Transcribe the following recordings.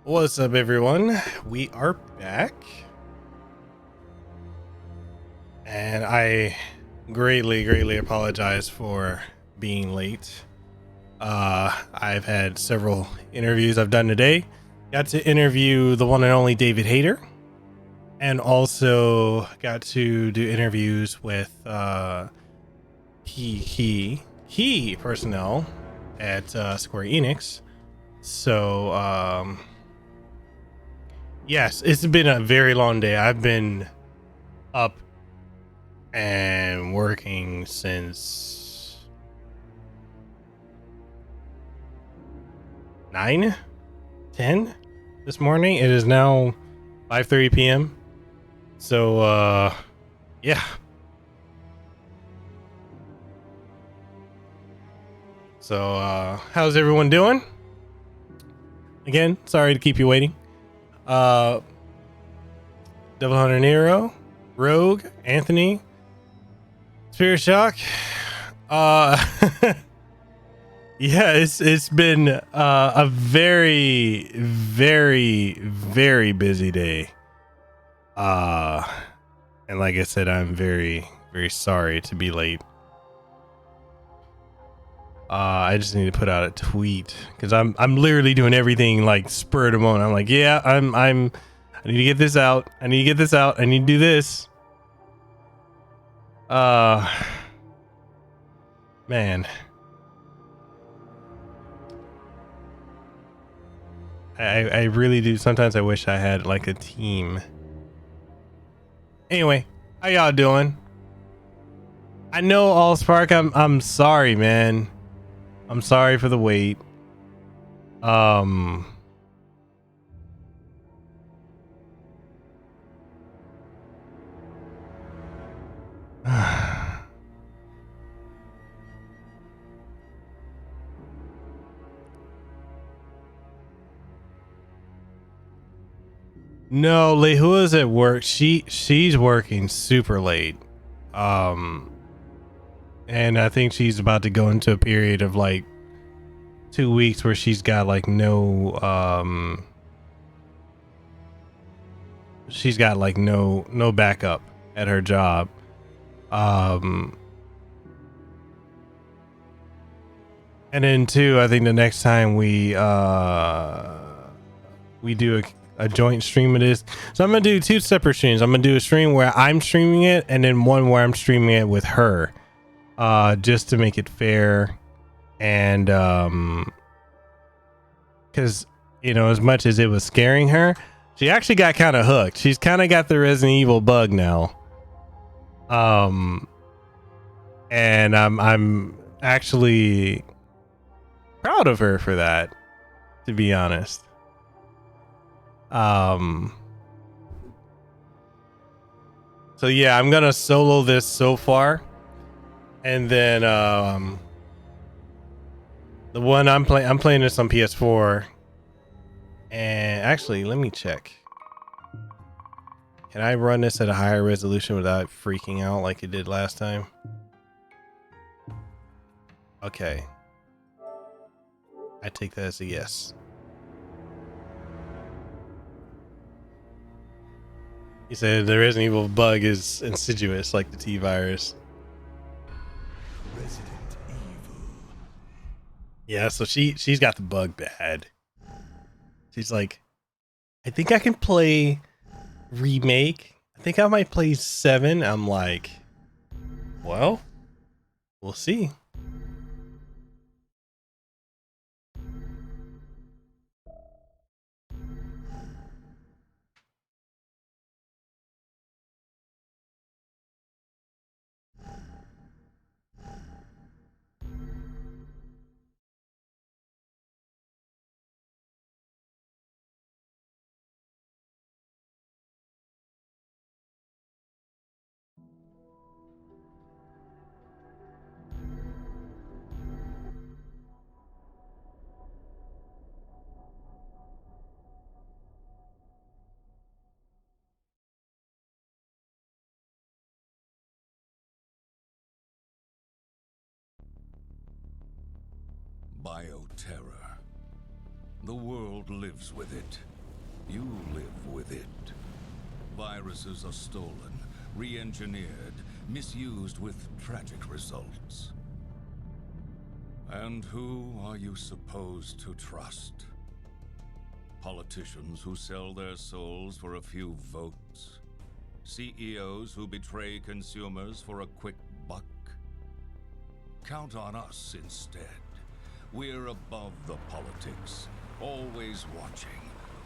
What's up, everyone? We are back, and I greatly apologize for being late. I've had several interviews I've done today. Got to interview the one and only David Hayter, and also got to do interviews with key personnel at Square Enix. So yes, it's been a very long day. I've been up and working since 9:10 this morning. It is now 5:30 p.m. So yeah. So how's everyone doing? Again, sorry to keep you waiting. Devil Hunter Nero, Rogue, Anthony, Spirit Shock. Yeah, it's been a very busy day. And like I said, I'm very sorry to be late. I just need to put out a tweet because I'm literally doing everything like spur of the moment. I'm like, yeah, I need to get this out. I need to get this out. I need to do this. Man. I really do. Sometimes I wish I had like a team. Anyway, how y'all doing? I know Allspark, I'm sorry, man. I'm sorry for the wait. No, Lehua's at work. She's working super late. And I think she's about to go into a period of like 2 weeks where she's got like no backup at her job. And then too, I think the next time we do a joint stream of this, so I'm gonna do 2 separate streams. I'm gonna do a stream where I'm streaming it, and then one where I'm streaming it with her, just to make it fair. And because you know, as much as it was scaring her, she actually got kind of hooked. She's kind of got the Resident Evil bug now. And I'm actually proud of her for that, to be honest. So yeah, I'm gonna solo this so far, and then the one I'm playing this on PS4. And actually, let me check. Can I run this at a higher resolution without freaking out like it did last time? Okay. I take that as a yes. He said the Resident Evil bug is insidious like the T virus. Resident Evil. Yeah, so she's got the bug bad. She's like, I think I can play Remake. I think I might play 7. I'm like, well, we'll see. Bioterror. The world lives with it. You live with it. Viruses are stolen, re-engineered, misused with tragic results. And who are you supposed to trust? Politicians who sell their souls for a few votes? CEOs who betray consumers for a quick buck? Count on us instead. We're above the politics, always watching,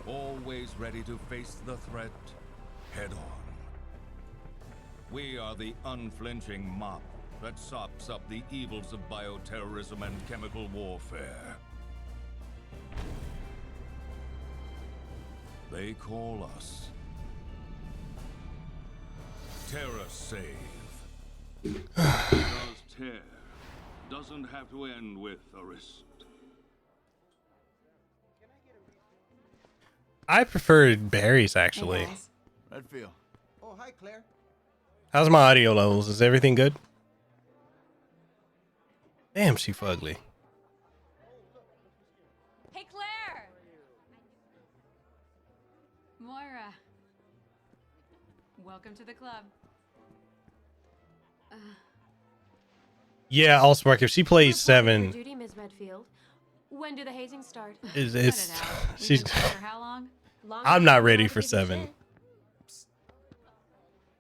always ready to face the threat head on. We are the unflinching mop that sops up the evils of bioterrorism and chemical warfare. They call us Terra Save. Because tear doesn't have to end with a wrist. I preferred Barry's actually. Hey, Redfield. oh, hi, Claire. How's my audio levels? Is everything good? Damn, she fugly. Hey, Claire! Moira. Welcome to the club. Yeah, Allspark. If she plays seven, Duty, Ms. Redfield. When do the hazing start? it's she's. For how long? I'm not ready for 7.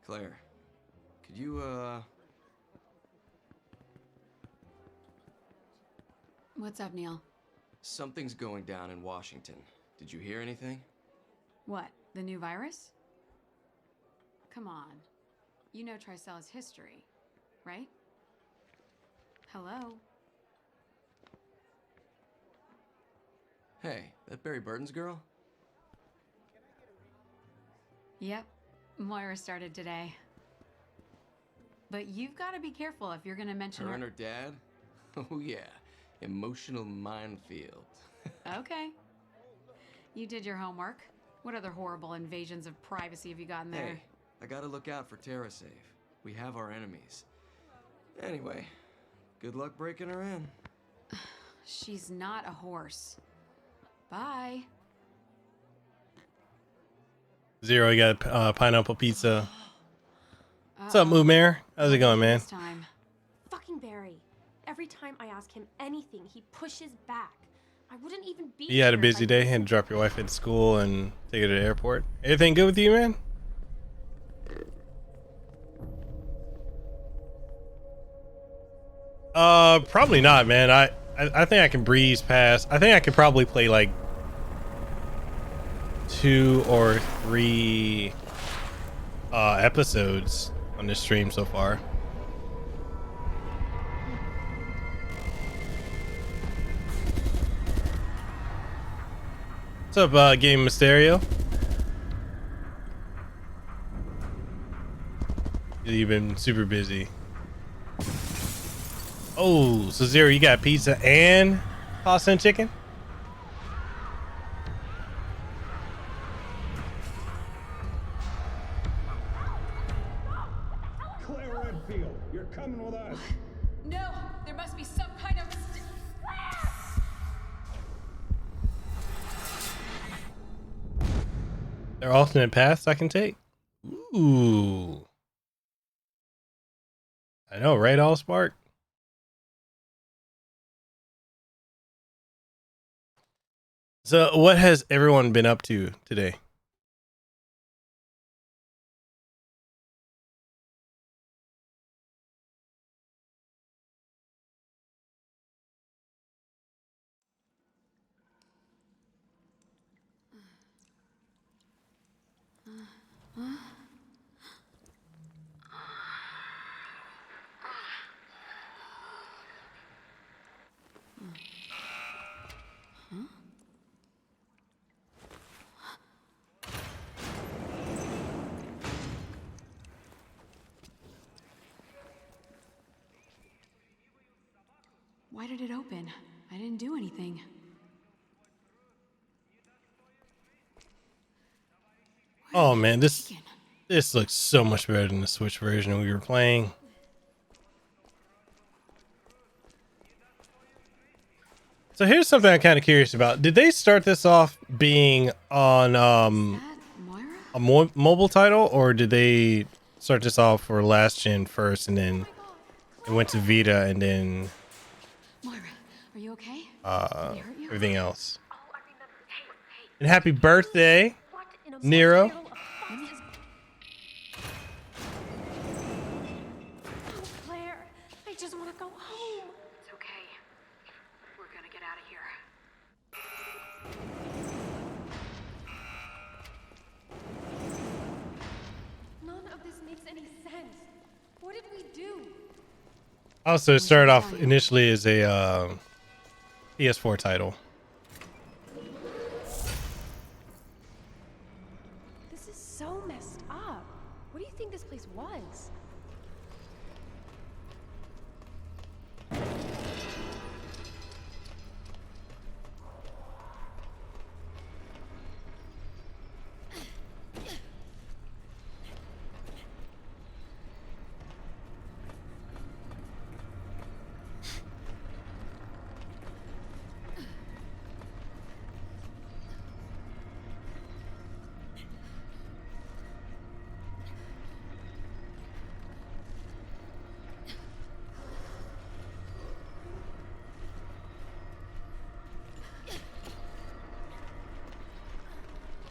Claire, could you, What's up, Neil? something's going down in Washington. Did you hear anything? What? The new virus? Come on. You know Tricella's history, right? Hello? Hey, that Barry Burton's girl? Yep. Moira started today. But you've got to be careful if you're going to mention Her and her dad? Oh yeah, emotional minefield. Okay. You did your homework. What other horrible invasions of privacy have you gotten there? Hey, I gotta look out for TerraSafe. We have our enemies. Anyway, good luck breaking her in. She's not a horse. Bye. Zero, you got pineapple pizza. What's up, Moo Mayor? How's it going, man? This time. Fucking Barry. Every time I ask him anything, he pushes back. I wouldn't even be You had a here if busy I day. didn't- Had to drop your wife at school and take her to the airport. Everything good with you, man? Probably not, man. I think I can breeze past. I think I could probably play like 2 or 3 episodes on this stream so far. What's up, Game Mysterio? You've been super busy. Oh, so Zero, you got pizza and pasta and chicken? Claire Redfield, you're coming with us. No, there must be some kind of... There are alternate paths I can take? Ooh. I know, right, Allspark? So what has everyone been up to today? Why did it open? I didn't do anything. Oh man, this looks so much better than the Switch version we were playing. What's So here's something I'm kind of curious about. Did they start this off being on That Moira? a mobile title, or did they start this off for last gen first, and then it went to Vita, and then Moira, are you okay? Did he hurt you? everything else? Oh, I remember. Hey, And happy birthday, what in a Nero. title of fuck is- Oh, Claire, I just want to go home. It's okay. We're gonna get out of here. None of this makes any sense. What did we do? Also, it started off initially as a PS4 title. This is so messed up. What do you think this place was?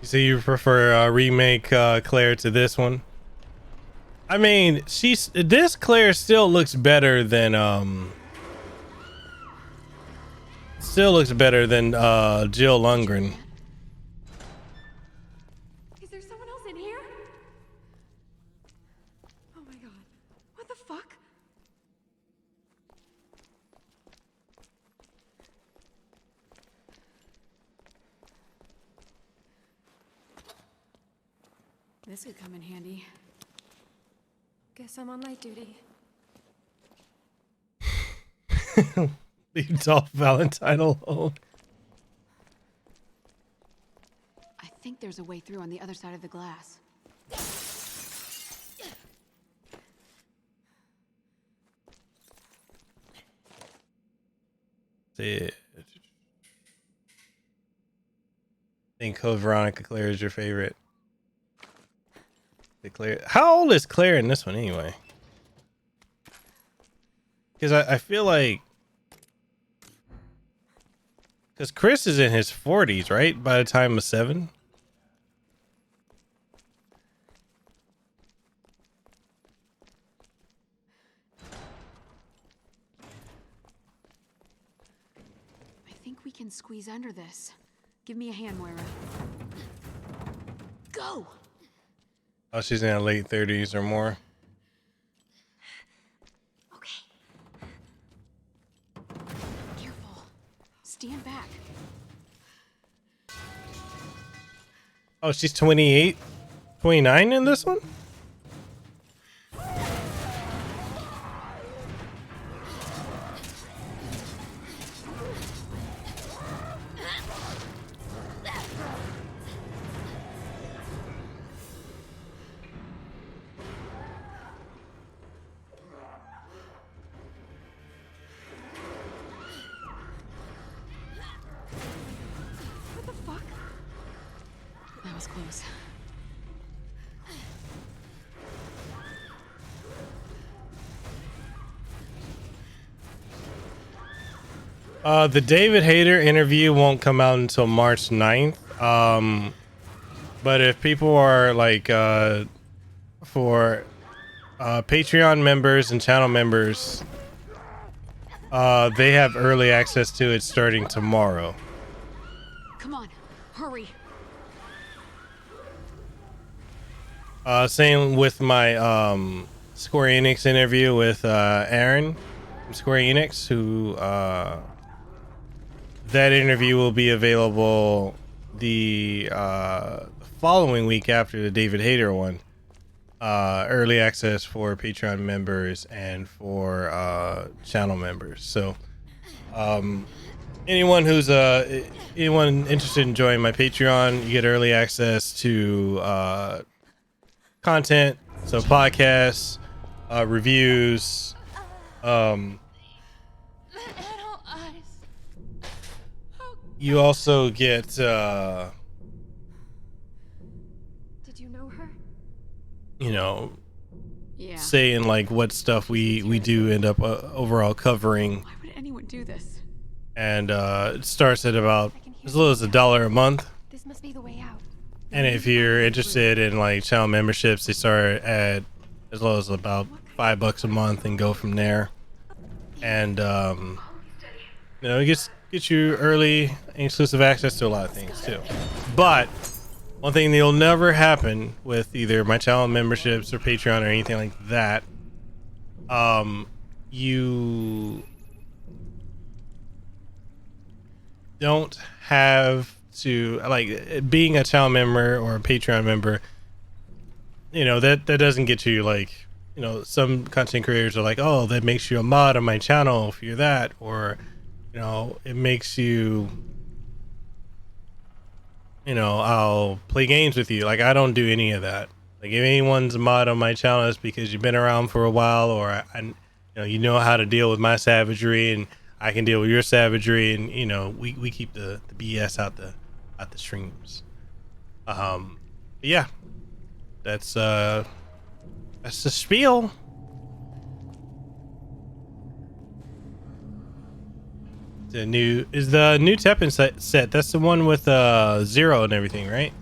So you prefer remake Claire to this one? I mean, this Claire still looks better than Jill Lundgren. Is there someone else in here? Oh my god. What the fuck? This could come in handy. Guess I'm on light duty. Leave Dolph Valentine alone. I think there's a way through on the other side of the glass. I think Code Veronica Claire is your favorite. Claire. How old is Claire in this one anyway? Because I feel like, because Chris is in his 40s, right? By the time of 7. I think we can squeeze under this. Give me a hand, Moira. Go! Oh, she's in her late 30s or more. Okay. Careful. Stand back. Oh, she's 28, 29 in this one? What the fuck? That was close. The David Hayter interview won't come out until March 9th. But if people are like, for Patreon members and channel members, they have early access to it starting tomorrow. Come on, hurry. Same with my Square Enix interview with Aaron from Square Enix, who that interview will be available the following week after the David Hayter one. Early access for Patreon members and for channel members. So anyone who's anyone interested in joining my Patreon, you get early access to content, so podcasts, reviews, you also get Did you know her? you know, Yeah. saying like what stuff we do end up overall covering, Why would anyone do this? and it starts at about as little as $1 a month. This must be the way out. And if you're interested in like channel memberships, they start at as low as about $5 a month and go from there. And you know, it gets you early and exclusive access to a lot of things too. But one thing that'll never happen with either my channel memberships or Patreon or anything like that, you don't have to, like, being a channel member or a Patreon member, you know, that doesn't get you, like, you know, some content creators are like, oh, that makes you a mod on my channel if you're that, or, you know, it makes you, you know, I'll play games with you. Like, I don't do any of that. Like, if anyone's a mod on my channel, it's because you've been around for a while, or you know how to deal with my savagery, and I can deal with your savagery, and you know, we keep the BS out the streams. Yeah, that's the spiel. The new Teppen set. That's the one with Zero and everything, right?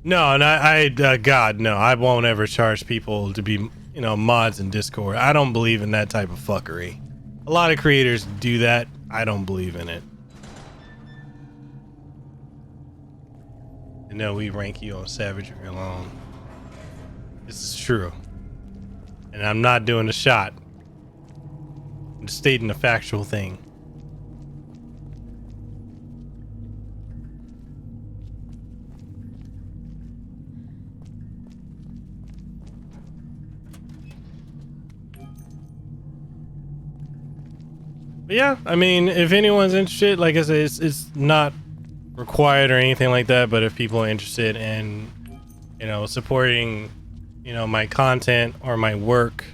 No, and I God, no, I won't ever charge people to be, you know, mods in Discord. I don't believe in that type of fuckery. A lot of creators do that. I don't believe in it. And no, we rank you on savagery alone. This is true. And I'm not doing a shot. I'm just stating a factual thing. But yeah, I mean, if anyone's interested, like I said, it's not required or anything like that, but if people are interested in, you know, supporting, you know, my content or my work,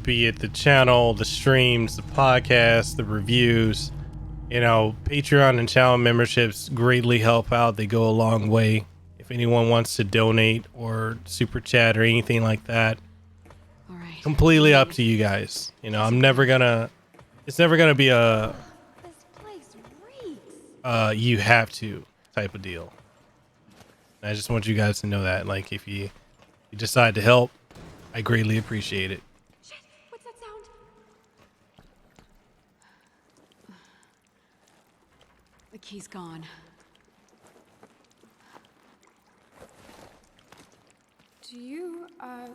be it the channel, the streams, the podcast, the reviews, you know, Patreon and channel memberships greatly help out. They go a long way. If anyone wants to donate or super chat or anything like that, All right. completely up to you guys. You know, it's never gonna be a This place reeks. you have to type of deal. I just want you guys to know that, like, if you decide to help, I greatly appreciate it. Shit, what's that sound? The key's gone. Are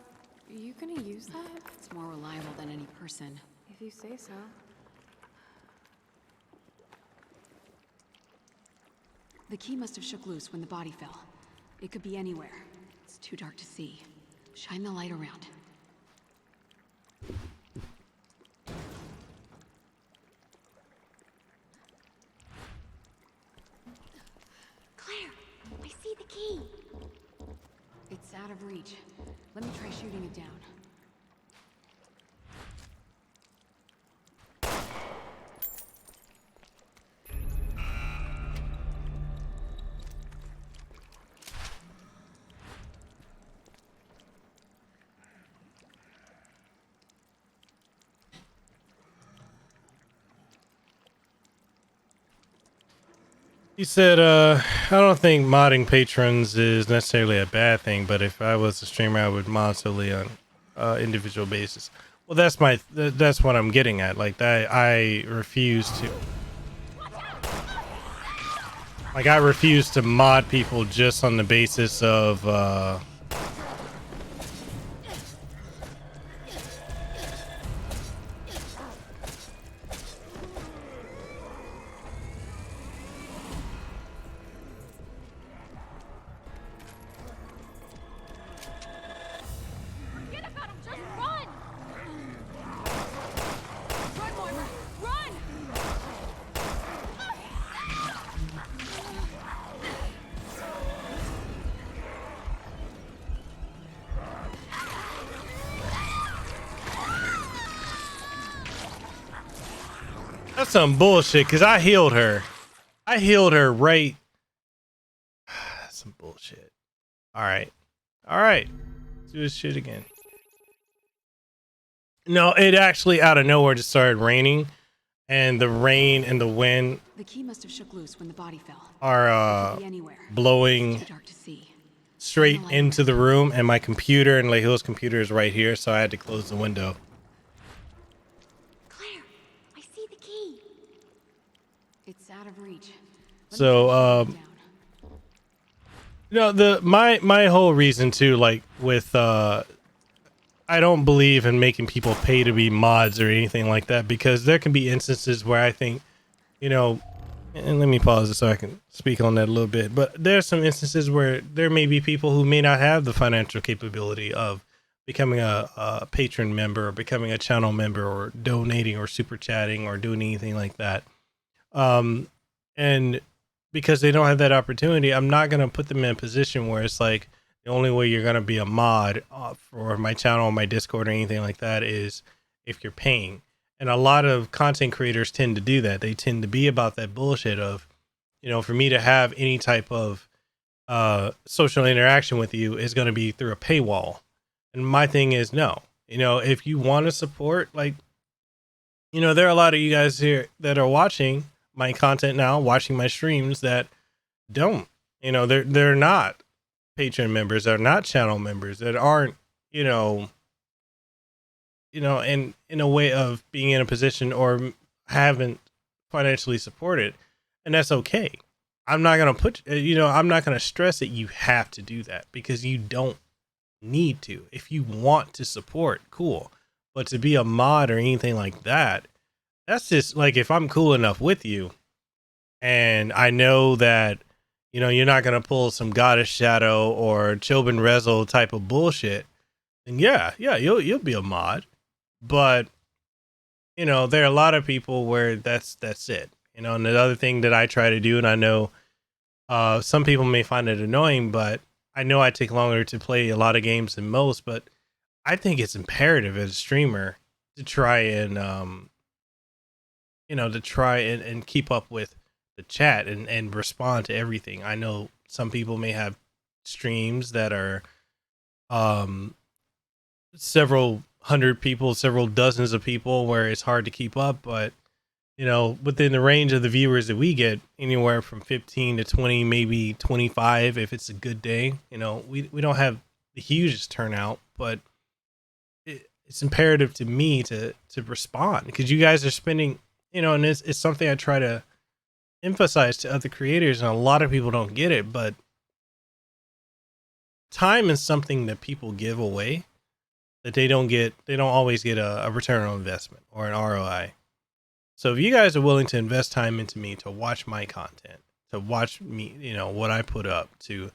you gonna use that? It's more reliable than any person. If you say so. The key must have shook loose when the body fell. It could be anywhere. It's too dark to see. Shine the light around. Claire, I see the key. It's out of reach. Let me try shooting it down. He said, I don't think modding patrons is necessarily a bad thing, but if I was a streamer, I would mod solely on individual basis. Well, that's what I'm getting at. Like, I refuse to. Like, I refuse to mod people just on the basis of, Forget about him, just run! Run, Moira, run! That's some bullshit, because I healed her. I healed her right. That's some bullshit. All right. All right. Let's do this shit again. No, it actually out of nowhere just started raining. And the rain and the wind The key must have shook loose when the body fell. are Could be anywhere. blowing Too dark to see. straight into the room. And my computer and Lehill's computer is right here. So I had to close the window. Claire, I see the key. It's out of reach. So, you know, my whole reason too, like with, I don't believe in making people pay to be mods or anything like that, because there can be instances where I think, you know, and let me pause it so I can speak on that a little bit, but there's some instances where there may be people who may not have the financial capability of becoming a patron member or becoming a channel member or donating or super chatting or doing anything like that. And because they don't have that opportunity, I'm not going to put them in a position where it's like, the only way you're going to be a mod for my channel, my Discord, or anything like that is if you're paying. And a lot of content creators tend to do that. They tend to be about that bullshit of, you know, for me to have any type of social interaction with you is going to be through a paywall. And my thing is, no, you know, if you want to support, like, you know, there are a lot of you guys here that are watching my content now, watching my streams that don't, you know, they're not patron members, are not channel members, that aren't, you know, in a way of being in a position or haven't financially supported, and that's okay. I'm not gonna put, you know, I'm not gonna stress that you have to do that, because you don't need to. If you want to support, cool, but to be a mod or anything like that, that's just like, if I'm cool enough with you, and I know that, you know, you're not going to pull some Goddess Shadow or Chobin Rezel type of bullshit, then yeah, you'll be a mod. But, you know, there are a lot of people where that's it. You know, and the other thing that I try to do, and I know some people may find it annoying, but I know I take longer to play a lot of games than most, but I think it's imperative as a streamer to try and, you know, to try and keep up with the chat and respond to everything. I know some people may have streams that are several hundred people, several dozens of people, where it's hard to keep up, but you know, within the range of the viewers that we get, anywhere from 15 to 20, maybe 25 if it's a good day. You know, we don't have the hugest turnout, but it's imperative to me to respond, because you guys are spending, you know, and it's something I try to emphasize to other creators, and a lot of people don't get it, but time is something that people give away that they don't always get a return on investment or an ROI. So if you guys are willing to invest time into me, to watch my content, to watch me, you know, what I put up, to, you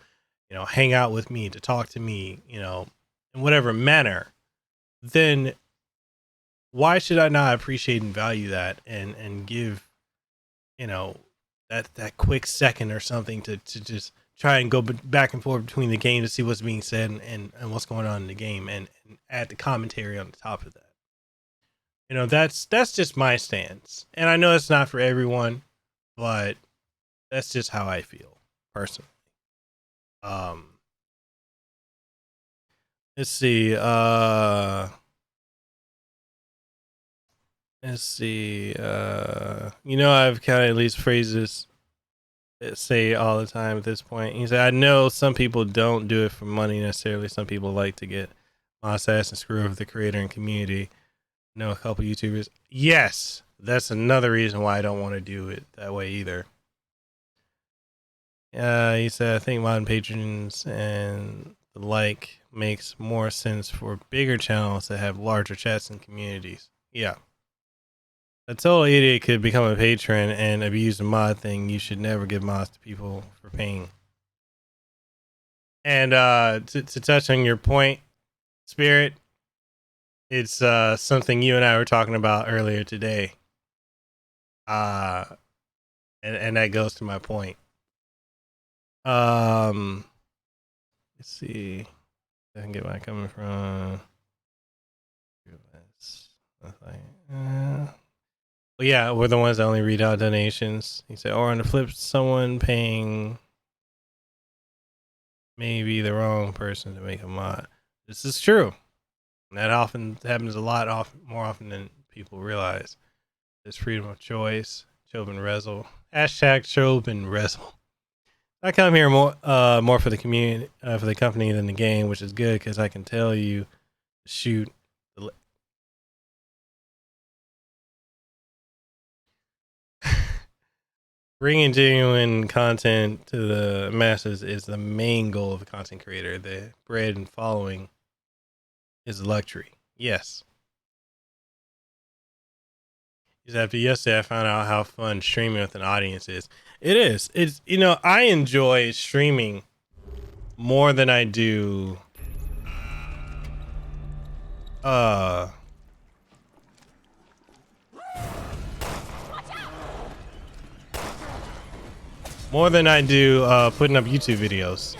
know, hang out with me, to talk to me, you know, in whatever manner, then why should I not appreciate and value that and give, you know, that quick second or something to just try and go back and forth between the game to see what's being said and what's going on in the game, and add the commentary on the top of that. You know, that's just my stance, and I know it's not for everyone, but that's just how I feel personally. Let's see. Let's see. You know, I've kind of at least phrases say all the time at this point. He said, I know some people don't do it for money necessarily. Some people like to get mustache and screw over the creator and community. I know a couple YouTubers. Yes, that's another reason why I don't want to do it that way either. He said, I think modern patrons and the like makes more sense for bigger channels that have larger chats and communities. Yeah. A total idiot could become a patron and abuse the mod thing. You should never give mods to people for paying. And to touch on your point, Spirit, it's something you and I were talking about earlier today. And that goes to my point. Let's see. I can get where I'm coming from. But yeah, we're the ones that only read out donations. He said, or on the flip, someone paying maybe the wrong person to make a mod. This is true. That often happens a lot more often than people realize. There's freedom of choice. Chobin Rezzle. Hashtag Chobin Rezzle. I come here more for the community, for the company than the game, which is good because I can tell you to shoot. Bringing genuine content to the masses is the main goal of a content creator. The bread and following is a luxury. Yes. After yesterday, I found out how fun streaming with an audience is. It is. It's, you know, I enjoy streaming more than I do putting up YouTube videos.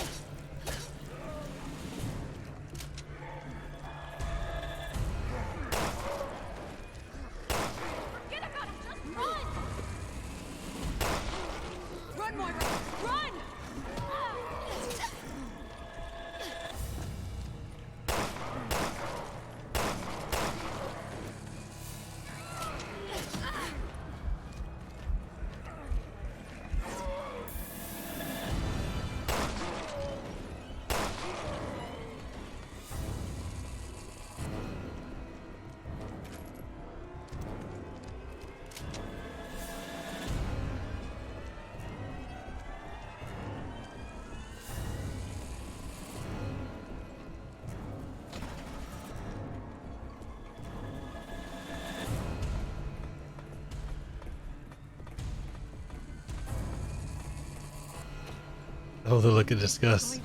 Oh, the look of disgust.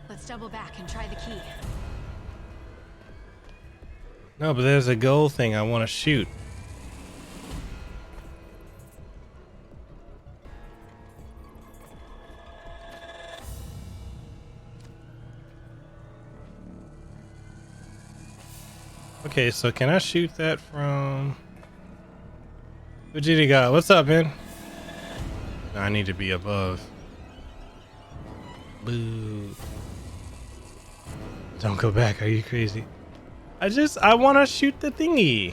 Let's double back and try the key. No, but there's a goal thing I want to shoot. Okay, so can I shoot that from Vegeta God? What's up, man? I need to be above. Boo. Don't go back. Are you crazy? I want to shoot the thingy.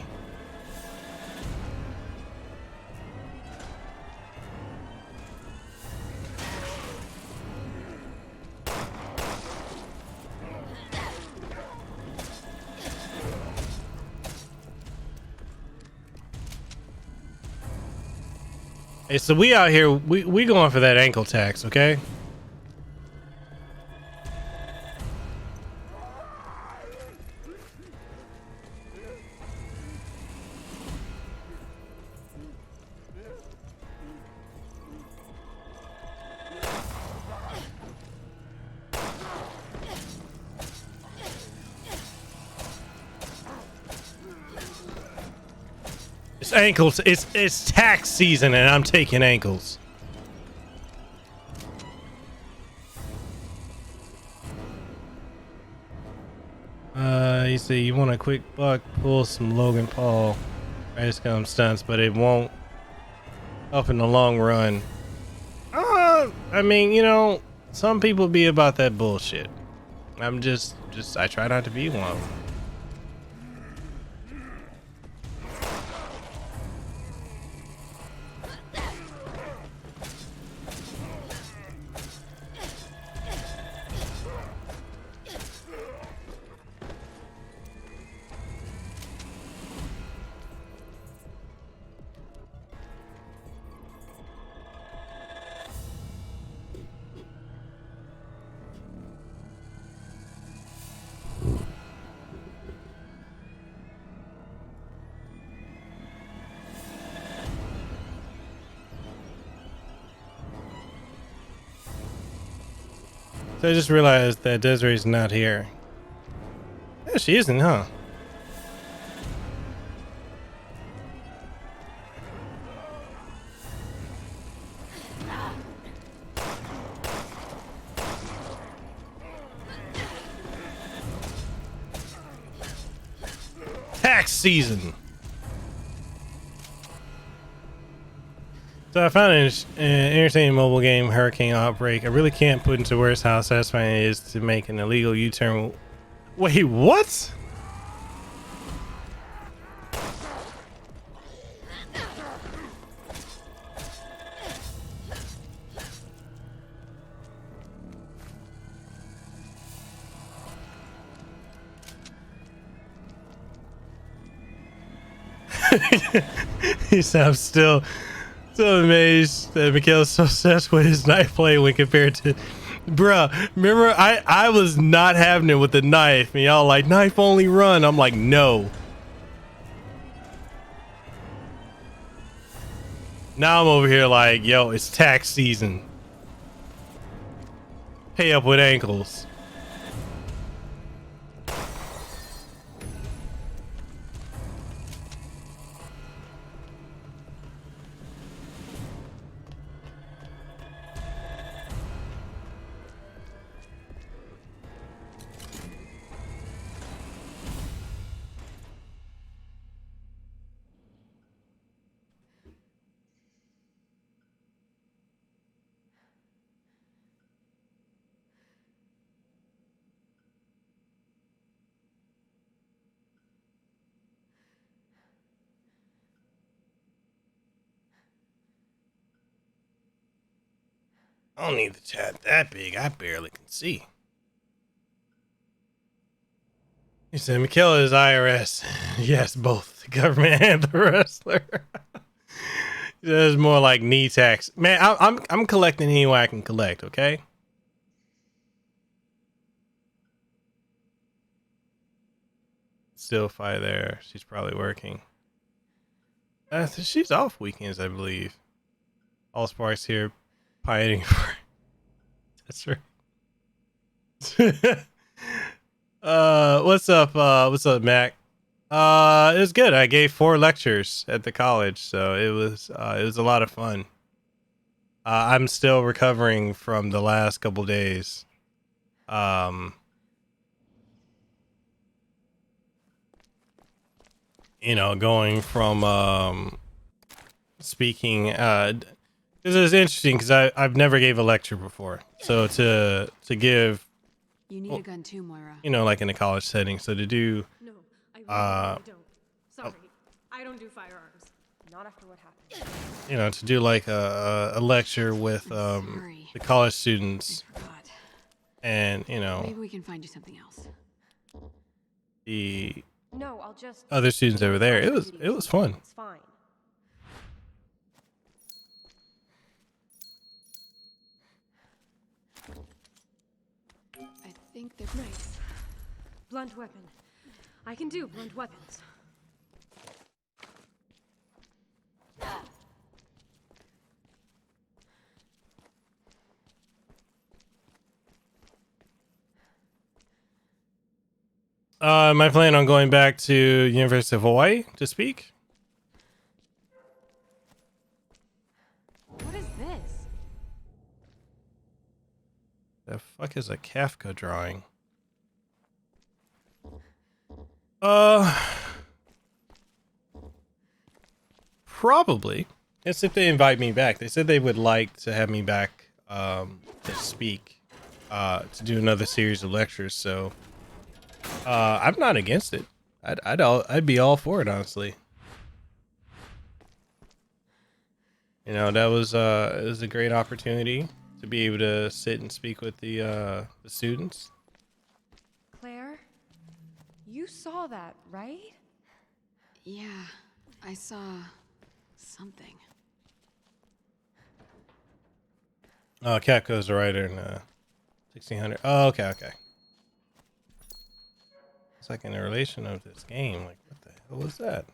Hey, so we out here, we going for that ankle tax, okay? Ankles, it's tax season and I'm taking ankles. You say you want a quick buck, pull some Logan Paul, ice come stunts, but it won't up in the long run. I mean, you know, some people be about that bullshit. I'm just I try not to be one of them. So I just realized that Desiree's not here. Yeah, she isn't, huh? Tax season. So I found an entertaining mobile game, Hurricane Outbreak. I really can't put into words how satisfying it is to make an illegal U-turn. Wait, what? He said, I'm still amazed that Miguela's so obsessed with his knife play when compared to, bruh. Remember, I was not having it with the knife, and y'all like knife only run. I'm like, no. Now I'm over here like, yo, it's tax season. Pay up with ankles. I don't need the chat that big. I barely can see. He said, Miguela is IRS. Yes, both the government and the wrestler. There's more like knee tax. Man, I'm collecting any way I can collect, okay? Still Fi there. She's probably working. She's off weekends, I believe. All Sparks here pioneering for that's right. What's up, Mac? It was good. I gave 4 lectures at the college, so it was a lot of fun. I'm still recovering from the last couple days. You know, going from speaking this is interesting because I've never gave a lecture before. So to give, You need a gun too, Moira. you know, like in a college setting. So to do No, I really don't. Sorry, oh. I don't do firearms. Not after what happened. you know, to do like a lecture with Sorry. the college I students forgot. and, you know, Maybe we can find you something else. the No, I'll just. other students over there. It was fun. It's fine. I think they're Nice. Blunt weapon. I can do blunt weapons. Am I planning on going back to University of Hawaii to speak? What is this? The fuck is a Kafka drawing? Probably. It's if they invite me back. They said they would like to have me back to speak, to do another series of lectures. So I'm not against it. I'd be all for it, honestly. You know, that was it was a great opportunity to be able to sit and speak with the students. Claire? You saw that, right? Yeah, I saw something. Oh, Capco's a writer in 1600. Oh, okay. It's like in a relation of this game. Like, what the hell was that?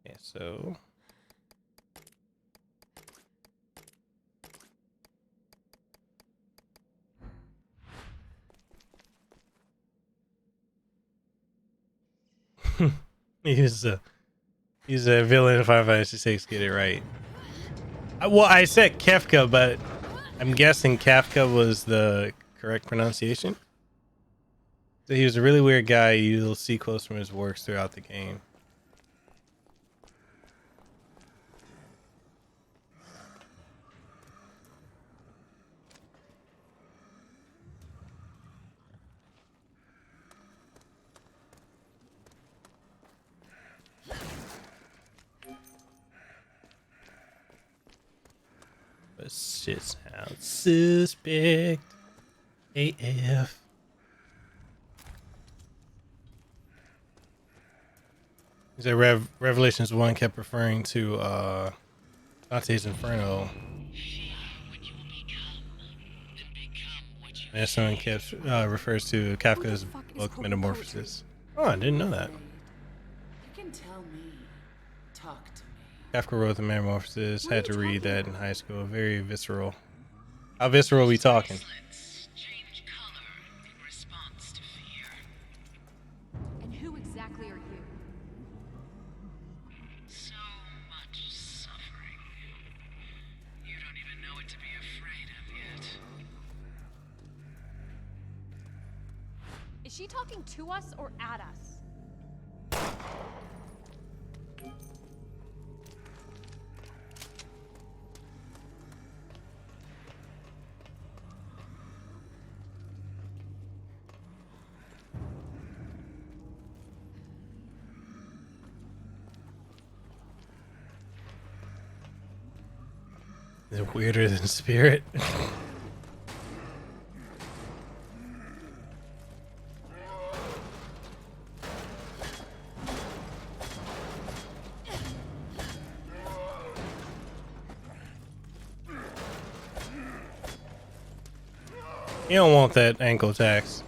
Okay, so he's a villain in Final Fantasy VI. Get it right. Well, I said Kefka, but I'm guessing Kafka was the correct pronunciation. So he was a really weird guy. You'll see quotes from his works throughout the game. This shit sounds suspect. AF. He said Revelations 1 kept referring to Dante's Inferno. And someone kept refers to Kafka's book Metamorphosis. Oh, I didn't know that. You can tell me. Talk to me. Kafka wrote the Metamorphosis. Had to read that in high school. Very visceral. How visceral are we talking? Change color in response to fear. And who exactly are you? So much suffering. You don't even know what to be afraid of yet. Is she talking to us or at us? Is it weirder than Spirit? You don't want that ankle tax.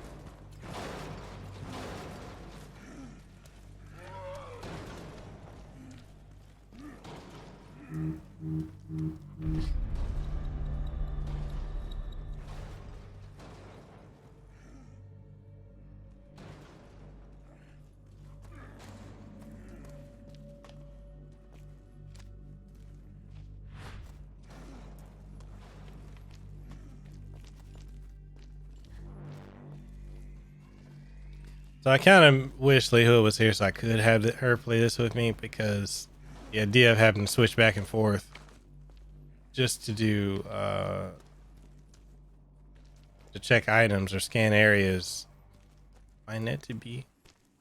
So I kind of wish Lehu was here so I could have her play this with me, because the idea of having to switch back and forth just to do to check items or scan areas, I find that to be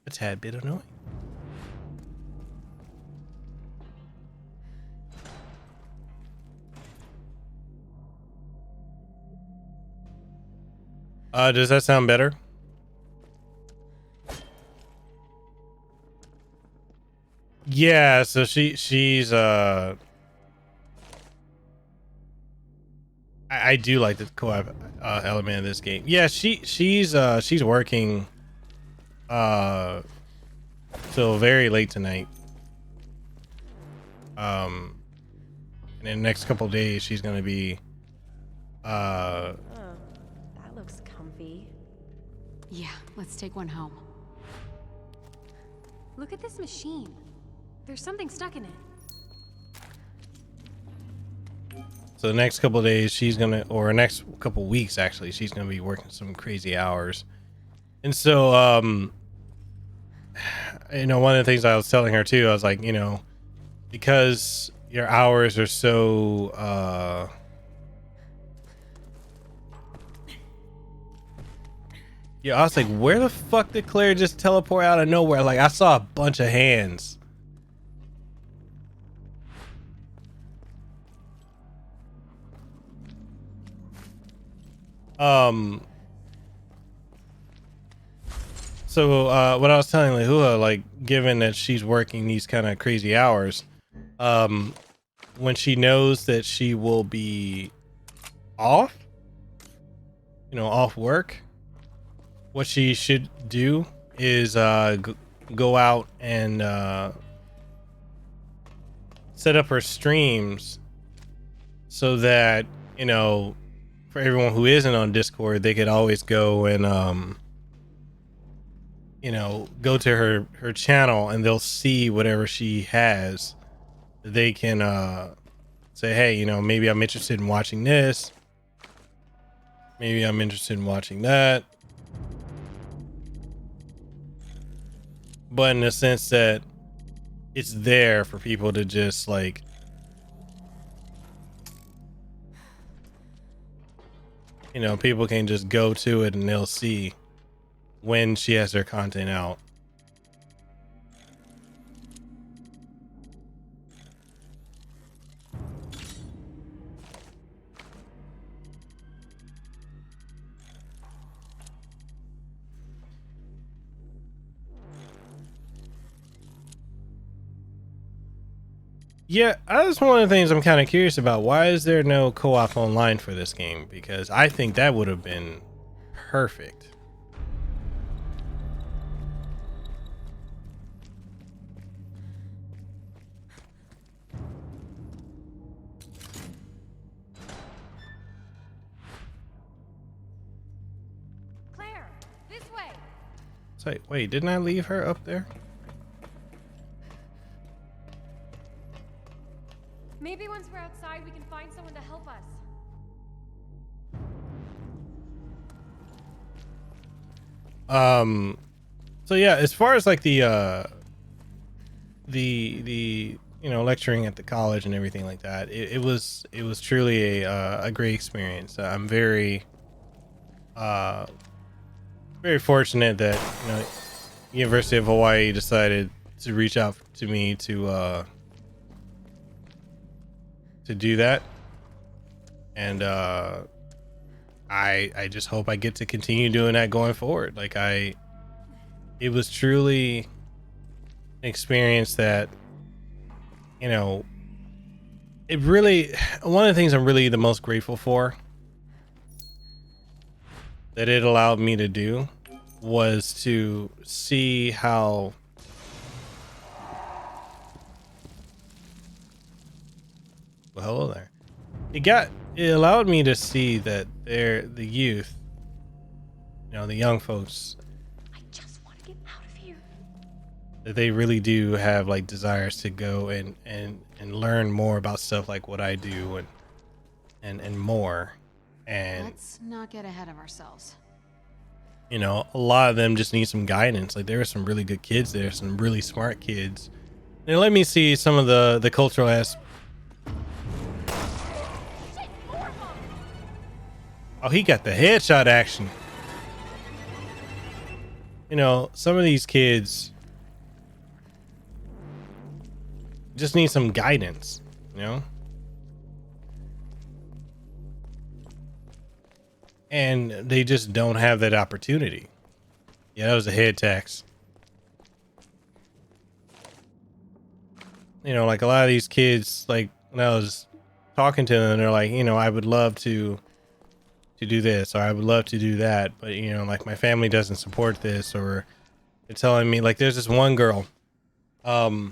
a tad bit annoying. Does that sound better? Yeah, so she's I do like the co-op element of this game. Yeah, she's working till very late tonight. And in the next couple of days she's gonna be Oh, that looks comfy. Yeah, let's take one home. Look at this machine. There's something stuck in it. so the next couple of days she's gonna, or next couple weeks actually, she's gonna be working some crazy hours. And so you know, one of the things I was telling her too, I was like, you know, because your hours are so yeah, I was like, where the fuck did Claire just teleport out of nowhere? Like, I saw a bunch of hands. So what I was telling Lehua, like, given that she's working these kind of crazy hours, when she knows that she will be off, you know, off work, what she should do is go out and set up her streams so that, you know, for everyone who isn't on Discord, they could always go and you know, go to her channel and they'll see whatever she has. They can say, hey, you know, maybe I'm interested in watching this. maybe I'm interested in watching that. But in the sense that it's there for people to just like, you know, people can just go to it and they'll see when she has her content out. Yeah, that's one of the things I'm kind of curious about. Why is there no co-op online for this game? Because I think that would have been perfect. Claire, this way. It's like, wait, didn't I leave her up there? Maybe once we're outside, we can find someone to help us. So yeah, as far as like the you know, lecturing at the college and everything like that, it was truly a great experience. I'm very fortunate that, you know, University of Hawaii decided to reach out to me to do that, and I just hope I get to continue doing that going forward. Like it was truly an experience that, you know, it really, one of the things I'm really the most grateful for that it allowed me to do was to see how well, hello there. It allowed me to see that the youth, you know, the young folks, I just want to get out of here. that they really do have like desires to go and learn more about stuff like what I do and more. And Let's not get ahead of ourselves. you know, a lot of them just need some guidance. Like there are some really good kids there, some really smart kids. And let me see some of the cultural aspects. Oh, he got the headshot action. You know, some of these kids just need some guidance, you know? And they just don't have that opportunity. Yeah, that was a head tax. You know, like a lot of these kids, like when I was talking to them, they're like, you know, I would love to do this, or I would love to do that, but you know, like my family doesn't support this, or they're telling me, like there's this one girl, Yeah!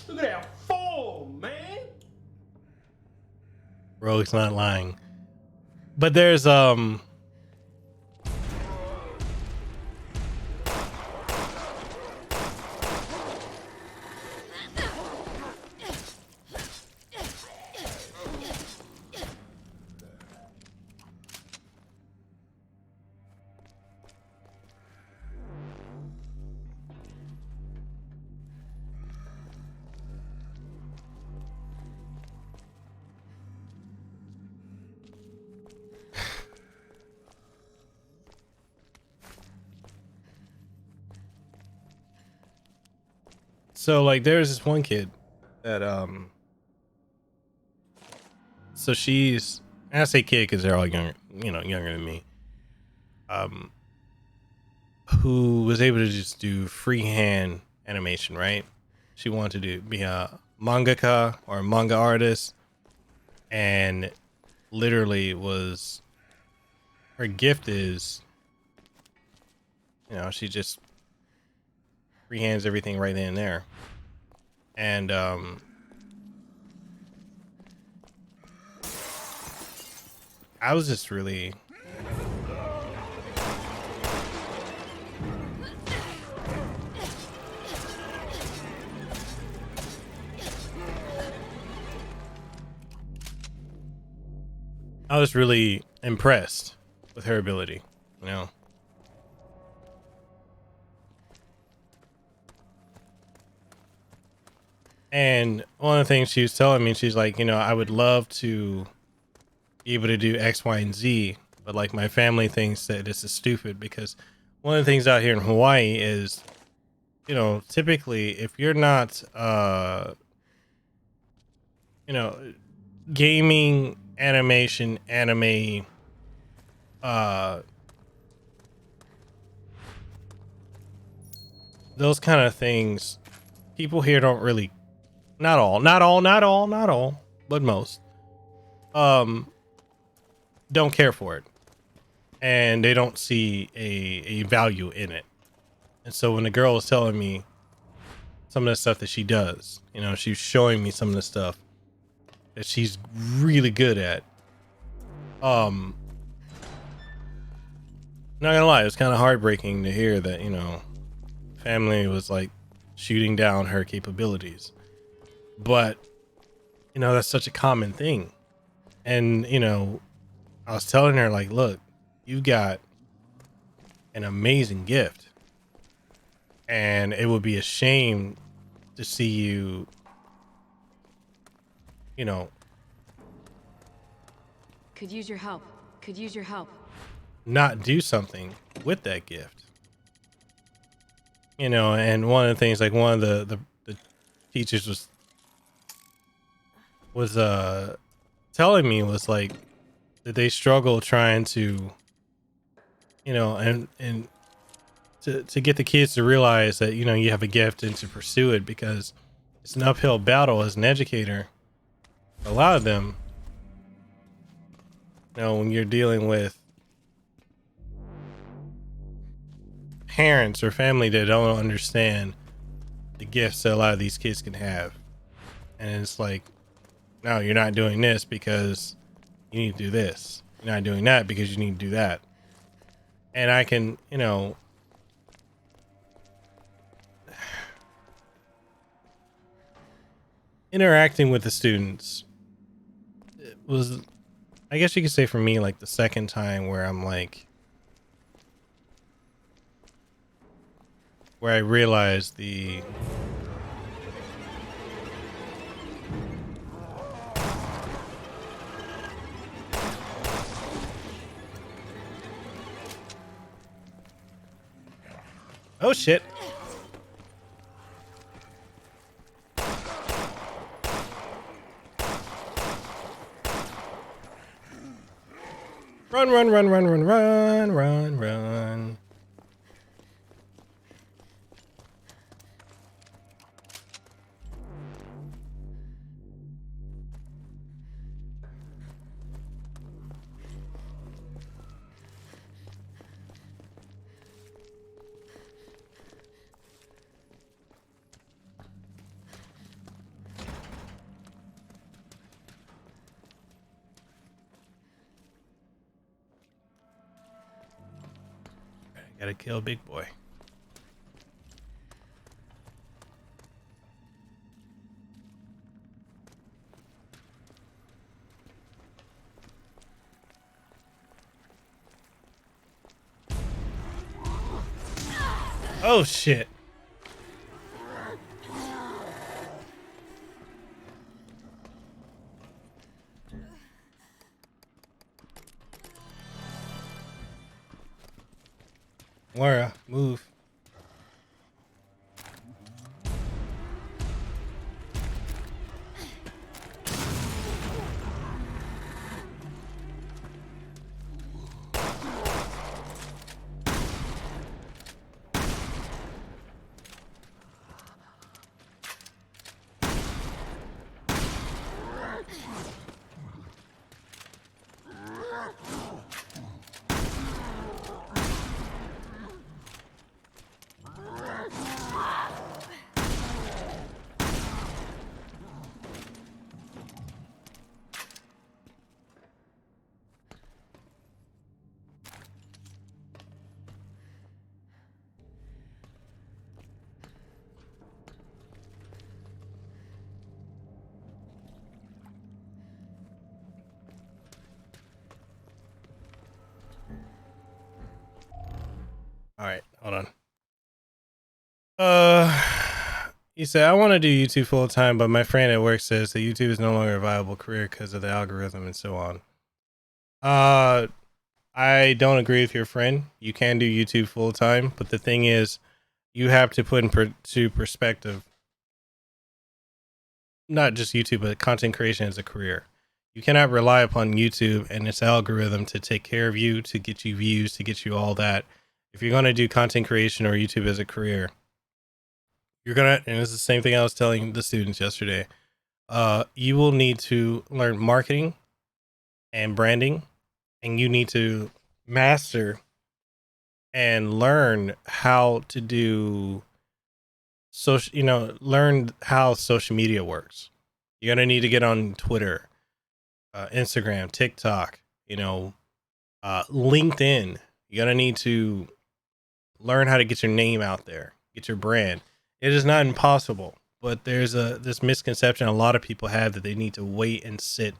Look at that form, man. Rogue's not lying, but there's so like there's this one kid that so she's, and I say kid because they're all younger, you know, younger than me, who was able to just do freehand animation, right? She wanted to be a mangaka or a manga artist, and literally was, her gift is, you know, she just freehands everything right then and there. And I was just really, I was really impressed with her ability, you know. And one of the things she was telling me, she's like, you know, I would love to be able to do X, Y, and Z, but like my family thinks that this is stupid because one of the things out here in Hawaii is, you know, typically if you're not, you know, gaming, animation, anime, those kind of things, people here don't really, not all, but most, don't care for it, and they don't see a value in it. And so when the girl was telling me some of the stuff that she does, you know, she's showing me some of the stuff that she's really good at. Not gonna lie, it was kind of heartbreaking to hear that, you know, family was like shooting down her capabilities. But, you know, that's such a common thing. And, you know, I was telling her, like, look, you got an amazing gift. And it would be a shame to see you, you know, Could use your help. Could use your help. not do something with that gift. You know, and one of the things, like one of the teachers was telling me was like that they struggle trying to, you know, and to get the kids to realize that, you know, you have a gift and to pursue it, because it's an uphill battle as an educator. A lot of them, you know, when you're dealing with parents or family that don't understand the gifts that a lot of these kids can have. And it's like, no, you're not doing this because you need to do this. You're not doing that because you need to do that. And I can, you know, interacting with the students, it was, I guess you could say for me, like the second time where I'm like, where I realized the oh shit. Run, run, run, run, run, run, run, run. Gotta kill big boy. Oh shit. Laura, move. hold on. He said, I want to do YouTube full time, but my friend at work says that YouTube is no longer a viable career because of the algorithm and so on. I don't agree with your friend. You can do YouTube full time, but the thing is, you have to put into perspective, not just YouTube, but content creation as a career. You cannot rely upon YouTube and its algorithm to take care of you, to get you views, to get you all that. If you're going to do content creation or YouTube as a career, you're going to, and it's the same thing I was telling the students yesterday, you will need to learn marketing and branding, and you need to master and learn how to do social, learn how social media works. You're going to need to get on Twitter, Instagram, TikTok, LinkedIn. You're going to need to learn how to get your name out there, get your brand. It is not impossible, but there's this misconception a lot of people have that they need to wait and sit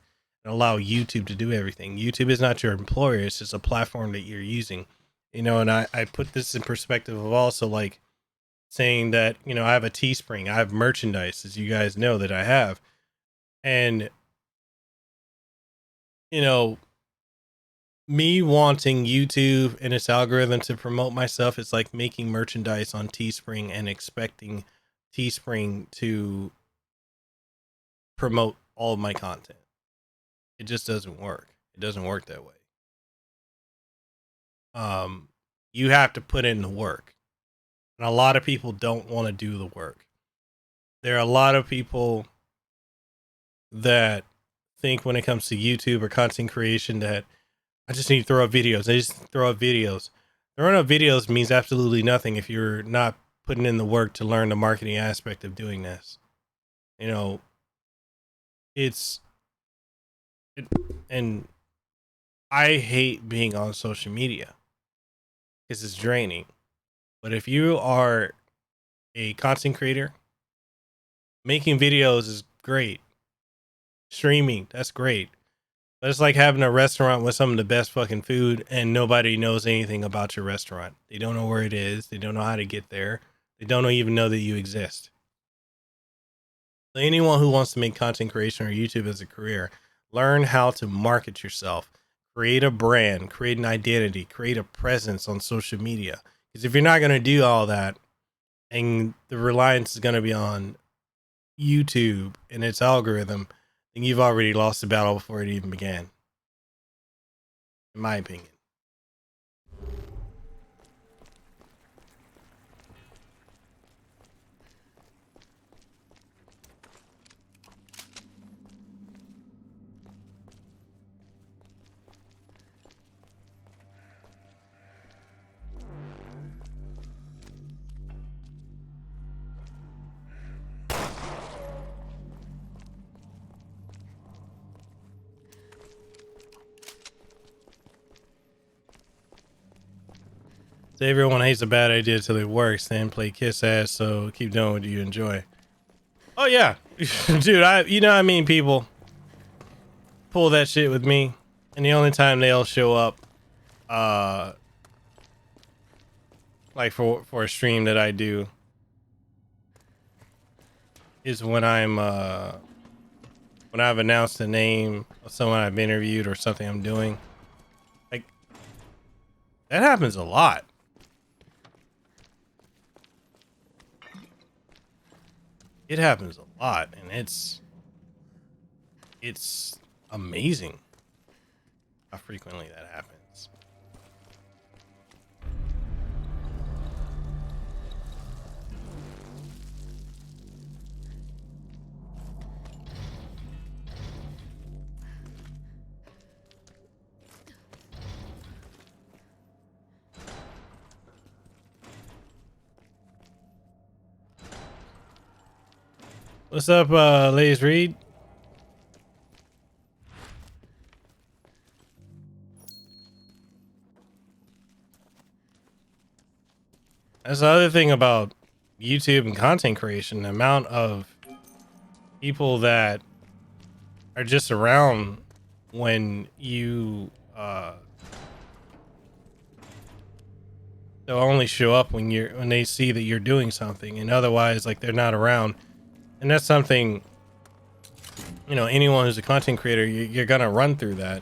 and allow YouTube to do everything. YouTube is not your employer. It's just a platform that you're using, and I put this in perspective of also like saying that, I have a Teespring, I have merchandise, as you guys know that I have. And, me wanting YouTube and its algorithm to promote myself, it's like making merchandise on Teespring and expecting Teespring to promote all of my content. It just doesn't work. It doesn't work that way. You have to put in the work. And a lot of people don't want to do the work. There are a lot of people that think when it comes to YouTube or content creation that I just need to throw up videos. I just throw up videos. Throwing up videos means absolutely nothing if you're not putting in the work to learn the marketing aspect of doing this. And I hate being on social media because it's draining. But if you are a content creator, making videos is great. Streaming, that's great. But it's like having a restaurant with some of the best fucking food and nobody knows anything about your restaurant. They don't know where it is. They don't know how to get there. They don't even know that you exist. So anyone who wants to make content creation or YouTube as a career, learn how to market yourself, create a brand, create an identity, create a presence on social media. Because if you're not going to do all that, and the reliance is going to be on YouTube and its algorithm, then you've already lost the battle before it even began. In my opinion. So everyone hates a bad idea till it works, then play kiss ass, so keep doing what you enjoy. Oh yeah. Dude, people pull that shit with me, and the only time they'll show up like for a stream that I do is when I've announced the name of someone I've interviewed or something I'm doing. Like, that happens a lot. It happens a lot, and it's amazing how frequently that happens. What's up, Lays Reed? That's the other thing about YouTube and content creation, the amount of people that are just around when you the they'll only show up when they see that you're doing something, and otherwise, like, they're not around. And that's something, you know, anyone who's a content creator, you're gonna run through that,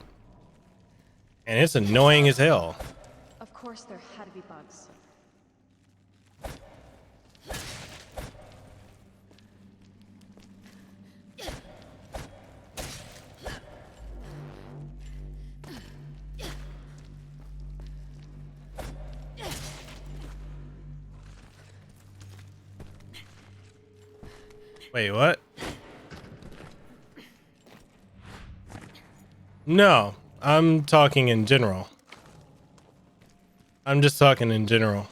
and it's annoying as hell. Of course there had to be bugs. Wait, what? No, I'm talking in general. I'm just talking in general.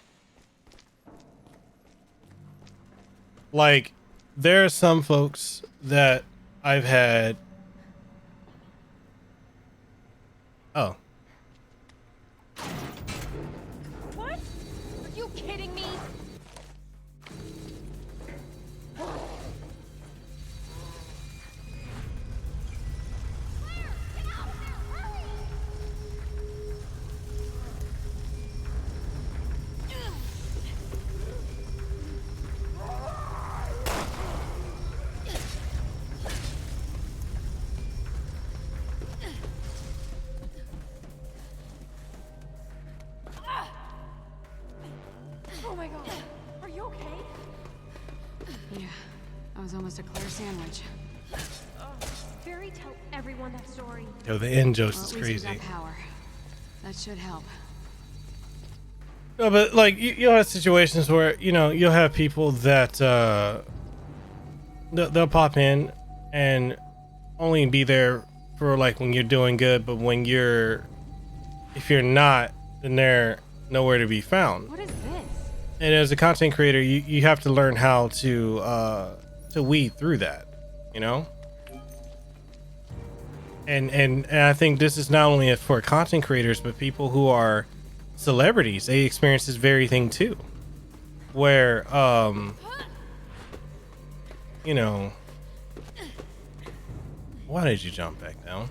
Like, there are some folks that I've had. Oh. What? Are you kidding me? Oh my god. Are you okay? Yeah, I was almost a Claire sandwich. Barry, tell everyone that story. Yo, the end jokes Well, is at least we crazy. got power. That should help. No, but like you'll have situations where, you know, you'll have people that they'll pop in and only be there for like when you're doing good, but if you're not, then they're nowhere to be found. What is this? And as a content creator, you have to learn how to weed through that, you know. And I think this is not only for content creators, but people who are celebrities. They experience this very thing too, where you know, why did you jump back down?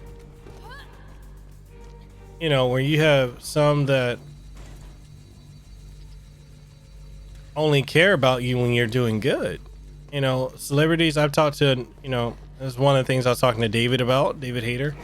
You know, where you have some that only care about you when you're doing good. You know, celebrities I've talked to, you know, that's one of the things I was talking to David about, David Hayter.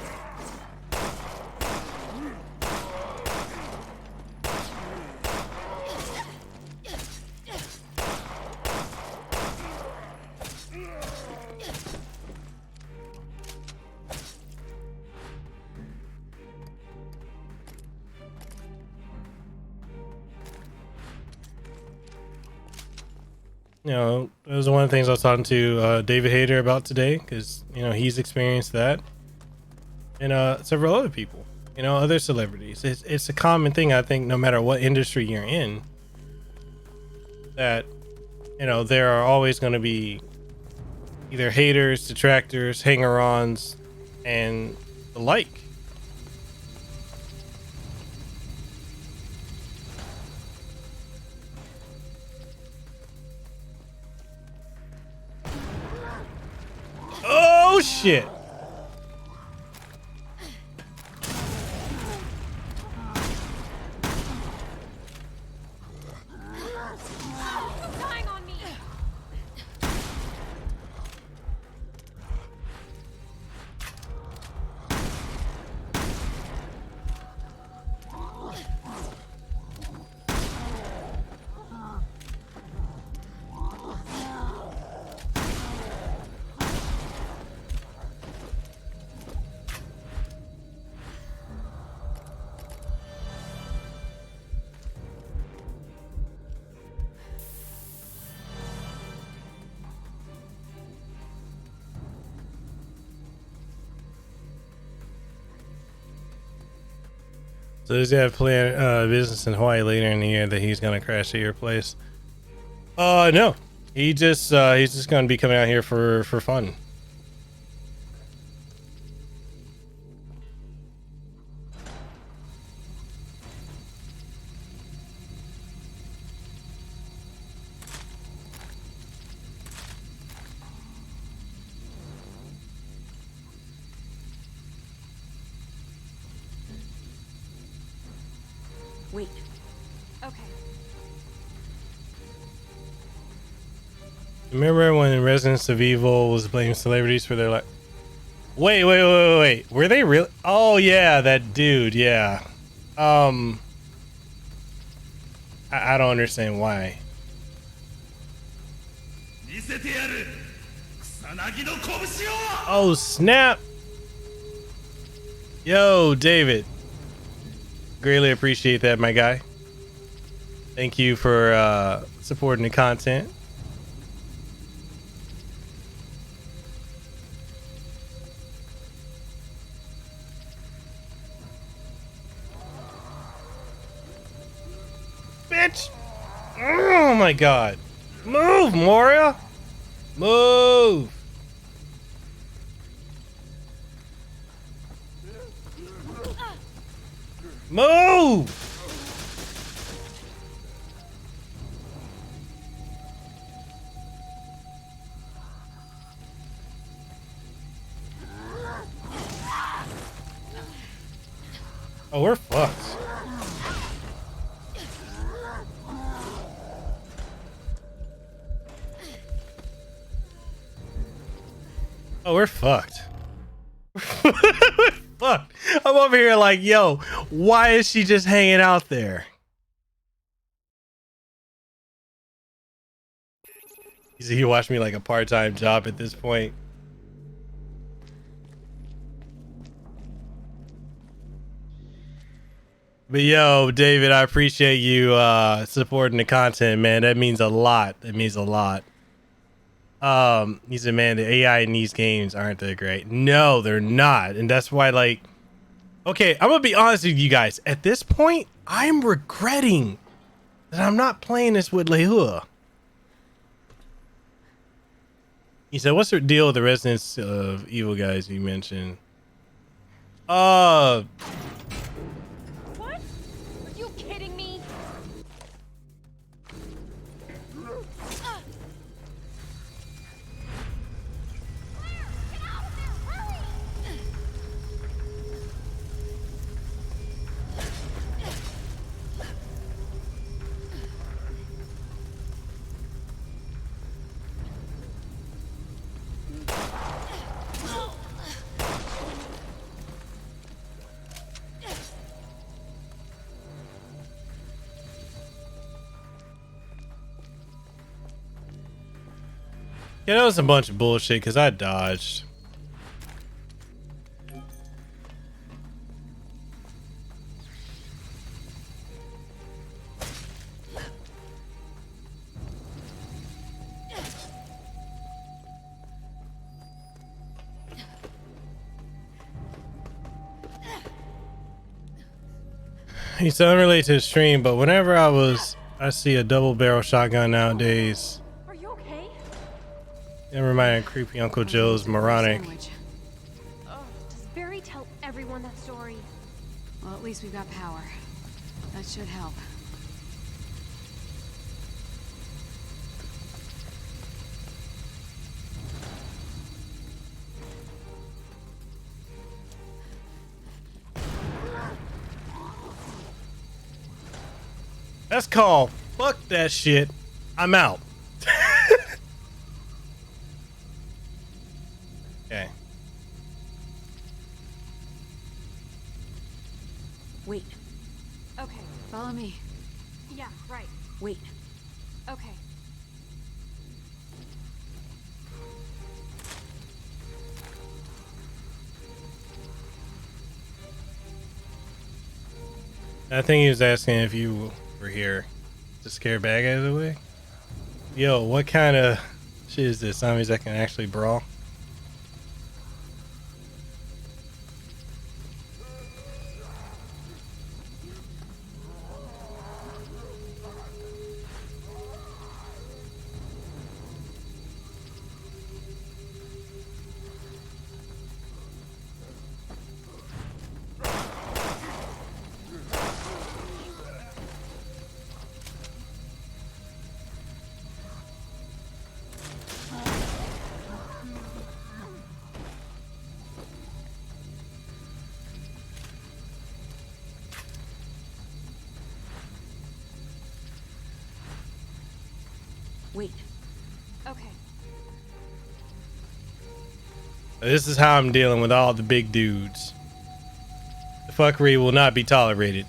You know, that was one of the things I was talking to David Hayter about today, because, you know, he's experienced that. And several other people, you know, other celebrities. It's a common thing, I think, no matter what industry you're in, that, you know, there are always going to be either haters, detractors, hanger-ons, and the like. Oh shit. Dying on me. So does he have plan business in Hawaii later in the year that he's gonna crash at your place? No. He's just gonna be coming out here for fun. Wait. Okay. Remember when Residents of Evil was blaming celebrities for their like? Wait. Were they real? Oh yeah, that dude. Yeah. I don't understand why. Oh snap! Yo, David. Greatly appreciate that, my guy. Thank you for supporting the content. Bitch! Oh my god. Move, Moria! Move! Move! Oh, we're fucked. Oh, we're fucked. We're fucked. I'm over here like, yo, why is she just hanging out there? You watch me like a part-time job at this point. But yo, David, I appreciate you supporting the content, man. That means a lot. That means a lot. He said, man, the AI in these games aren't that great. No, they're not. And that's why, like, okay, I'm gonna be honest with you guys. At this point, I'm regretting that I'm not playing this with Lehua. He said, what's the deal with the Residents of Evil guys you mentioned? What? Are you kidding me? Yeah, that was a bunch of bullshit because I dodged. He's unrelated to the stream, but whenever I see a double barrel shotgun nowadays. Are you okay? Never mind, creepy Uncle Joe's moronic. Does Barry tell everyone that story? Well, at least we've got power. That should help. That's called fuck that shit. I'm out. Okay. Wait. Okay. Follow me. Yeah, right. Wait. Okay. I think he was asking if you were here to scare bad guys away. Yo, what kind of shit is this? Zombies that can actually brawl? Wait. Okay. This is how I'm dealing with all the big dudes. The fuckery will not be tolerated.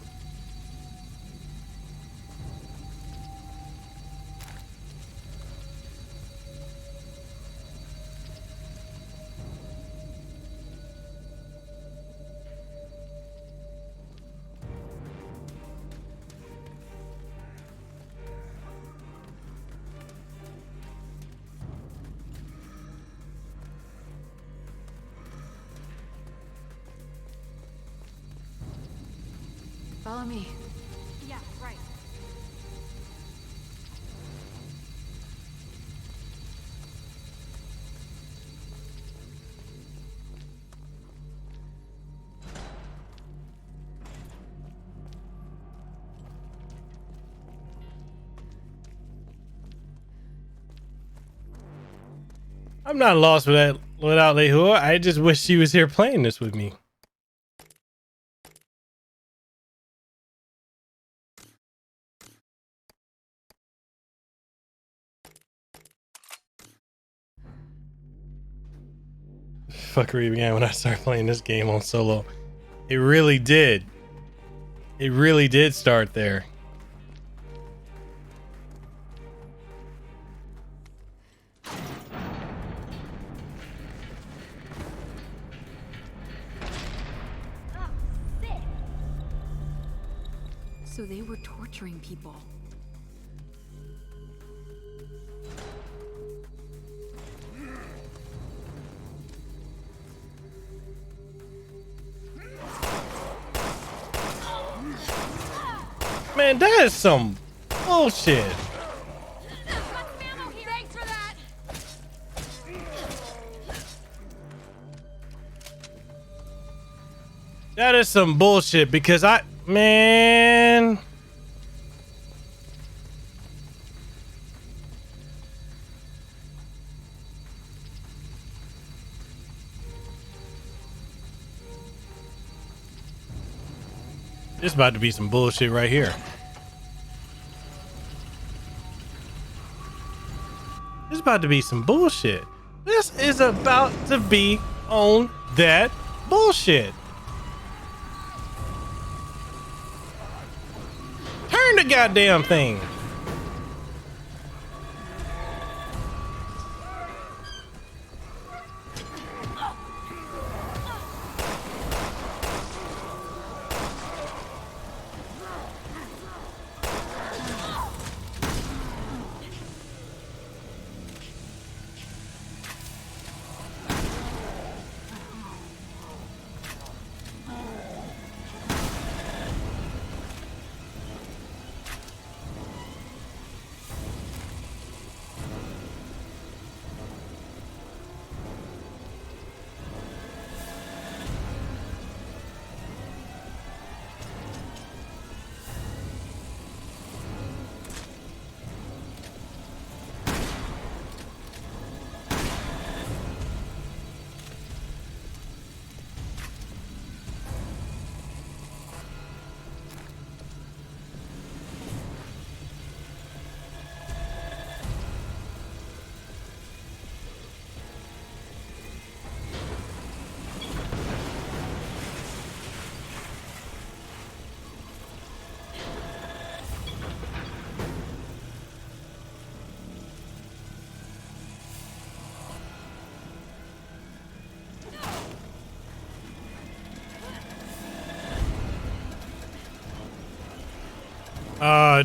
Follow me. Yeah, right. I'm not lost without Lehua. I just wish she was here playing this with me. Fuckery began when I started playing this game on solo. It really did. It really did start there. So they were torturing people. Man, that is some bullshit. Thanks for that. That is some bullshit because man. This about to be some bullshit right here. This about to be some bullshit. This is about to be on that bullshit. Turn the goddamn thing.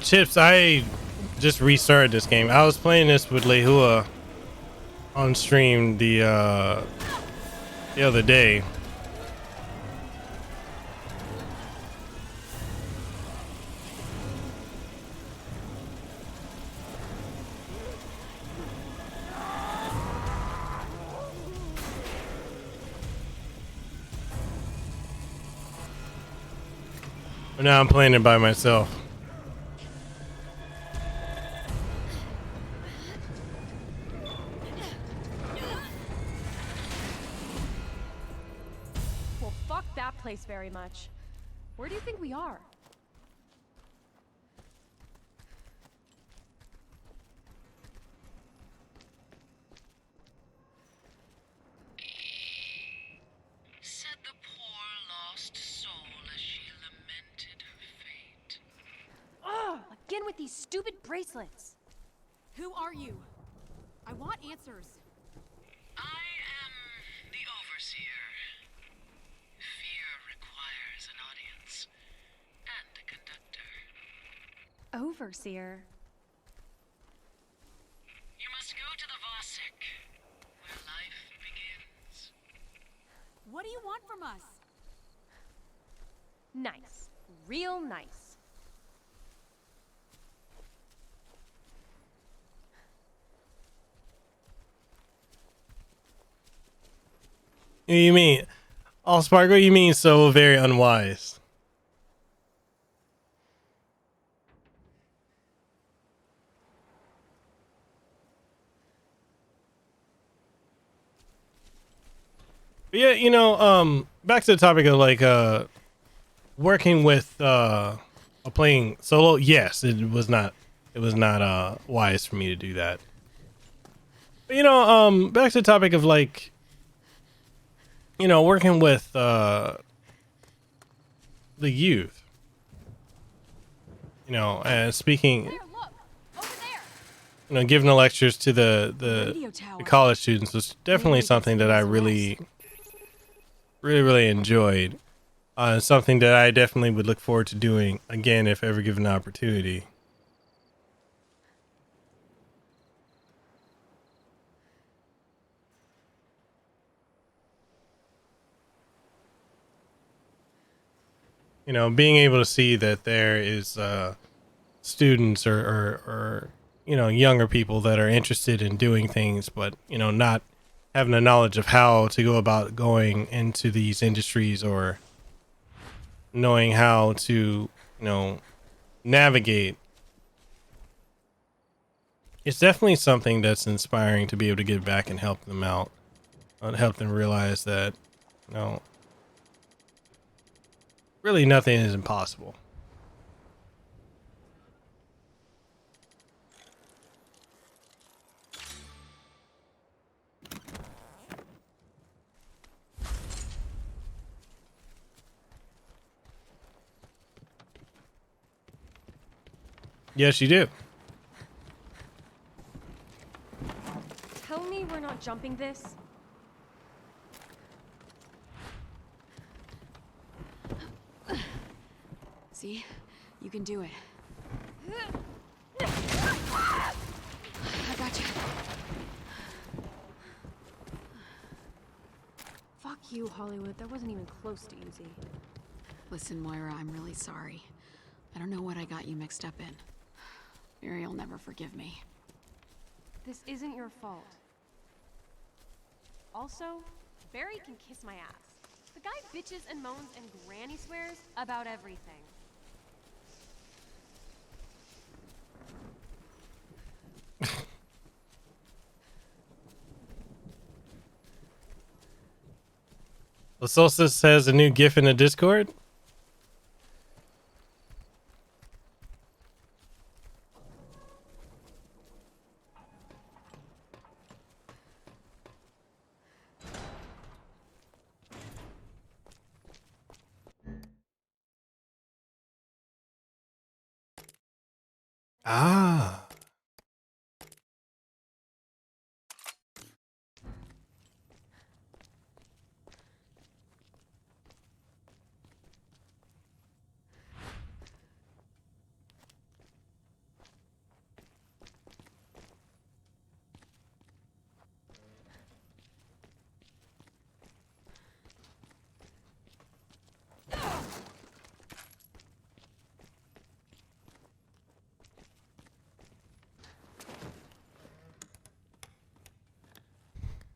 Chips, I just restarted this game. I was playing this with Lehua on stream the other day. But now I'm playing it by myself. Well, fuck that place very much. Where do you think we are? these stupid bracelets? Who are you? I want answers. I am the Overseer. Fear requires an audience and a conductor. Overseer. You must go to the Vosik, where life begins. What do you want from us? Nice. Real nice. You mean, oh, Sparkle, you mean so very unwise. But yeah, you know, back to the topic of like working with playing solo. Yes, it was not wise for me to do that. But you know, back to the topic of like, you know, working with the youth, you know, and speaking, There, look! Over there! you know, giving the lectures to the Radio tower. college students was definitely Maybe we can something that I squeeze some really enjoyed. Something that I definitely would look forward to doing again if ever given the opportunity. You know, being able to see that there is students or you know, younger people that are interested in doing things, but you know, not having the knowledge of how to go about going into these industries or knowing how to, you know, navigate. It's definitely something that's inspiring to be able to give back and help them out, help them realize that, you know, really nothing is impossible. Yes, you do. Tell me we're not jumping this. See? You can do it. I got you. Fuck you, Hollywood. That wasn't even close to easy. Listen, Moira, I'm really sorry. I don't know what I got you mixed up in. Muriel'll never forgive me. This isn't your fault. Also, Barry can kiss my ass. The guy bitches and moans and granny swears about everything. Lasolsis has a new GIF in the Discord. Ah.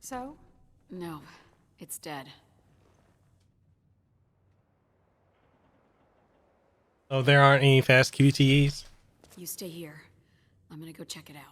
So? No, it's dead. Oh, there aren't any fast QTEs? You stay here. I'm gonna go check it out.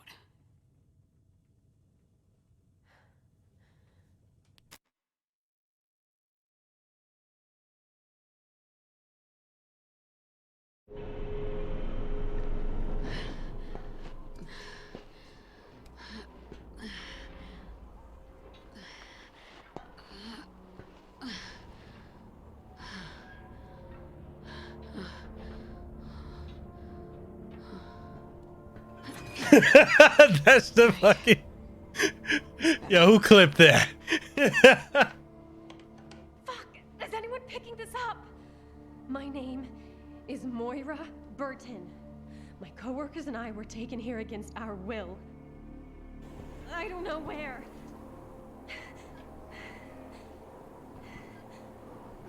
That's the fucking. Yo, who clipped that? Fuck! Is anyone picking this up? My name is Moira Burton. My coworkers and I were taken here against our will. I don't know where.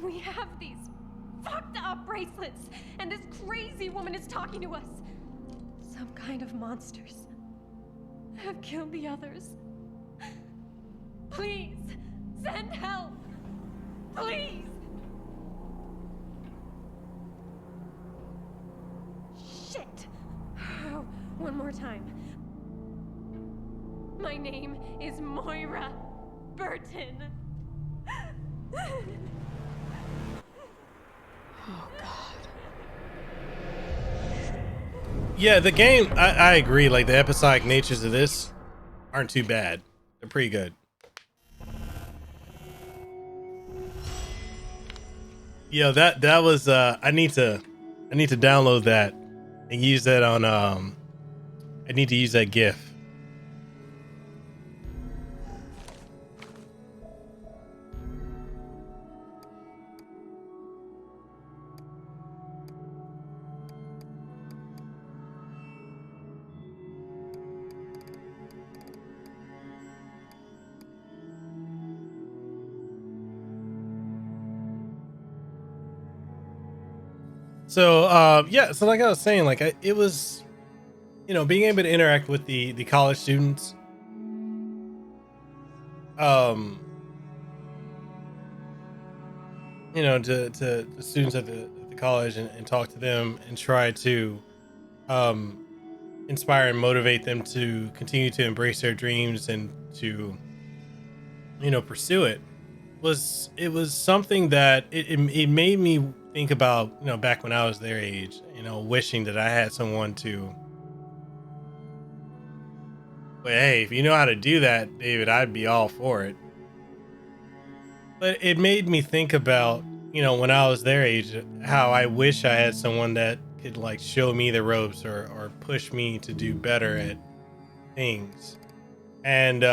We have these fucked up bracelets, and this crazy woman is talking to us. Some kind of monsters have killed the others. Please, send help. Please. Shit. Oh, one more time. My name is Moira Burton. Oh, God. Yeah, the game, I agree. Like, the episodic natures of this aren't too bad. They're pretty good. Yo, that was I need to download that and use that on I need to use that GIF. So yeah, so like I was saying, like it was, you know, being able to interact with the college students, you know, to the students at the college and talk to them and try to inspire and motivate them to continue to embrace their dreams and to, you know, pursue it was something that it made me think about, you know, back when I was their age, you know, wishing that I had someone to, but hey, if you know how to do that, David, I'd be all for it. But it made me think about, you know, when I was their age, how I wish I had someone that could like show me the ropes or push me to do better at things. And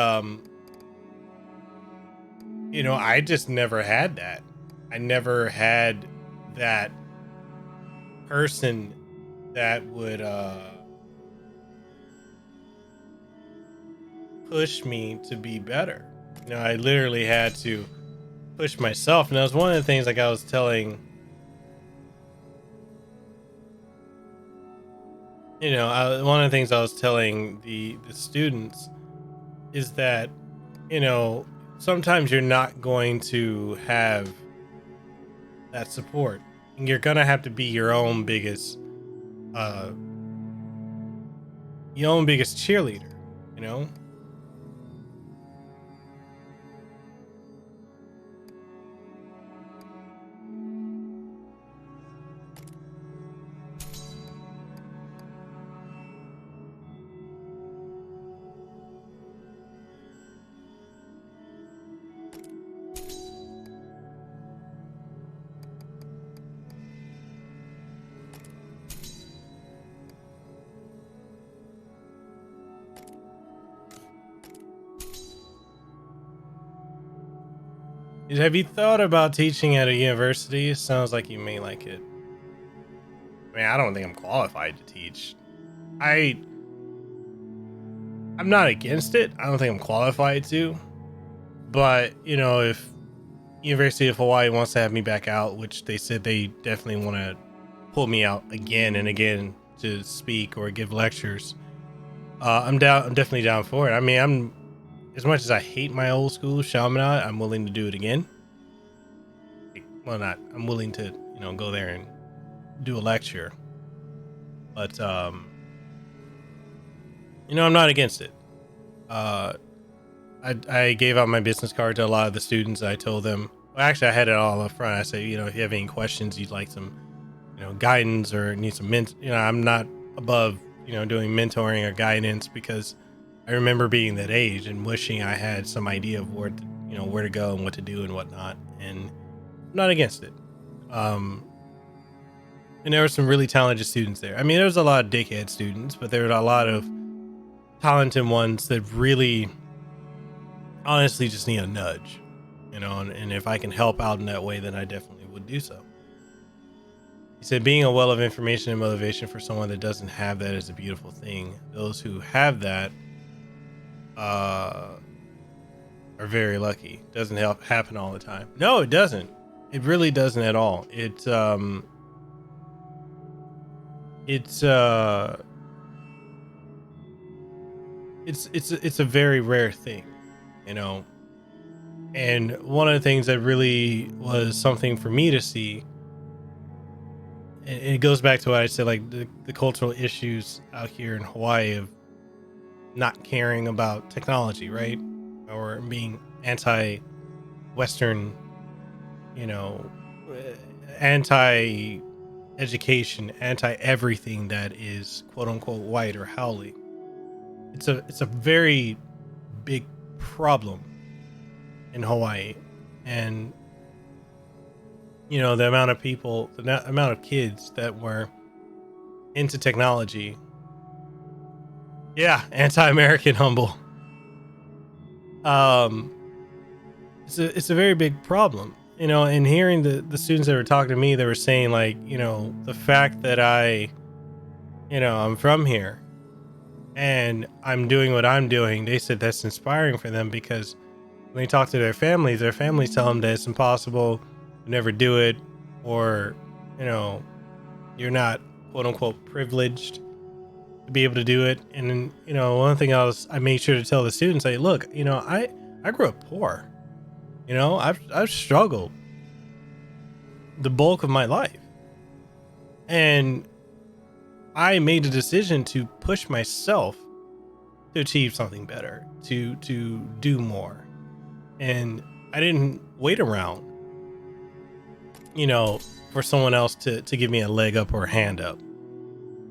you know, I just never had that. I never had that person that would push me to be better. You know, I literally had to push myself. And that was one of the things, like I was telling, you know, one of the things I was telling the students is that, you know, sometimes you're not going to have that support, and you're gonna have to be your own biggest cheerleader, you know. Have you thought about teaching at a university? Sounds like you may like it. I mean, I don't think I'm qualified to teach. I'm not against it. I don't think I'm qualified to. But, you know, if University of Hawaii wants to have me back out, which they said they definitely want to pull me out again and again to speak or give lectures, I'm down. I'm definitely down for it. I mean, as much as I hate my old school Chaminade, I'm willing to do it again. Well, I'm willing to, you know, go there and do a lecture. But, you know, I'm not against it. I gave out my business card to a lot of the students. I told them, well, actually, I had it all up front. I said, you know, if you have any questions, you'd like some, you know, guidance or need some you know, I'm not above, you know, doing mentoring or guidance, because I remember being that age and wishing I had some idea of where to go and what to do and whatnot. And I'm not against it. And there were some really talented students there. I mean, there was a lot of dickhead students, but there were a lot of talented ones that really honestly just need a nudge, you know, and if I can help out in that way, then I definitely would do so. He said, being a well of information and motivation for someone that doesn't have that is a beautiful thing. Those who have that are very lucky. Doesn't happen all the time. No, it doesn't. It really doesn't at all. It's a very rare thing, you know. And one of the things that really was something for me to see, and it goes back to what I said, like the cultural issues out here in Hawaii of not caring about technology, right? Or being anti-Western, you know, anti-education, anti-everything that is quote unquote white or haole. It's a very big problem in Hawaii. And you know, the amount of people, the amount of kids that were into technology. Yeah, anti-American humble. It's a very big problem, you know. And hearing the students that were talking to me, they were saying, like, you know, the fact that I'm from here and I'm doing what I'm doing, they said that's inspiring for them, because when they talk to their families tell them that it's impossible, never do it, or, you know, you're not quote unquote privileged to be able to do it. And then, you know, one thing I made sure to tell the students, like, look, you know, I grew up poor, you know, I've struggled the bulk of my life, and I made a decision to push myself to achieve something better, to do more. And I didn't wait around, you know, for someone else to give me a leg up or a hand up.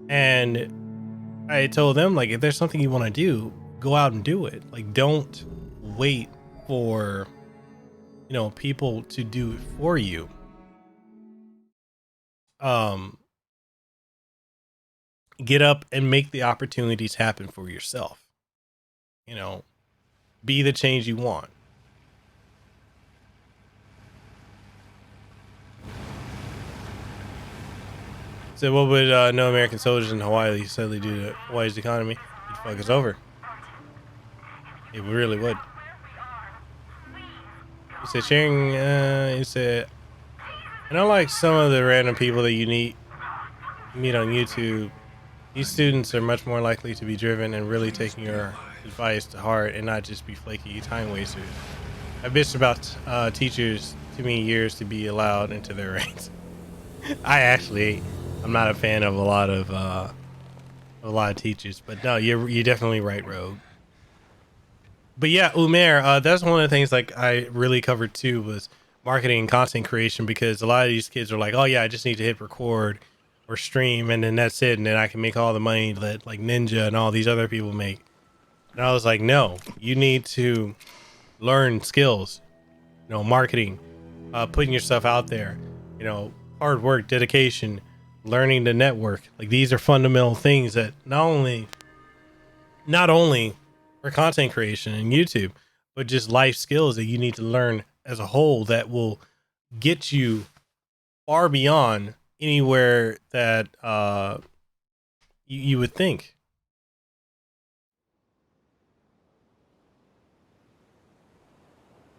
And I told them, like, if there's something you want to do, go out and do it. Like, don't wait for, you know, people to do it for you. Get up and make the opportunities happen for yourself. You know, be the change you want. So what would no American soldiers in Hawaii sadly do to Hawaii's economy? It'd fuck us over. It really would. He said sharing, he said, and unlike some of the random people that you meet on YouTube, these students are much more likely to be driven and really taking your advice to heart and not just be flaky time wasters. I bitched about teachers too many years to be allowed into their ranks. I'm not a fan of a lot of teachers, but no, you're definitely right, Rogue. But yeah, Umair, that's one of the things like I really covered too, was marketing and content creation, because a lot of these kids are like, oh yeah, I just need to hit record or stream, and then that's it, and then I can make all the money that like Ninja and all these other people make. And I was like, no, you need to learn skills, you know, marketing, putting yourself out there, you know, hard work, dedication, learning to network. Like, these are fundamental things that not only for content creation and YouTube, but just life skills that you need to learn as a whole that will get you far beyond anywhere that you would think.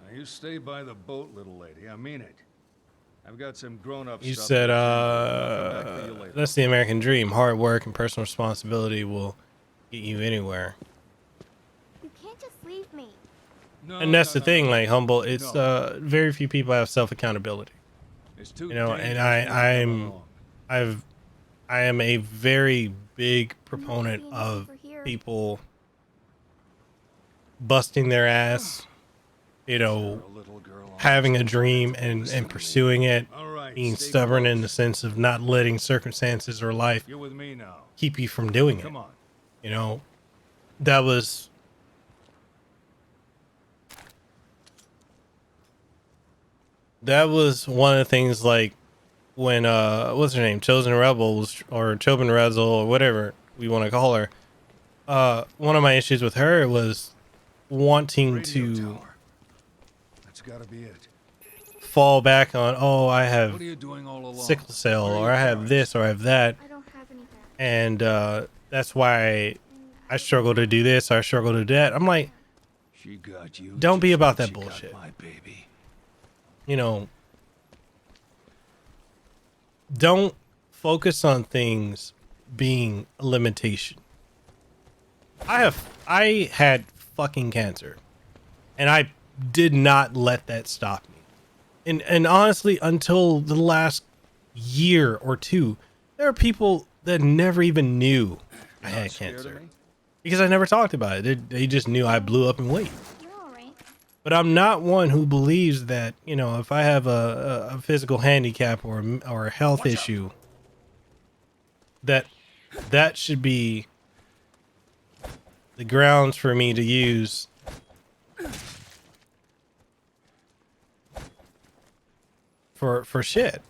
Now you stay by the boat, little lady. I mean it. I've got some grown-up You stuff. said, I'll come back for you later. that's the American dream. Hard work and personal responsibility will get you anywhere. You can't just leave me. No, And that's no, the thing, no. like, Humble, it's No. very few people have self-accountability. It's too You know, and dangerous I am a very big proponent of people busting their ass, you know, having a dream and pursuing it, being stubborn in the sense of not letting circumstances or life You're with me now. keep you from doing it. Come on. You know, that was one of the things, like, when what's her name, Chosen Rebel was, or Chobin Rezel, or whatever we want to call her, one of my issues with her was wanting Radio to tower. That's gotta be it. fall back on, oh, I What have are you doing all along? sickle cell, Where are or your I have parents? this, or I have that, I don't have any parents. and that's why I struggle to do this, or I struggle to do that. I'm like, She got you. Don't be just about like that she got bullshit. My baby. you know, don't focus on things being a limitation. I had fucking cancer, and I did not let that stop me. And honestly, until the last year or two, there are people that never even knew I had Scared of cancer me? because I never talked about it. They just knew I blew up in weight. You're alright. But I'm not one who believes that, you know, if I have a physical handicap or a health issue, that should be the grounds for me to use for shit.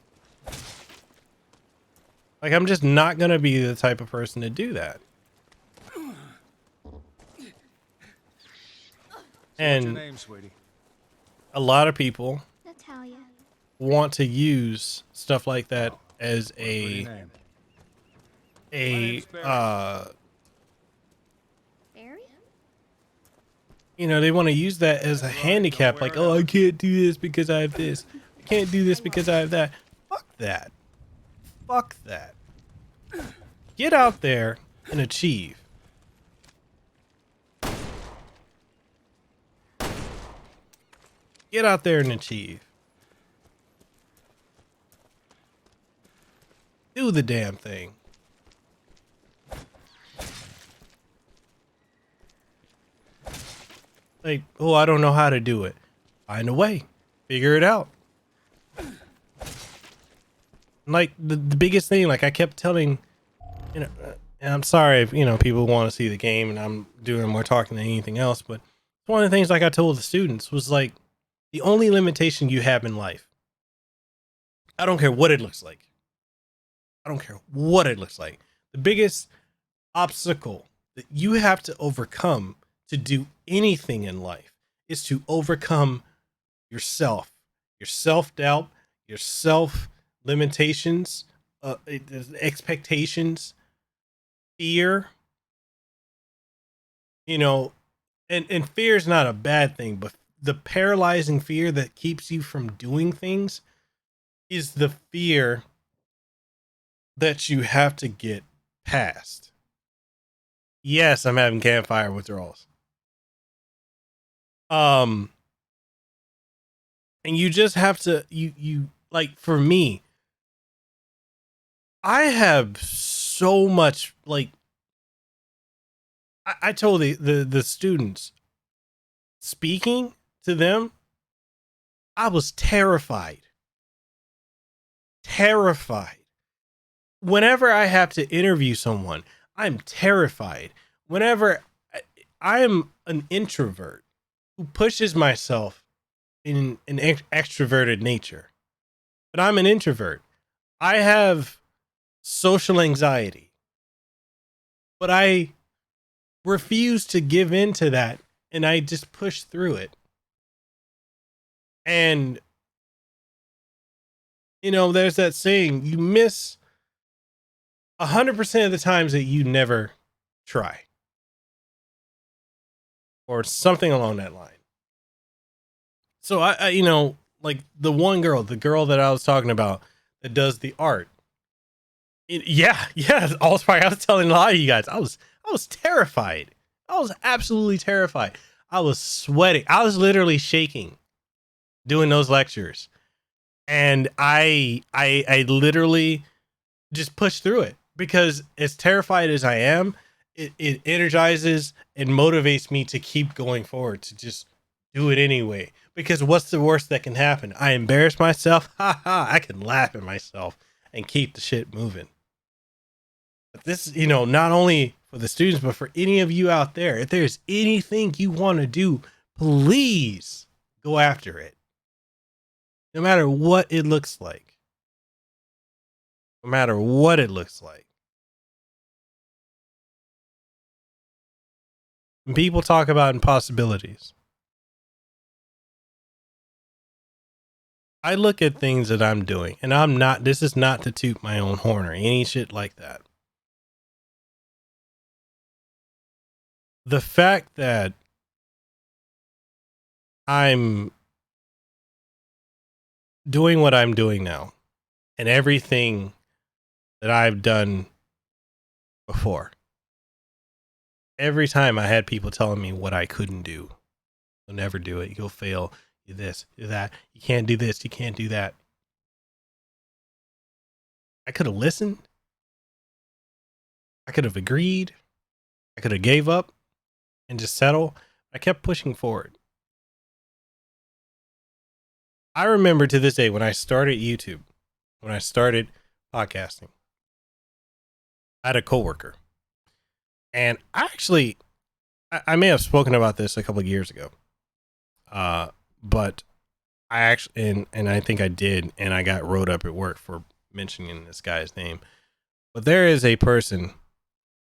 Like, I'm just not gonna be the type of person to do that. What's your And name, sweetie? a lot of people Natalia. want to use stuff like that as What's your name? My a name's Barry. Barry? you know, they want to use that as a handicap, like, oh, I can't do this because I have this, I can't do this because I have that. Fuck that. Fuck that. Get out there and achieve. Get out there and achieve. Do the damn thing. Like, oh, I don't know how to do it. Find a way. Figure it out. Like, the biggest thing, like I kept telling, you know, and I'm sorry if, you know, people want to see the game and I'm doing more talking than anything else, but one of the things, like I told the students, was like, the only limitation you have in life, I don't care what it looks like. I don't care what it looks like. The biggest obstacle that you have to overcome to do anything in life is to overcome yourself, your self-doubt, your self limitations, expectations, fear, you know, and fear is not a bad thing, but the paralyzing fear that keeps you from doing things is the fear that you have to get past. Yes, I'm having campfire withdrawals. And you just have to, you like, for me, I have so much, like, I told the students, speaking to them, I was terrified. Whenever I have to interview someone, I'm terrified. Whenever I am an introvert who pushes myself in an extroverted nature, but I'm an introvert. I have social anxiety, but I refuse to give in to that, and I just push through it. And, you know, there's that saying, you miss 100% of the times that you never try, or something along that line. So I you know, like the girl that I was talking about that does the art. Yeah. I was telling a lot of you guys, I was terrified. I was absolutely terrified. I was sweating. I was literally shaking doing those lectures. And I literally just pushed through it, because as terrified as I am, it energizes and motivates me to keep going forward, to just do it anyway. Because what's the worst that can happen? I embarrass myself. I can laugh at myself and keep the shit moving. But this, you know, not only for the students, but for any of you out there, if there's anything you want to do, please go after it. No matter what it looks like. No matter what it looks like. And people talk about impossibilities. I look at things that I'm doing, and this is not to toot my own horn or any shit like that. The fact that I'm doing what I'm doing now and everything that I've done before, every time I had people telling me what I couldn't do. You'll never do it. You'll fail. Do this, do that. You can't do this. You can't do that. I could have listened. I could have agreed. I could have gave up and just settle. I kept pushing forward. I remember to this day when I started YouTube, when I started podcasting, I had a coworker. And I may have spoken about this a couple of years ago. But I actually, and I think I did, and I got wrote up at work for mentioning this guy's name. But there is a person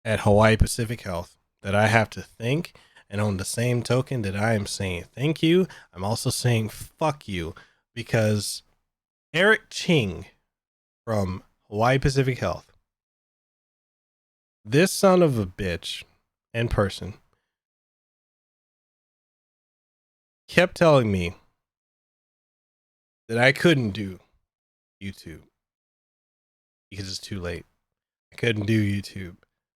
at Hawaii Pacific Health that I have to thank, and on the same token that I am saying thank you, I'm also saying fuck you, because Eric Ching from Hawaii Pacific Health, this son of a bitch in person, kept telling me that I couldn't do YouTube because it's too late. I couldn't do YouTube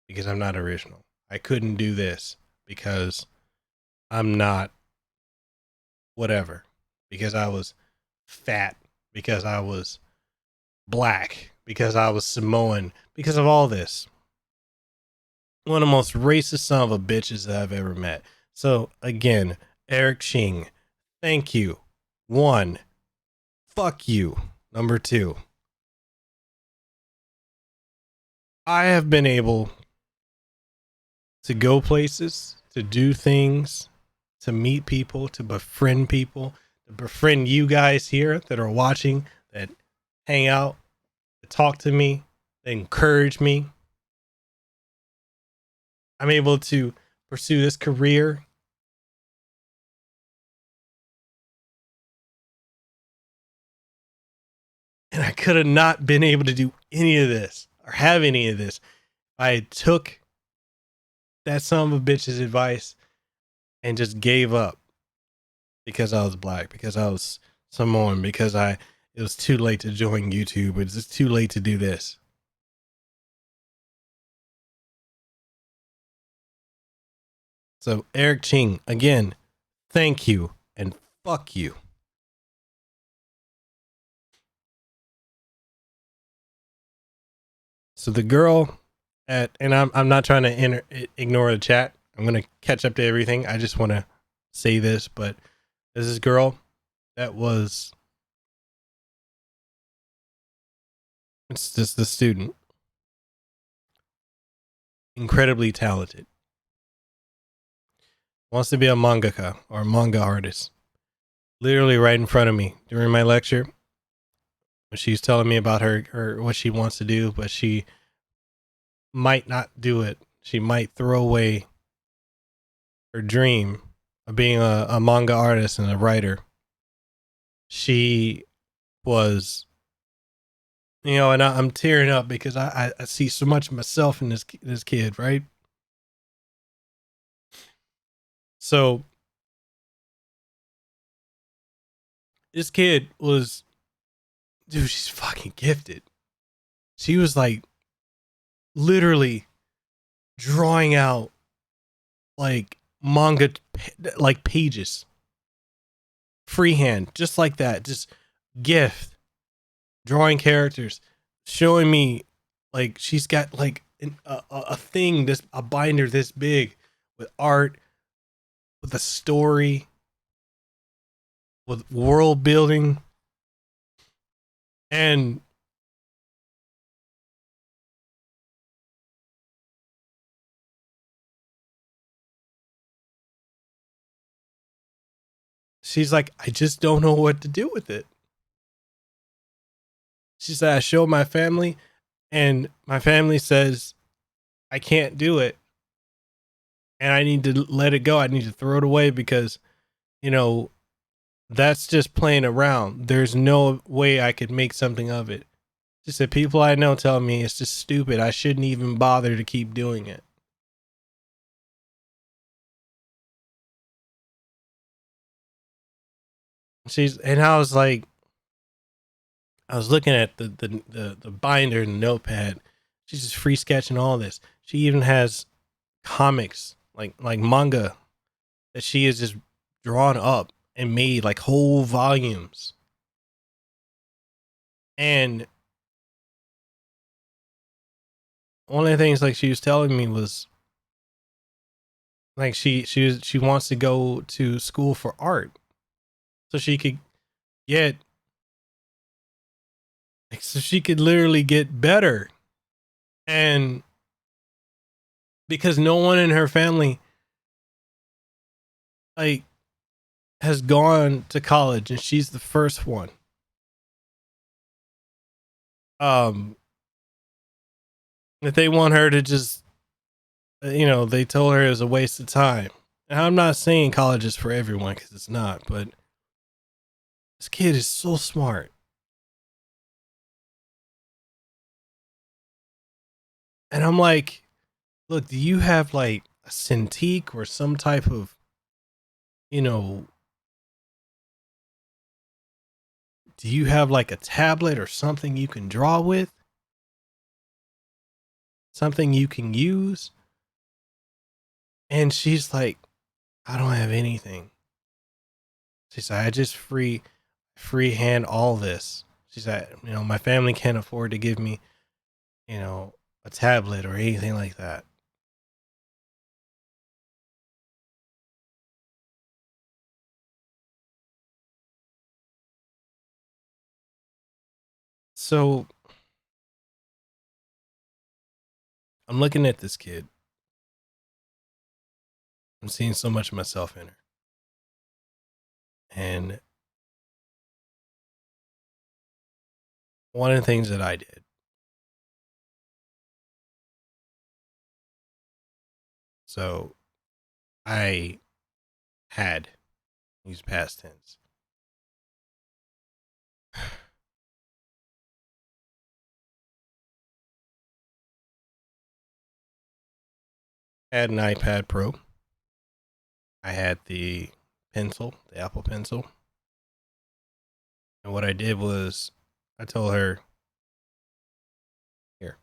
because I'm not original. I couldn't do this because I'm not whatever. Because I was fat. Because I was black. Because I was Samoan. Because of all this. One of the most racist son of a bitches that I've ever met. So again, Eric Ching, thank you. 1, fuck you. Number 2, I have been able to go places, to do things, to meet people, to befriend people, to befriend you guys here that are watching, that hang out, that talk to me, that encourage me. I'm able to pursue this career. And I could have not been able to do any of this or have any of this. I took that son of a bitch's advice and just gave up because I was black, because I was Samoan, because it was too late to join YouTube. It's just too late to do this. So Eric Ching, again, thank you and fuck you. So the girl and I'm not trying to ignore the chat. I'm going to catch up to everything. I just want to say this, but there's this girl that was, it's just the student, incredibly talented, wants to be a mangaka or a manga artist. Literally right in front of me during my lecture, she's telling me about her what she wants to do, but she might not do it. She might throw away her dream of being a manga artist and a writer. She was, and I'm tearing up because I see so much of myself in this kid, right? So this kid was, dude, she's fucking gifted. She was like literally drawing out like manga, like pages, freehand, just like that, just gift, drawing characters, showing me like she's got like a thing, a binder this big with art, with a story, with world building, and she's like, I just don't know what to do with it. She said, I show my family, and my family says I can't do it. and I need to let it go. I need to throw it away because, you know, that's just playing around. There's no way I could make something of it. Just that people I know tell me it's just stupid. I shouldn't even bother to keep doing it. And I was like, I was looking at the binder and the notepad. She's just free sketching all this. She even has comics, like manga, that she has just drawn up and made like whole volumes. And one of the things like she was telling me was like she wants to go to school for art so she could get so she could literally get better. And because no one in her family like has gone to college and she's the first one. That they want her to just, you know, they told her it was a waste of time. And I'm not saying college is for everyone because it's not, but this kid is so smart. And I'm like, look, do you have like a Cintiq or some type of, you know, do you have like a tablet or something you can draw with? Something you can use? And she's like, I don't have anything. She said, I just freehand all this. She said, you know, my family can't afford to give me, you know, a tablet or anything like that. So I'm looking at this kid. I'm seeing so much of myself in her. And one of the things that I did, so I had, use past tense. I had an iPad Pro. I had the pencil, the Apple Pencil. And what I did was I told her, here,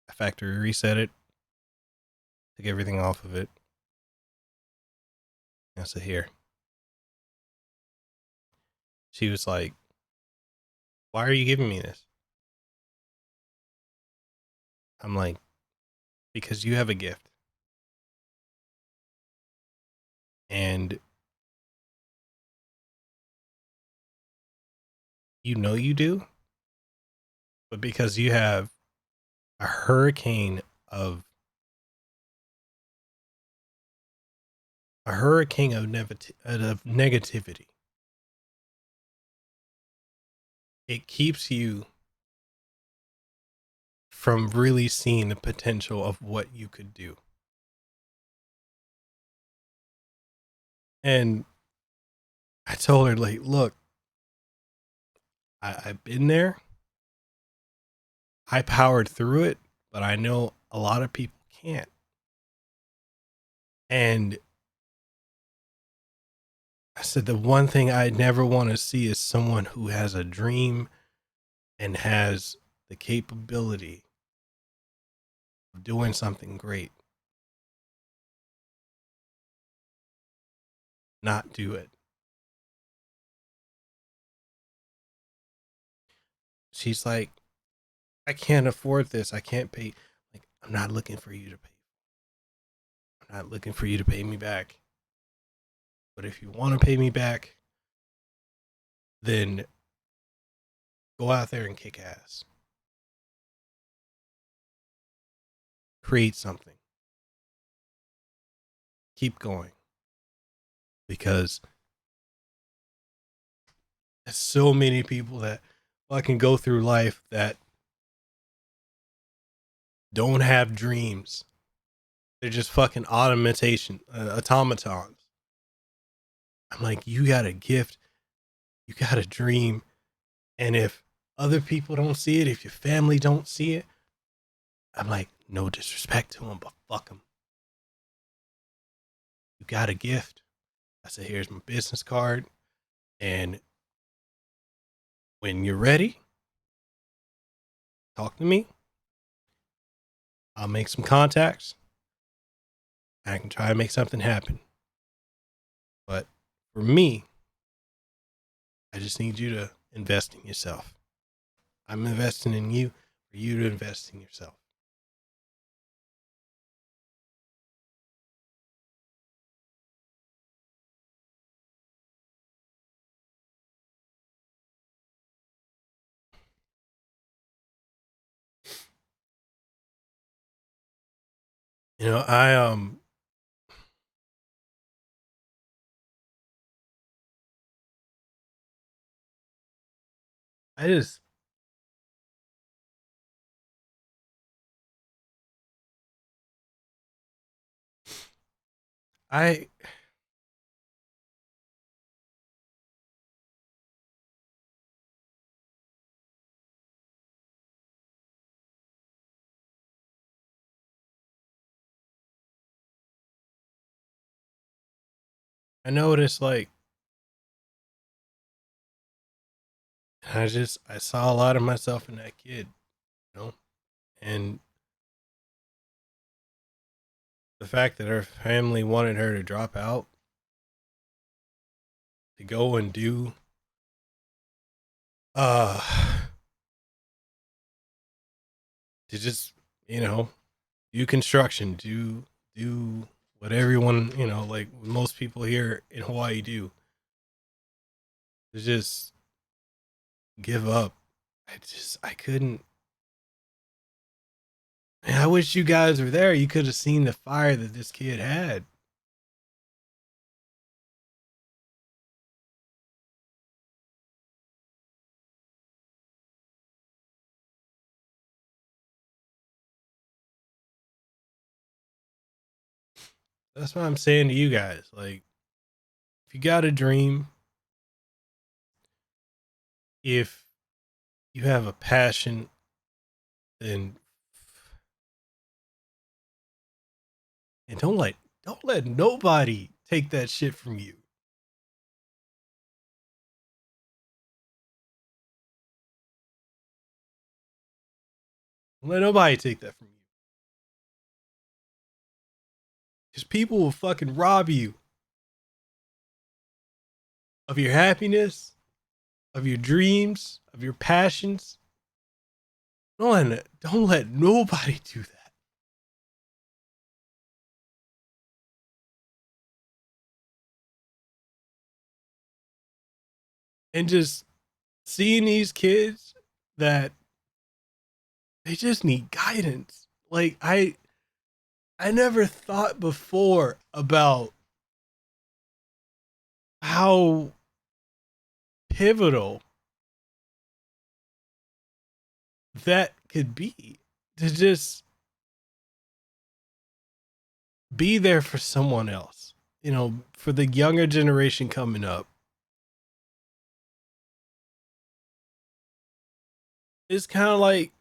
I factory reset it, took everything off of it. I said, here. She was like, why are you giving me this? I'm like, because you have a gift. And you know you do, but because you have a hurricane of negativity, it keeps you from really seeing the potential of what you could do. And I told her, like, look, I've been there. I powered through it, but I know a lot of people can't. And I said, the one thing I never want to see is someone who has a dream and has the capability of doing something great not do it. She's like, I can't afford this. I can't pay. Like, I'm not looking for you to pay. I'm not looking for you to pay me back. But if you want to pay me back, then go out there and kick ass. Create something. Keep going. Because there's so many people that fucking go through life that don't have dreams. They're just fucking automatons. I'm like, you got a gift, you got a dream, and if other people don't see it, if your family don't see it, I'm like, no disrespect to them, but fuck them. You got a gift. I said, here's my business card, and when you're ready, talk to me. I'll make some contacts. I can try to make something happen. But for me, I just need you to invest in yourself. I'm investing in you for you to invest in yourself. You know, I just I noticed, like, I saw a lot of myself in that kid, you know, and the fact that her family wanted her to drop out to go and do to just, you know, do construction, do what everyone, you know, like most people here in Hawaii do, to just give up. I couldn't. Man, I wish you guys were there. You could have seen the fire that this kid had. That's what I'm saying to you guys. Like, if you got a dream, if you have a passion, then and don't let nobody take that shit from you. Don't let nobody take that from you. Because people will fucking rob you of your happiness, of your dreams, of your passions. Don't let nobody do that. And just seeing these kids that they just need guidance. Like, I never thought before about how pivotal that could be, to just be there for someone else, you know, for the younger generation coming up. It's kind of like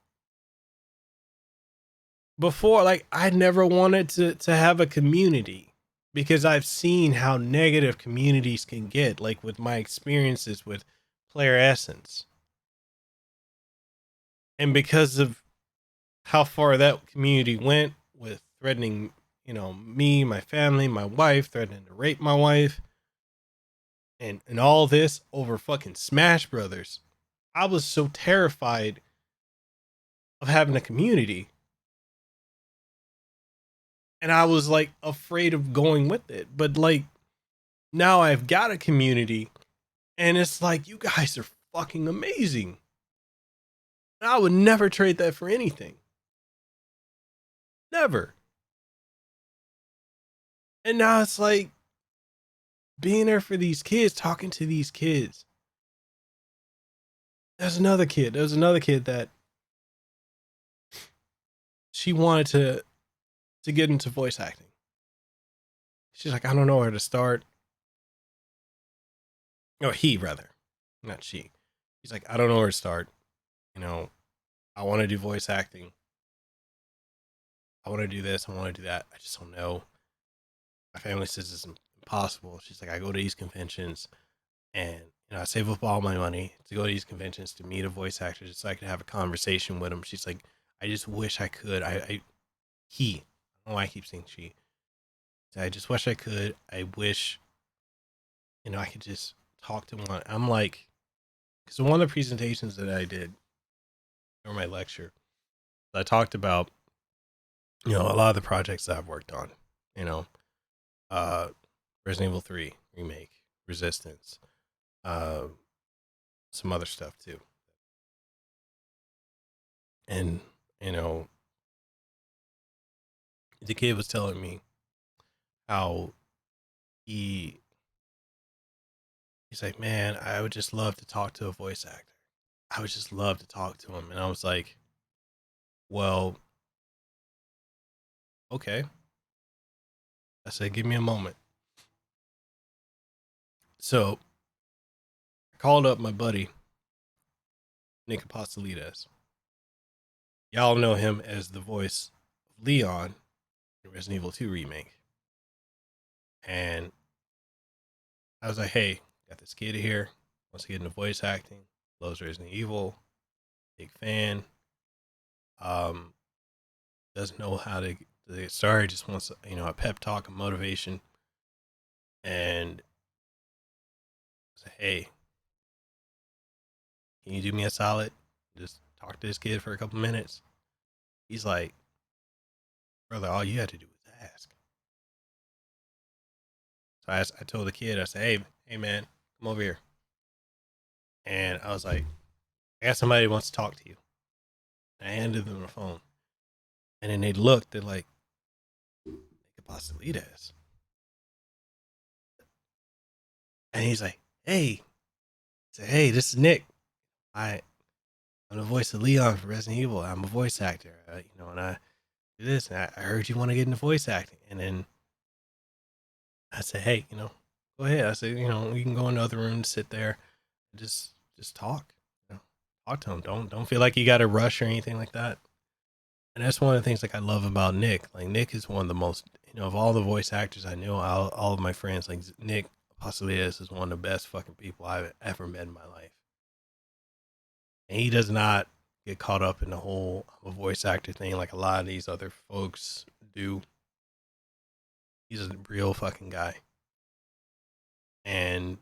before, like, I never wanted to have a community because I've seen how negative communities can get, like with my experiences with Player Essence. And because of how far that community went with threatening, you know, me, my family, my wife, threatening to rape my wife, and all this over fucking Smash Brothers, I was so terrified of having a community. And I was like afraid of going with it. But like, now I've got a community and it's like, you guys are fucking amazing. And I would never trade that for anything. Never. And now it's like being there for these kids, talking to these kids. There's another kid that she wanted to get into voice acting. She's like, I don't know where to start. Or he, rather, not she. He's like, I don't know where to start. You know, I want to do voice acting. I want to do this. I want to do that. I just don't know. My family says it's impossible. She's like, I go to these conventions and, you know, I save up all my money to go to these conventions to meet a voice actor just so I could have a conversation with him. She's like, I just wish I could. I don't know why I keep saying she. I just wish I could. I wish, you know, I could just talk to one. I'm like, because one of the presentations that I did or my lecture, I talked about, you know, a lot of the projects that I've worked on, you know, Resident Evil 3 remake, Resistance, some other stuff too. And, you know, the kid was telling me how he's like, man, I would just love to talk to a voice actor. I would just love to talk to him. And I was like, well, okay. I said, give me a moment. So I called up my buddy, Nick Apostolides. Y'all know him as the voice of Leon in Resident Evil 2 remake. And I was like, hey, got this kid here, wants to get into voice acting, loves Resident Evil, big fan. Doesn't know how to get started, just wants, you know, a pep talk and motivation. And I said, hey, can you do me a solid? Just talk to this kid for a couple minutes. He's like, brother, all you had to do was ask. So I told the kid, I said, hey man, come over here. And I was like, I got somebody who wants to talk to you. And I handed them the phone. And then they looked, they're like, Apostolides. And he's like, hey. I said, hey, this is Nick. I'm the voice of Leon for Resident Evil. I'm a voice actor, you know, and I do this. And I heard you want to get into voice acting. And then I said, hey, you know, go ahead. I said, you know, you can go in the other room, sit there, just talk. You know, talk to him. Don't feel like you got to rush or anything like that. And that's one of the things like I love about Nick. Like Nick is one of the most, you know, of all the voice actors I know, all of my friends, like Nick Apostolides is one of the best fucking people I've ever met in my life. And he does not get caught up in the whole I'm a voice actor thing like a lot of these other folks do. He's a real fucking guy. And,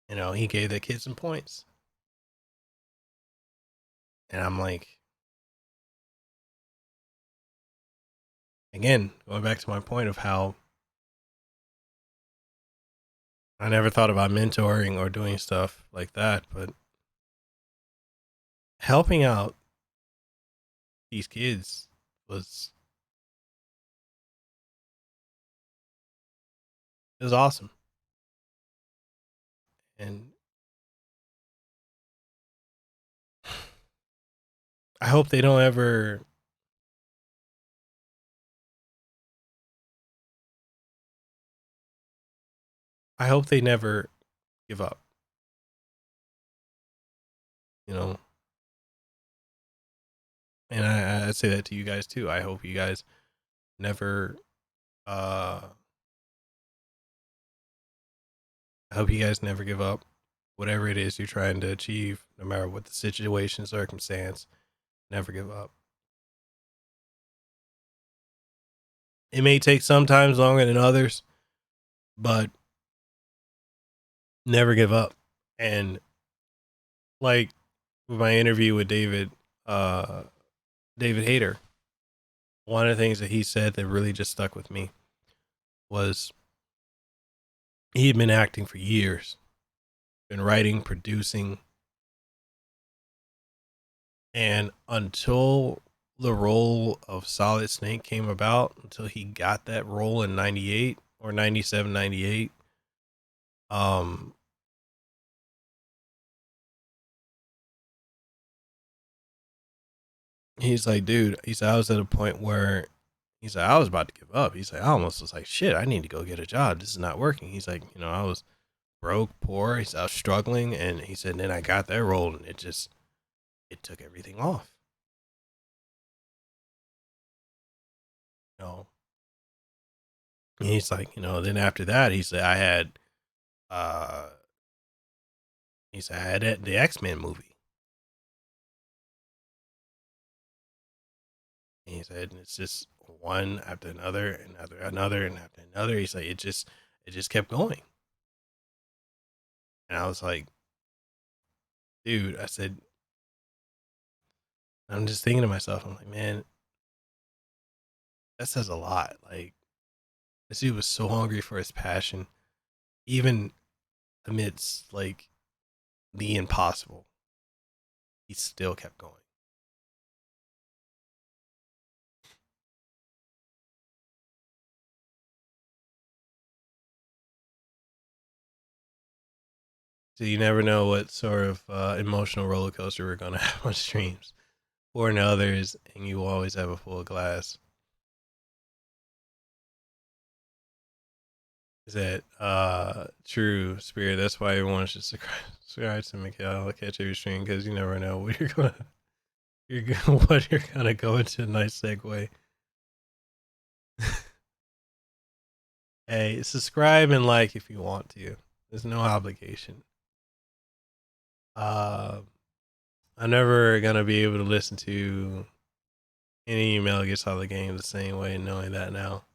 you know, he gave that kid some points. And I'm like, again, going back to my point of how I never thought about mentoring or doing stuff like that, but helping out these kids was awesome. And I hope they don't ever I hope they never give up. You know? And I say that to you guys too. I hope you guys never I hope you guys never give up. Whatever it is you're trying to achieve, no matter what the situation, circumstance, never give up. It may take sometimes longer than others, but never give up. And like with my interview with David Hayter, one of the things that he said that really just stuck with me was he had been acting for years, been writing, producing, and until the role of Solid Snake came about, until he got that role in 98 or 97, 98, He's like, dude, he said, I was at a point where he's like, I was about to give up. He's like, I almost was like, shit, I need to go get a job. This is not working. He's like, I was broke, poor. He's I was struggling. And he said, then I got that role and it took everything off. And he's like, then after that, he said, I had the X-Men movie. And he said, and it's just one after another and after another and after another. He's like, it just kept going. And I was like, dude, I said, I'm just thinking to myself, I'm like, man, that says a lot. Like, this dude was so hungry for his passion, even amidst like the impossible. He still kept going. So you never know what sort of emotional roller coaster we're gonna have on streams, or in others, and you always have a full glass. Is that true, Spirit? That's why everyone should subscribe to Miguela, catch every stream, because you never know what what you're gonna go into. A nice segue. Hey, subscribe and like if you want to. There's no obligation. I'm never gonna be able to listen to any Metal Gear Solid game the same way, knowing that now.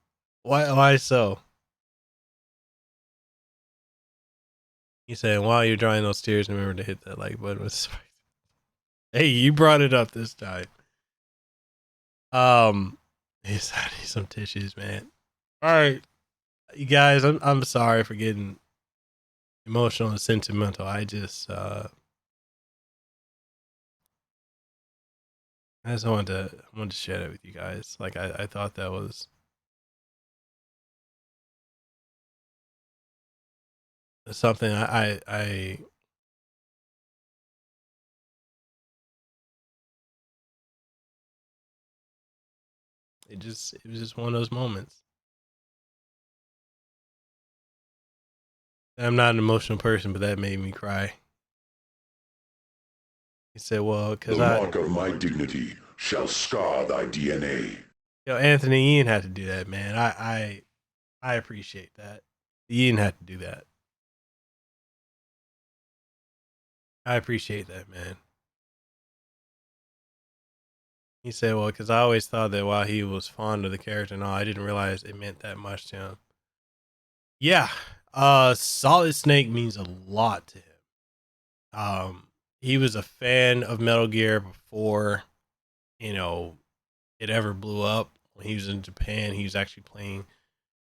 Why so? You saying while you're drying those tears, remember to hit that like button. Hey, you brought it up this time. I need some tissues, man. All right, you guys, I'm sorry for getting emotional and sentimental. I just wanted to share that with you guys. Like I thought that was something I it was just one of those moments. I'm not an emotional person, but that made me cry. He said, well, because the mark of my dignity shall scar thy DNA. Anthony, you didn't have to do that, man. I appreciate that. You didn't have to do that. I appreciate that, man. He said, well, because I always thought that while he was fond of the character and all, I didn't realize it meant that much to him. Yeah. Solid Snake means a lot to him. He was a fan of Metal Gear before, it ever blew up. When he was in Japan, he was actually playing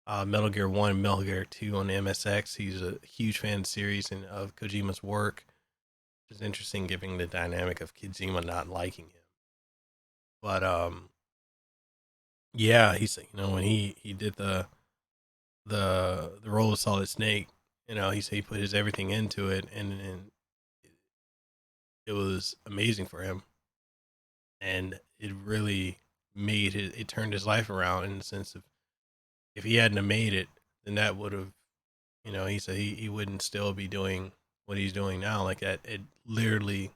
Metal Gear 1 and Metal Gear 2 on the MSX. He's a huge fan of the series and of Kojima's work. It's interesting given the dynamic of Kojima not liking him. But yeah, he's when he did the role of Solid Snake, he said he put his everything into it, and it was amazing for him, and it really made it turned his life around in the sense of if he hadn't have made it, then that would have, he said he wouldn't still be doing what he's doing now. Like that, it literally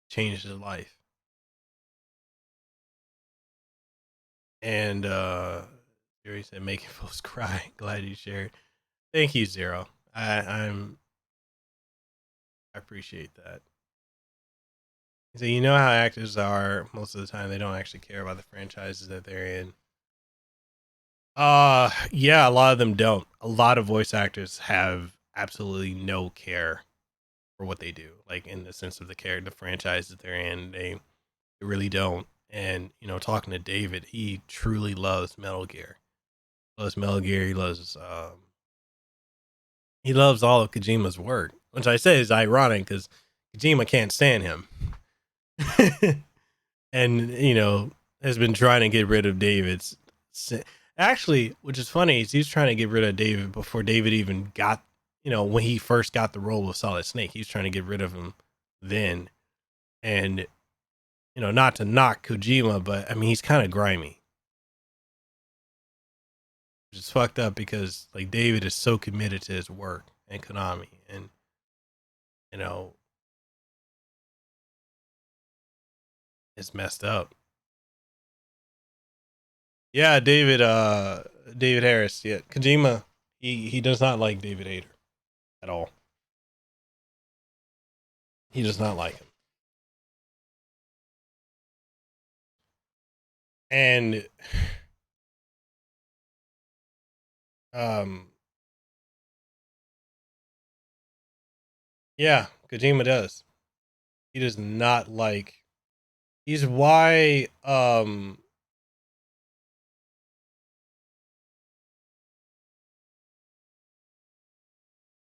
changed his life. And Jerry said, making folks cry. Glad you shared. Thank you, Zero. I appreciate that. So how actors are most of the time, they don't actually care about the franchises that they're in. Yeah, a lot of them don't. A lot of voice actors have absolutely no care for what they do, like in the sense of the franchise that they're in. They really don't. And talking to David, he truly loves Metal Gear. He loves he loves all of Kojima's work, which I say is ironic because Kojima can't stand him. And has been trying to get rid of David's. Actually, which is funny, is he's trying to get rid of David before David even got, when he first got the role of Solid Snake. He was trying to get rid of him then. And you know, not to knock Kojima, but I mean, he's kind of grimy. Which is fucked up because like David is so committed to his work and Konami, and you know, it's messed up. Yeah, David Harris. Yeah, Kojima. He does not like David Hayter at all. He does not like him. And yeah, Kojima does. He does not like. He's why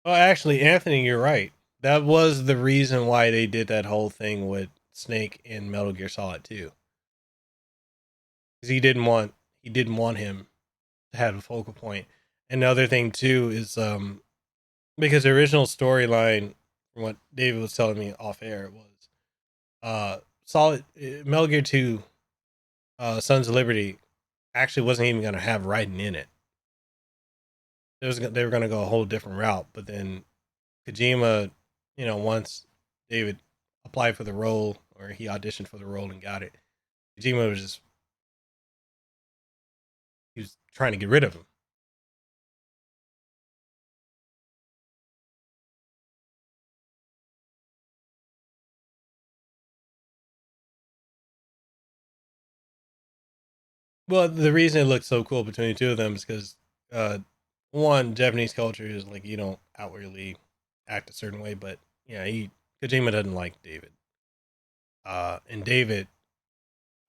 Oh, actually, Anthony, you're right. That was the reason why they did that whole thing with Snake in Metal Gear Solid 2. Because he didn't want him to have a focal point. And the other thing too is because the original storyline, from what David was telling me off air, was Metal Gear 2 Sons of Liberty actually wasn't even going to have Raiden in it. They were going to go a whole different route, but then Kojima, you know, once David applied for the role or he auditioned for the role and got it, Kojima was he was trying to get rid of him. Well, the reason it looked so cool between the two of them is because one, Japanese culture is like you don't outwardly act a certain way, but yeah, Kojima doesn't like David. And David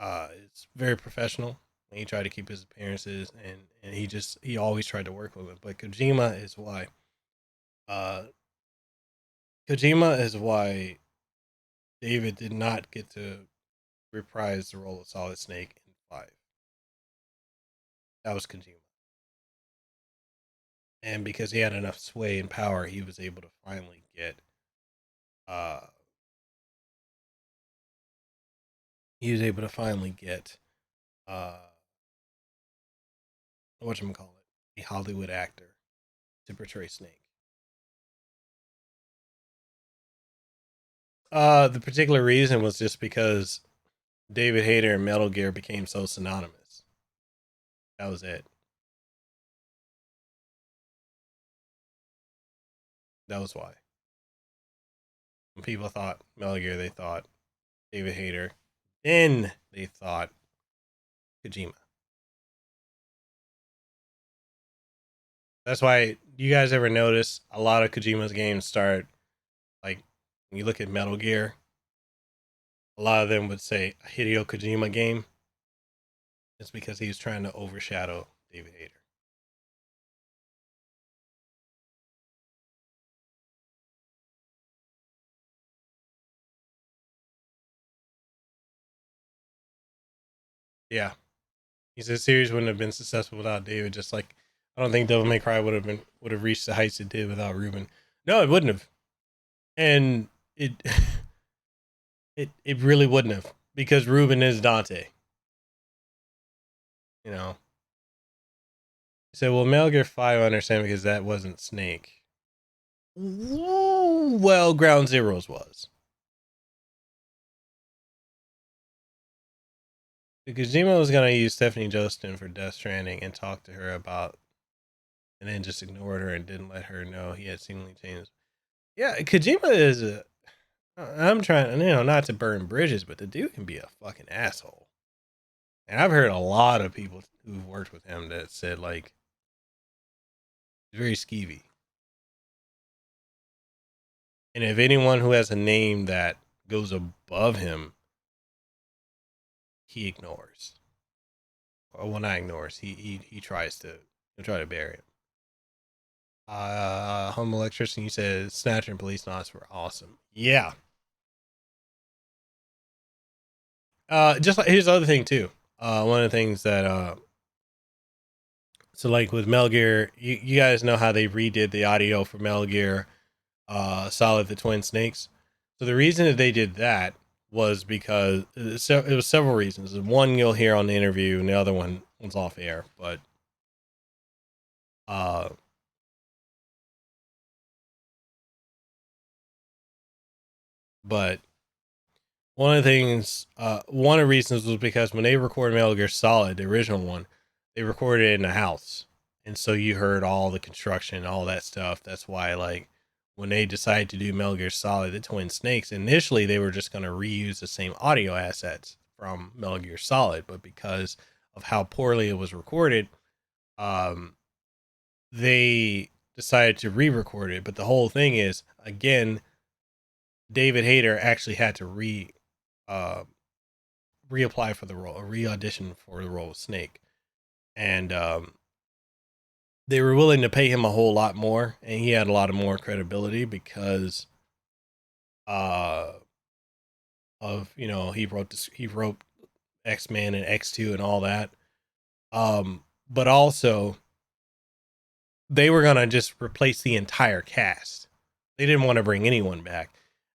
is very professional. And he tried to keep his appearances, and he always tried to work with him. But Kojima is why. Kojima is why David did not get to reprise the role of Solid Snake in 5. That was Kojima. And because he had enough sway and power, he was able to finally get whatchamacallit, a Hollywood actor to portray Snake. The particular reason was just because David Hayter and Metal Gear became so synonymous. That was it. That was why. When people thought Metal Gear, they thought David Hayter. Then they thought Kojima. That's why, you guys ever notice a lot of Kojima's games start, like, when you look at Metal Gear, a lot of them would say a Hideo Kojima game. It's because he was trying to overshadow David Hayter. Yeah. He said the series wouldn't have been successful without David, just like I don't think Devil May Cry would have reached the heights it did without Ruben. No, it wouldn't have. And it it really wouldn't have, because Ruben is Dante. You know. He said, well, Metal Gear 5 I understand because that wasn't Snake. Well, Ground Zeroes was. Because Kojima was going to use Stephanie Jostin for Death Stranding and talk to her about, and then just ignored her and didn't let her know he had seemingly changed. Yeah, Kojima is I'm trying, you know, not to burn bridges, but the dude can be a fucking asshole. And I've heard a lot of people who've worked with him that said, like, he's very skeevy. And if anyone who has a name that goes above him, he ignores. Or well, not ignores. He tries to bury him. Home Electrician, you said Snatcher and Police Knots were awesome. Yeah. Just like, here's the other thing too. One of the things that so like with Metal Gear, you guys know how they redid the audio for Metal Gear Solid the Twin Snakes. So the reason that they did that was because it was several reasons. One you'll hear on the interview, and the other one was off air. But one of the things, one of the reasons was because when they recorded Metal Gear Solid, the original one, they recorded it in a house, and so you heard all the construction, all that stuff. That's why, like, when they decided to do Metal Gear Solid, the Twin Snakes, initially they were just going to reuse the same audio assets from Metal Gear Solid, but because of how poorly it was recorded, they decided to re-record it. But the whole thing is, again, David Hayter actually had to reapply for the role, or re-audition for the role of Snake, and they were willing to pay him a whole lot more, and he had a lot of more credibility because of, you know, he wrote X-Men and X2 and all that, but also they were gonna just replace the entire cast. They didn't want to bring anyone back,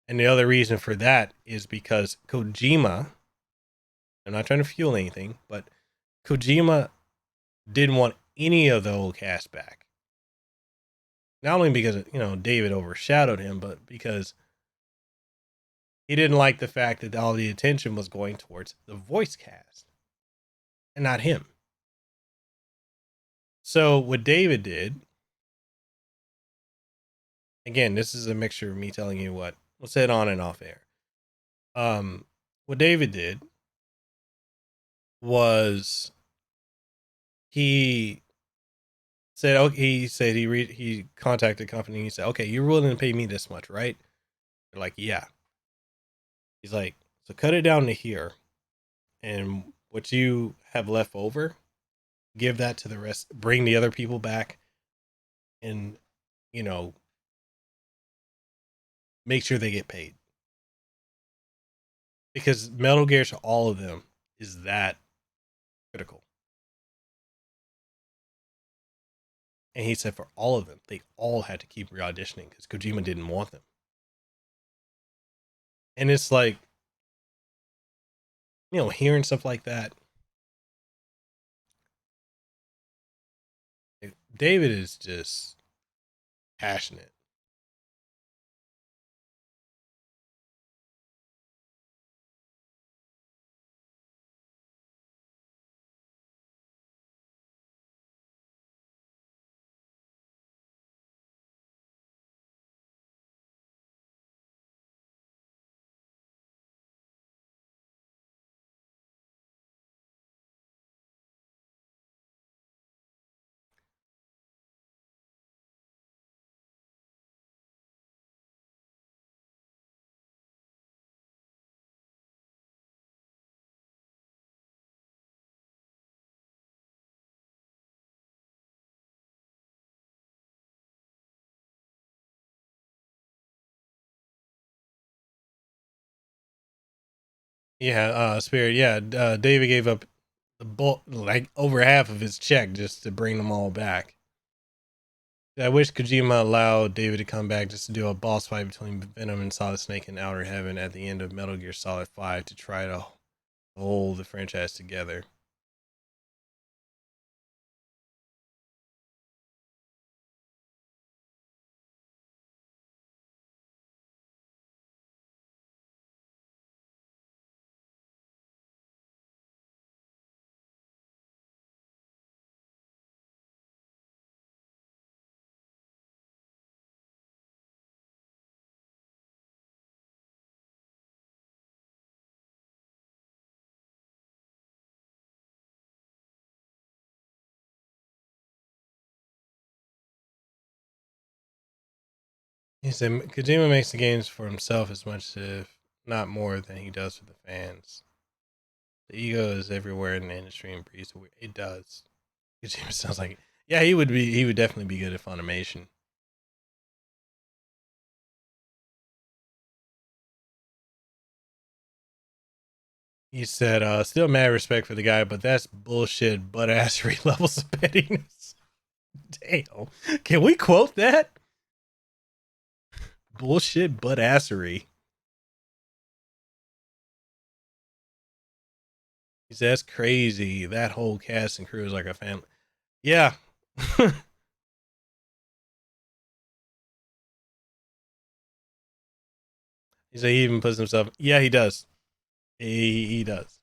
and the other reason for that is because Kojima, I'm not trying to fuel anything, but Kojima didn't want any of the old cast back. Not only because, you know, David overshadowed him, but because he didn't like the fact that all the attention was going towards the voice cast and not him. So what David did, again, this is a mixture of me telling you what was said on and off air. What David did was he said, okay, he contacted the company and he said, okay, you're willing to pay me this much, right? They're like, yeah. He's like, so cut it down to here, and what you have left over, give that to the rest, bring the other people back, and, you know, make sure they get paid. Because Metal Gear to all of them is that critical. And he said for all of them, they all had to keep re-auditioning because Kojima didn't want them. And it's like, you know, hearing stuff like that, David is just passionate. Yeah, Spirit. Yeah, David gave up the bulk, like over half of his check, just to bring them all back. I wish Kojima allowed David to come back just to do a boss fight between Venom and Solid Snake in Outer Heaven at the end of Metal Gear Solid 5 to try to hold the franchise together. He said Kojima makes the games for himself as much, if not more, than he does for the fans. The ego is everywhere in the industry and breeds away. It does. Kojima sounds like, yeah, he would definitely be good at Funimation. He said, still mad respect for the guy, but that's bullshit butt assery levels of pettiness. Damn. Can we quote that? Bullshit butt assery. He said, that's crazy. That whole cast and crew is like a family. Yeah. He said he even puts himself. Yeah, he does. He does.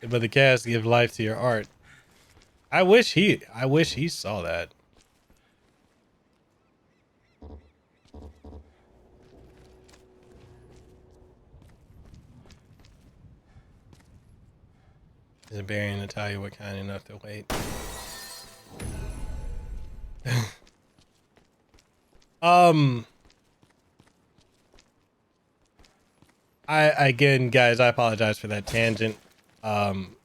But the cast give life to your art. I wish he saw that. Is Barry and Natalia were kind enough to wait. Again, guys, I apologize for that tangent. And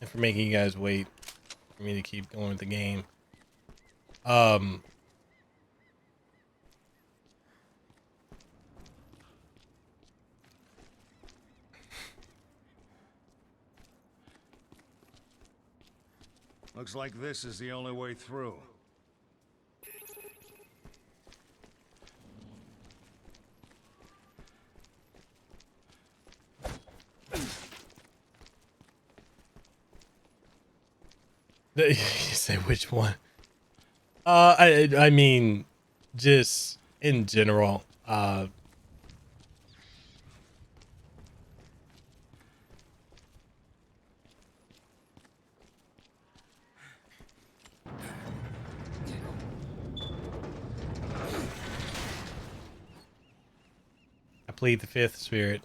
for making you guys wait for me to keep going with the game. Looks like this is the only way through. You say which one? I mean, just in general. I plead the fifth spirit.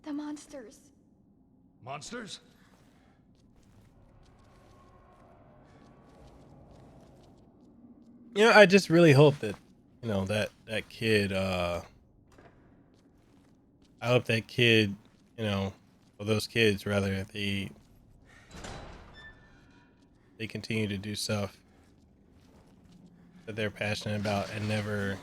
The monsters. Monsters? You know, I just really hope that, you know, that kid, I hope that kid, you know, or those kids rather, they continue to do stuff that they're passionate about and never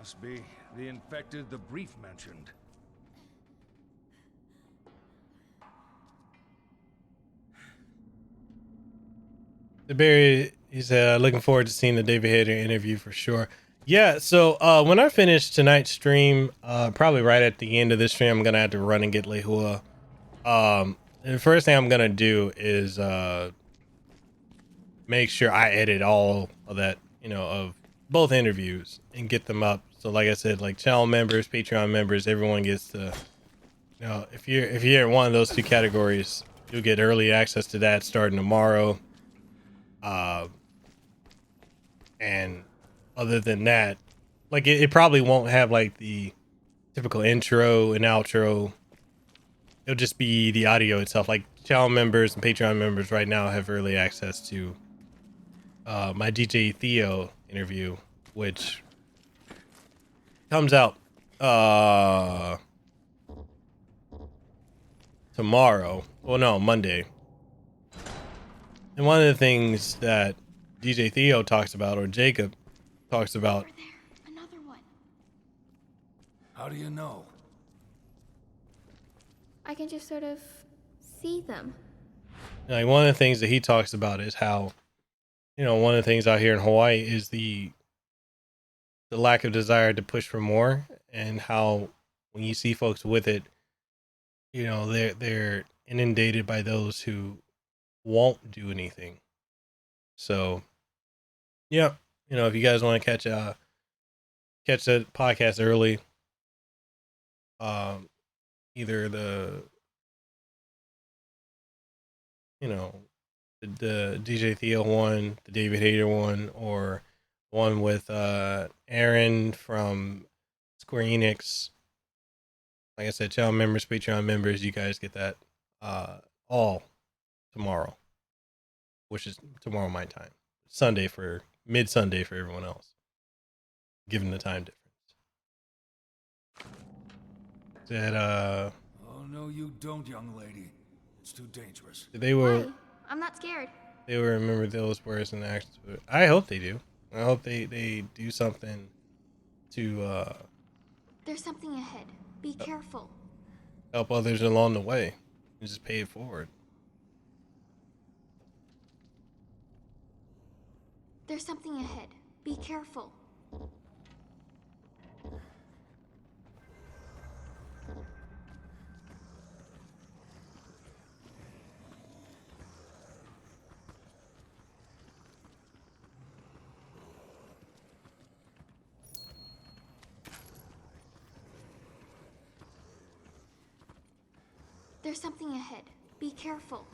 Must be the infected the brief mentioned. The Barry, he said, looking forward to seeing the David Hayter interview for sure. Yeah, so when I finish tonight's stream, probably right at the end of this stream, I'm gonna have to run and get Lehua. The first thing I'm gonna do is make sure I edit all of that, you know, of both interviews and get them up. So like I said, like channel members, Patreon members, everyone gets to, you know, if you're in one of those two categories, you'll get early access to that starting tomorrow. And other than that, like it probably won't have like the typical intro and outro. It'll just be the audio itself. Like channel members and Patreon members right now have early access to my DJ Theo interview, which comes out tomorrow. Well, no, Monday. And one of the things that DJ Theo talks about, or Jacob talks about. Over there, another one. How do you know? I can just sort of see them. Like one of the things that he talks about is how, you know, one of the things out here in Hawaii is the lack of desire to push for more, and how when you see folks with it, you know, they're inundated by those who won't do anything. So yeah, you know, if you guys want to catch catch the podcast early, either the the DJ Theo one, the David Hayter one, or one with Aaron from Square Enix. Like I said, channel members, Patreon members, you guys get that all tomorrow, which is tomorrow my time. Sunday for mid-Sunday for everyone else, given the time difference. That Oh no, you don't, young lady. It's too dangerous. they will. Why? I'm not scared. They will remember those words and actions. But I hope they do. I hope they do something to There's something ahead. Be careful. help others along the way and just pay it forward. There's something ahead. Be careful. There's something ahead. Be careful.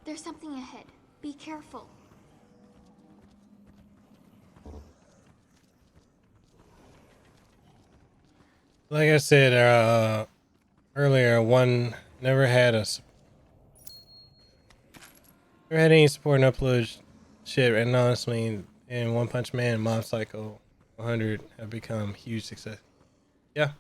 There's something ahead. Be careful. Like I said earlier, one never had any support and upload shit, and honestly, in One Punch Man and Mob Psycho 100 have become huge success. Yeah.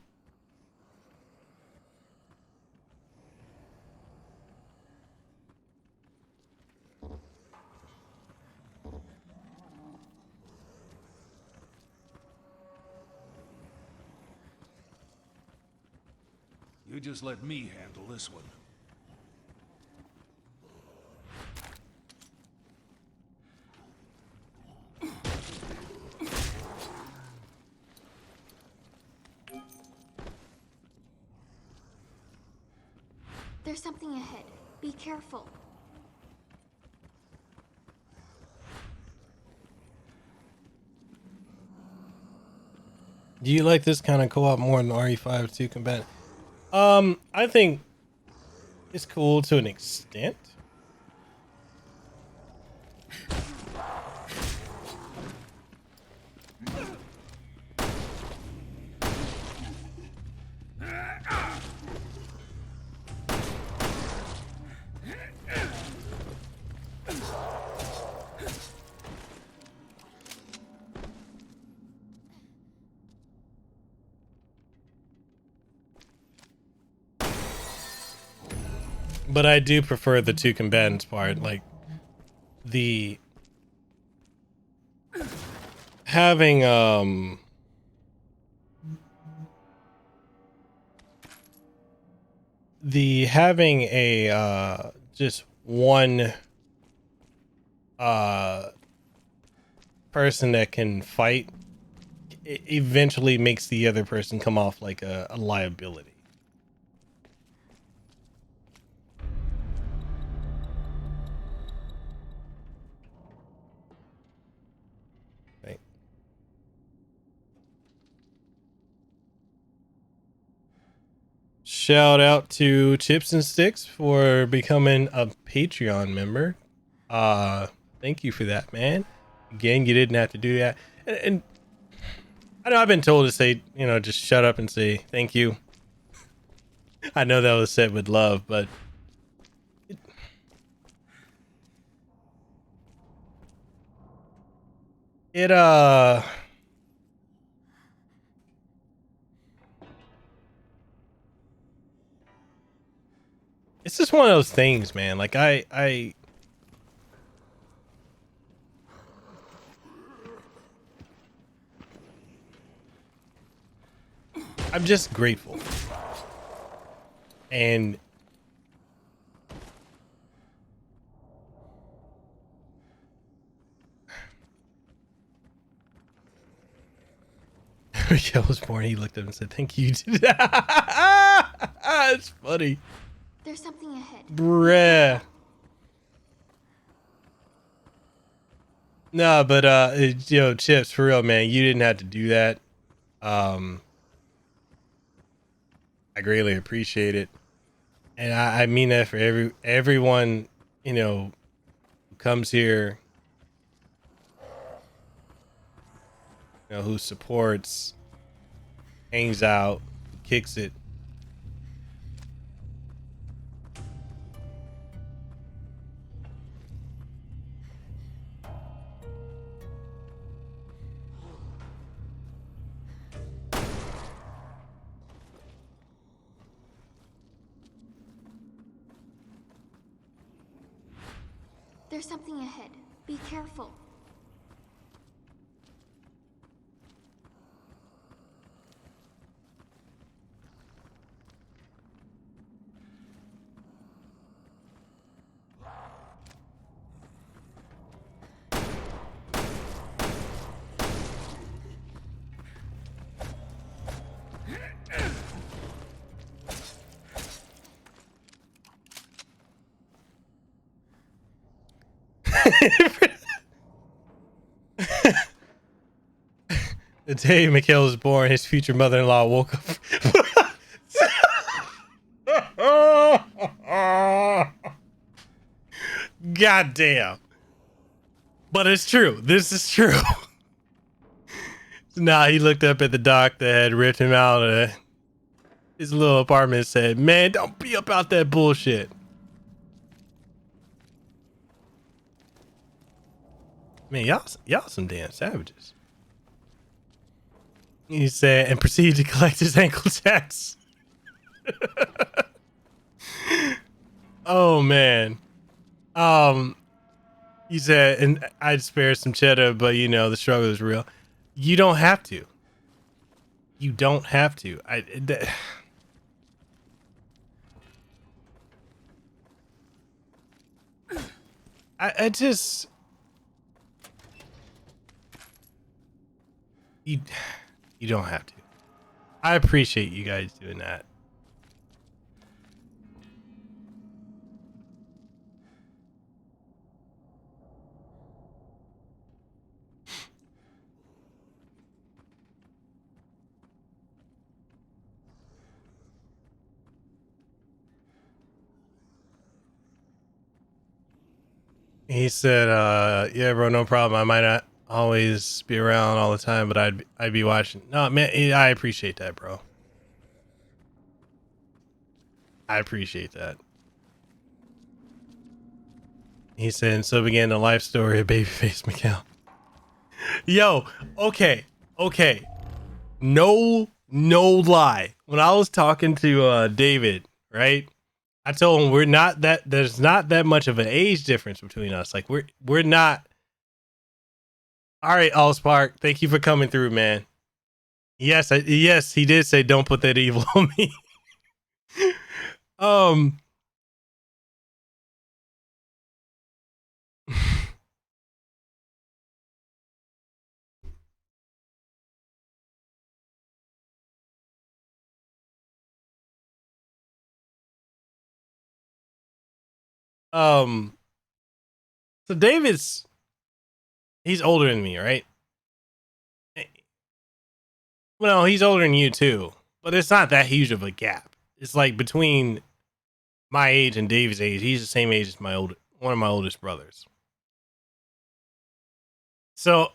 You just let me handle this one. There's something ahead. Be careful. Do you like this kind of co-op more than RE5 2 combat? I think it's cool to an extent. But I do prefer the two combatants part, like the having a just one person that can fight, it eventually makes the other person come off like a liability. Shout out to Chips and Sticks for becoming a Patreon member. Thank you for that, man. Again, you didn't have to do that. And I know I've been told to say, just shut up and say thank you. I know that was said with love, but it's just one of those things, man. Like I'm just grateful. And Miguel was born, he looked up and said, thank you. It's funny. There's something ahead. Bruh. No, but Chips, for real, man, you didn't have to do that. I greatly appreciate it, and I mean that for everyone who comes here, who supports, hangs out, kicks it. There's something ahead. Be careful. The day Mikhail was born, his future mother-in-law woke up. God damn. But it's true. This is true. Nah, he looked up at the doc that had ripped him out of his little apartment and said, man, don't be about that bullshit. Man, y'all some damn savages. He said, and proceeded to collect his ankle tats. Oh man. He said, and I'd spare some cheddar, but the struggle is real. You don't have to. You don't have to. I just you don't have to. I appreciate you guys doing that. He said, yeah, bro, no problem. I might not always be around all the time, but I'd be watching. No, man, I appreciate that, bro. I appreciate that. He said, and so began the life story of Babyface Miguel. Yo, okay. No lie. When I was talking to David, right? I told him there's not that much of an age difference between us. Like we're not. All right, Allspark, thank you for coming through, man. Yes, yes, he did say don't put that evil on me. So he's older than me, right? Well, he's older than you too, but it's not that huge of a gap. It's like between my age and David's age. He's the same age as one of my oldest brothers. So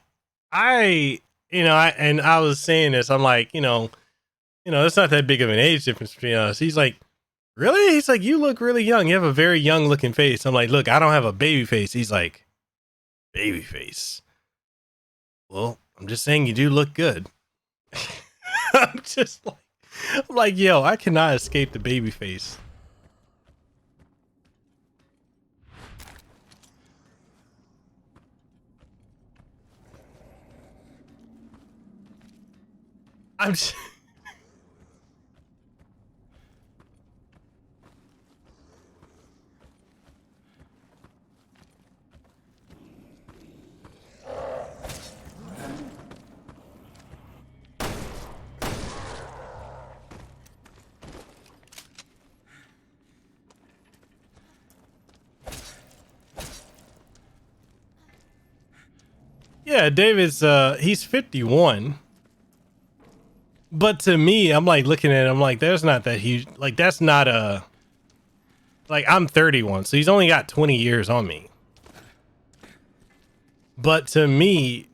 I was saying this, I'm like, it's not that big of an age difference between us. He's like, really? He's like, you look really young. You have a very young looking face. I'm like, look, I don't have a baby face. He's like, baby face. Well, I'm just saying you do look good. I'm like, yo, I cannot escape the baby face. I'm just... Yeah, David's he's 51. But to me, I'm like looking at it, I'm like, there's not that huge, like that's not a, like I'm 31, so he's only got 20 years on me. But to me,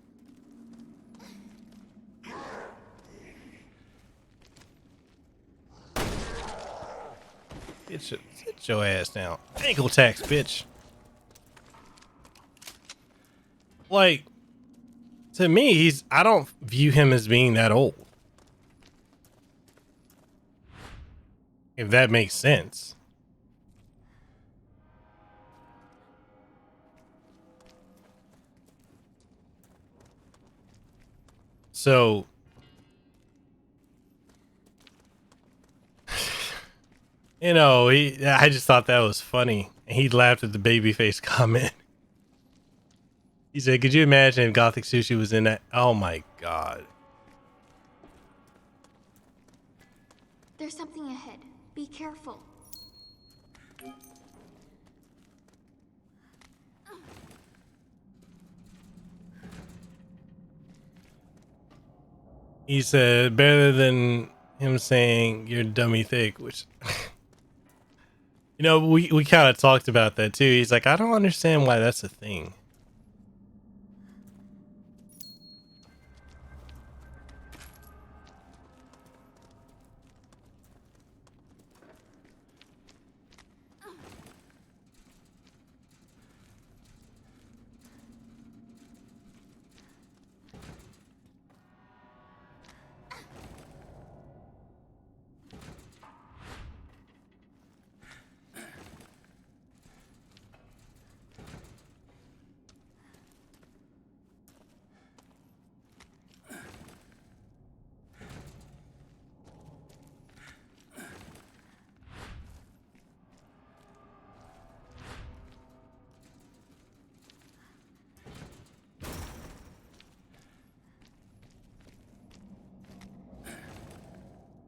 sit your ass down. Ankle tax, bitch. Like, to me, I don't view him as being that old. If that makes sense. So, you know, I just thought that was funny. He laughed at the babyface comment. He said, could you imagine if Gothic Sushi was in that? Oh my God. There's something ahead. Be careful. He said, better than him saying you're dummy thick, which, you know, we kind of talked about that too. He's like, I don't understand why that's a thing.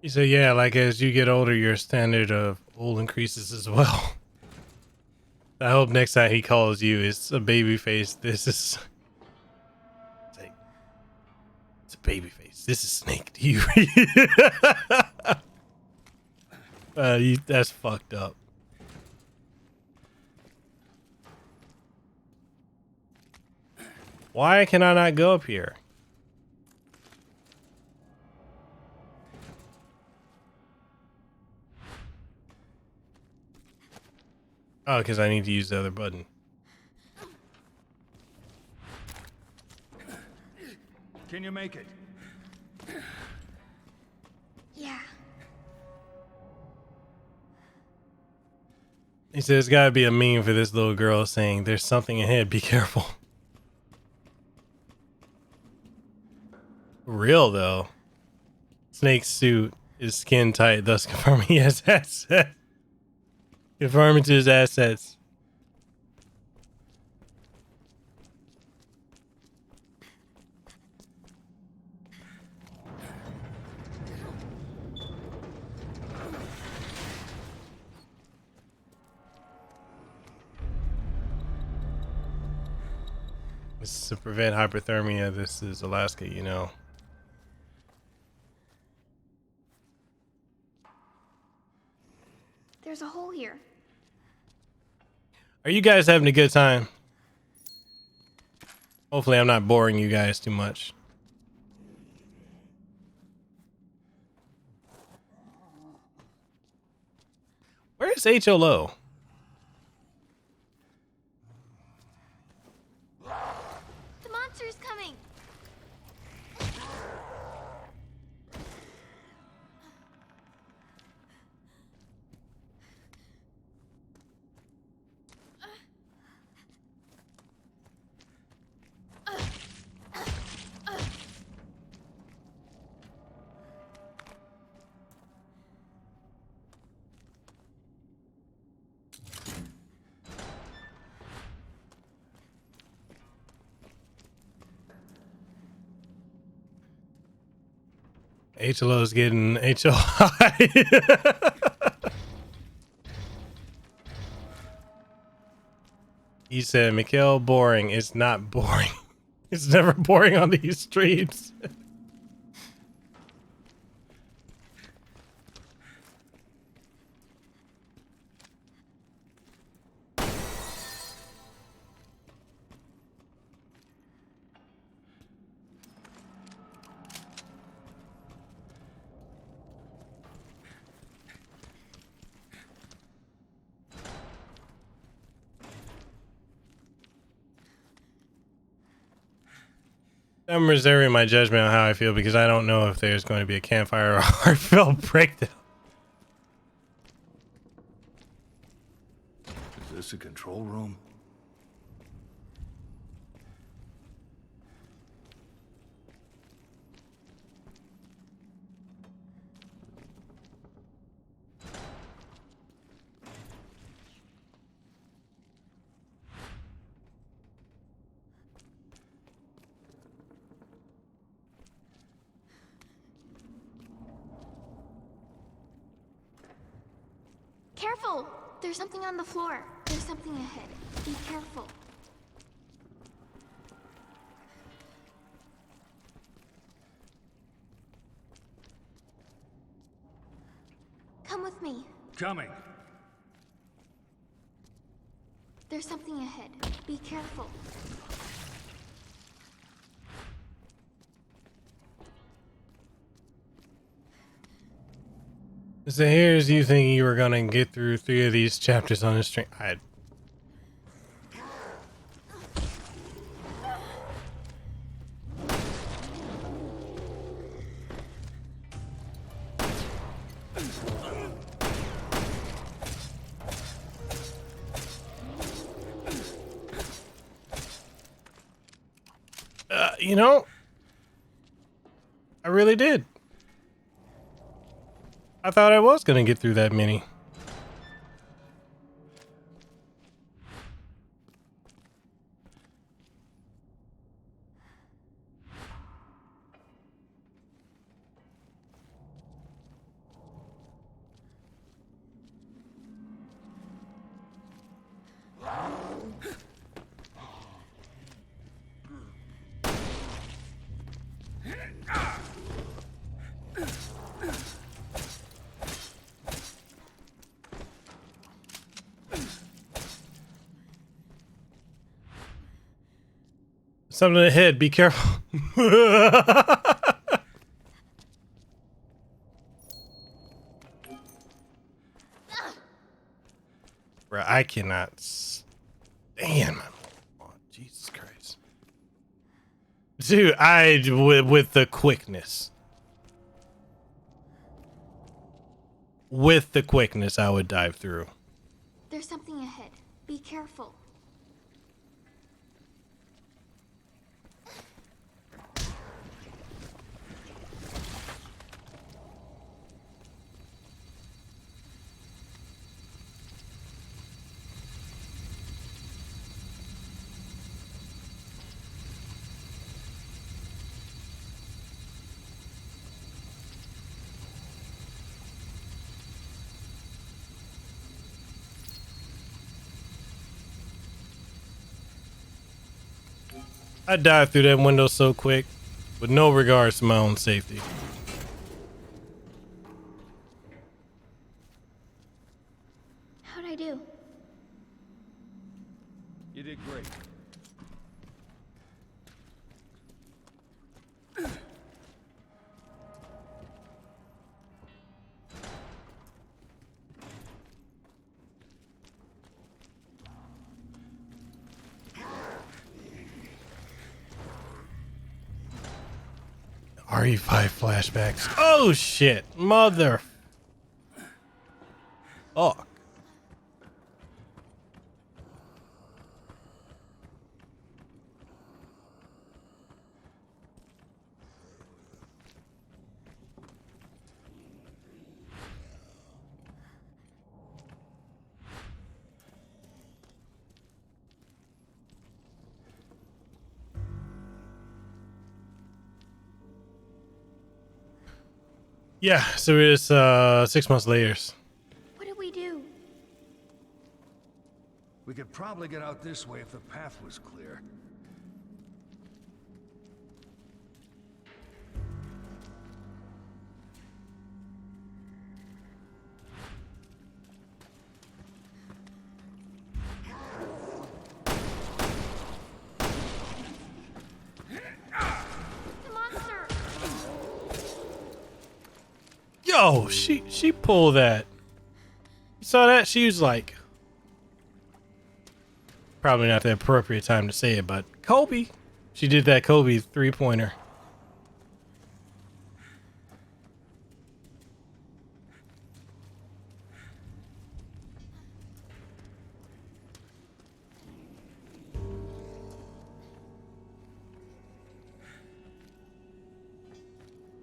He said, yeah, like as you get older, your standard of old increases as well. I hope next time he calls you, it's a baby face. This is... It's a baby face. This is Snake to you. That's fucked up. Why can I not go up here? Oh, because I need to use the other button. Can you make it? Yeah. He said, there's got to be a meme for this little girl saying, there's something ahead, be careful. Real, though. Snake's suit is skin tight, thus confirming he has assets. Confirming to his assets. This is to prevent hypothermia. This is Alaska, you know. There's a hole here. Are you guys having a good time? Hopefully I'm not boring you guys too much. Where is HLO? The monster's coming. HLO's getting HOI. He said, Mikhail, boring. It's not boring. It's never boring on these streams. I'm reserving my judgment on how I feel because I don't know if there's going to be a campfire or a heartfelt breakdown. Is this a control room? Careful! There's something on the floor. There's something ahead. Be careful. Come with me. Coming. There's something ahead. Be careful. So here's you thinking you were gonna get through 3 of these chapters on a stream. You know, I really did. I thought I was gonna get through that many. Something ahead, be careful. Bro, I cannot stand. Oh, Jesus Christ. Dude, with the quickness. With the quickness, I would dive through. There's something ahead. Be careful. I dive through that window so quick, with no regards to my own safety. How'd I do? You did great. RE5 flashbacks. Oh shit, mother. Fuck. Yeah, so it's 6 months later. What did we do? We could probably get out this way if the path was clear. Yo, she pulled that. You saw that? She was like, probably not the appropriate time to say it, but Kobe. She did that Kobe 3-pointer.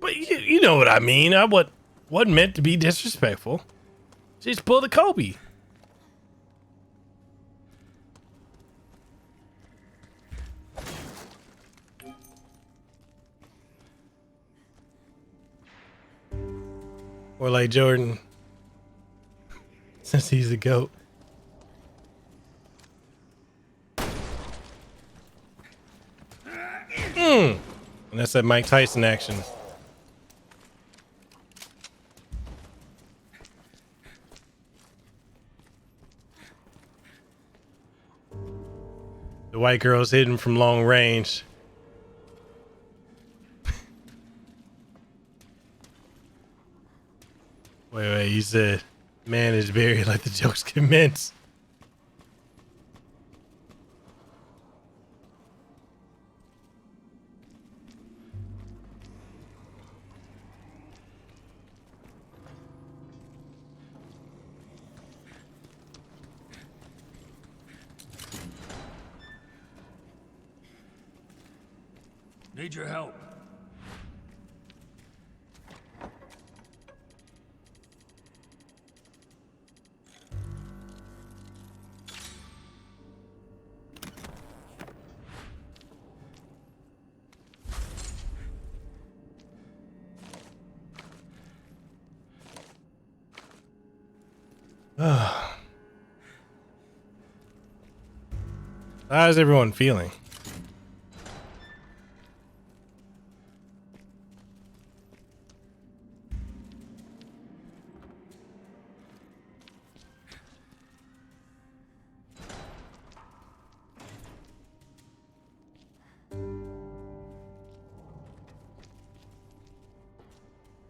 But you know what I mean. Wasn't meant to be disrespectful. She just pulled a Kobe. Or like Jordan, since he's a GOAT. And that's that Mike Tyson action. The white girl's hidden from long range. Wait, you said man is buried, like the jokes commence. Need your help. How's everyone feeling?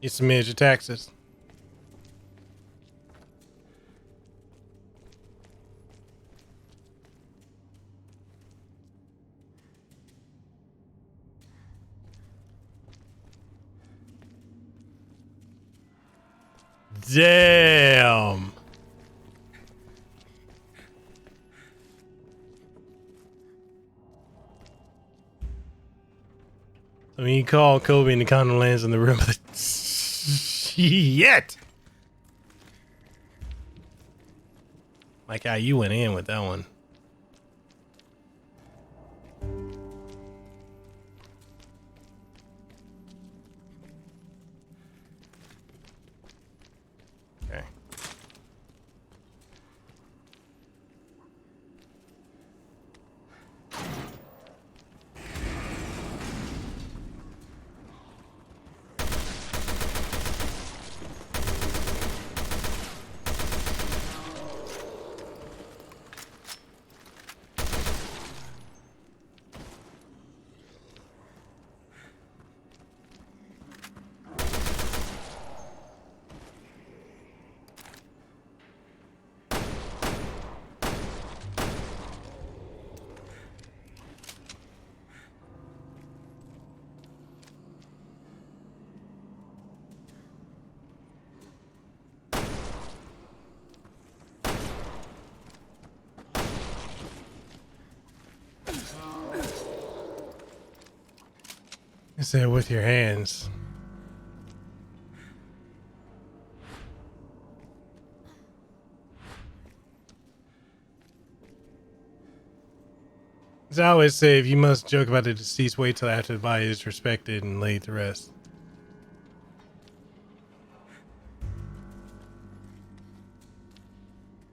You submitted your taxes. Damn. I mean, you call Kobe and the condom lands in the room. Shit. Like how you went in with that one. Okay. I said with your hands. As I always say, if you must joke about the deceased, wait till after the body is respected and laid to rest.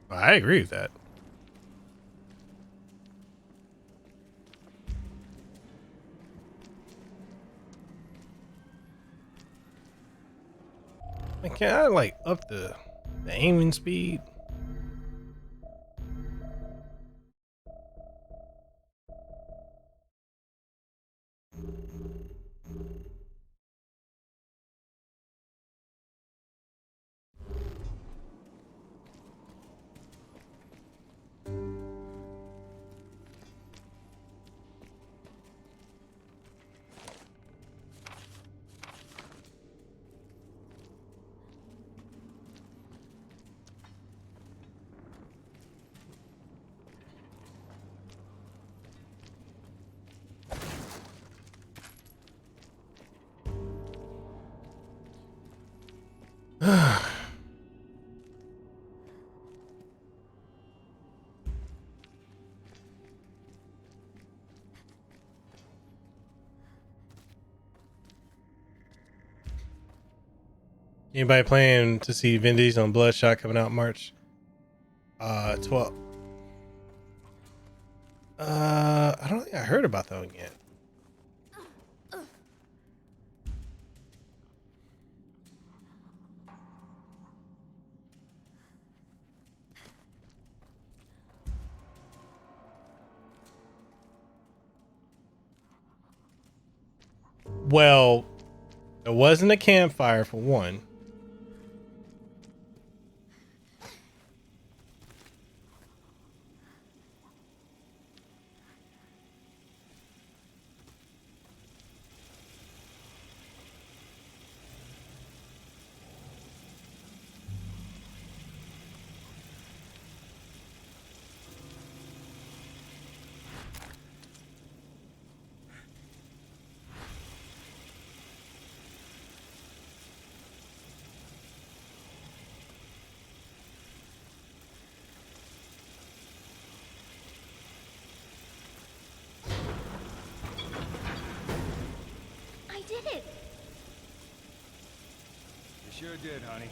Well, I agree with that. Can I like up the aiming speed? Anybody planning to see Vin Diesel on Bloodshot coming out March 12th? I don't think I heard about that one yet. Well, there wasn't a campfire for one. I did it! You sure did, honey.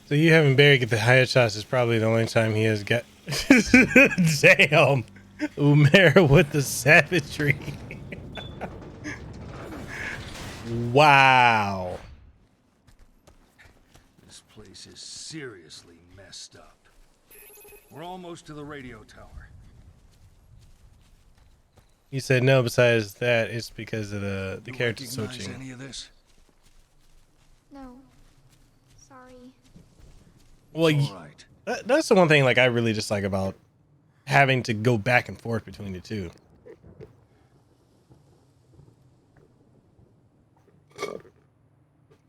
So you having Barry get the headshots is probably the only time he has got. Damn, Umera with the savagery. Wow. This place is seriously messed up. We're almost to the radio tower. You said no. Besides that, it's because of the You character recognize switching. any of this? No. Sorry. Well, It's all right. that's the one thing like I really just like about having to go back and forth between the two.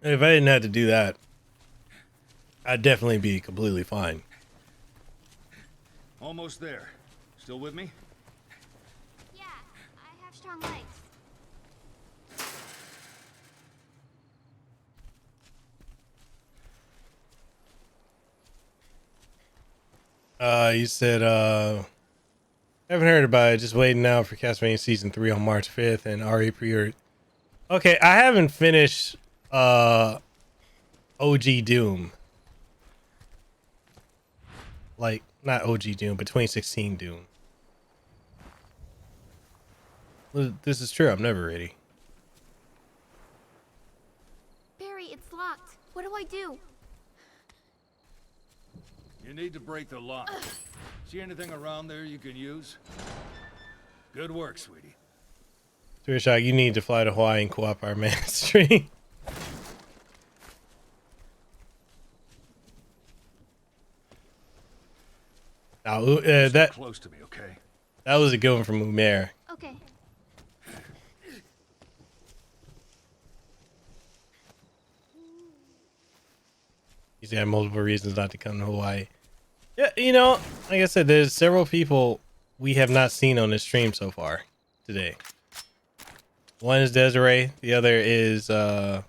If I didn't have to do that, I'd definitely be completely fine. Almost there. Still with me? Yeah, I have strong legs. You said, haven't heard about it. Just waiting now for Castlevania Season 3 on March 5th and RE pre-order. Okay, I haven't finished, OG Doom. Like, not OG Doom, but 2016 Doom. Well, this is true. I'm never ready. Barry, it's locked. What do I do? You need to break the lock. See anything around there you can use? Good work, sweetie. Shock, you need to fly to Hawaii and co-op our ministry. Now, Stay that close to me, okay? that was a good one from Umair. Okay. He's had multiple reasons not to come to Hawaii. Yeah, you know, like I said, there's several people we have not seen on this stream so far today. One is Desiree, the other is HLO.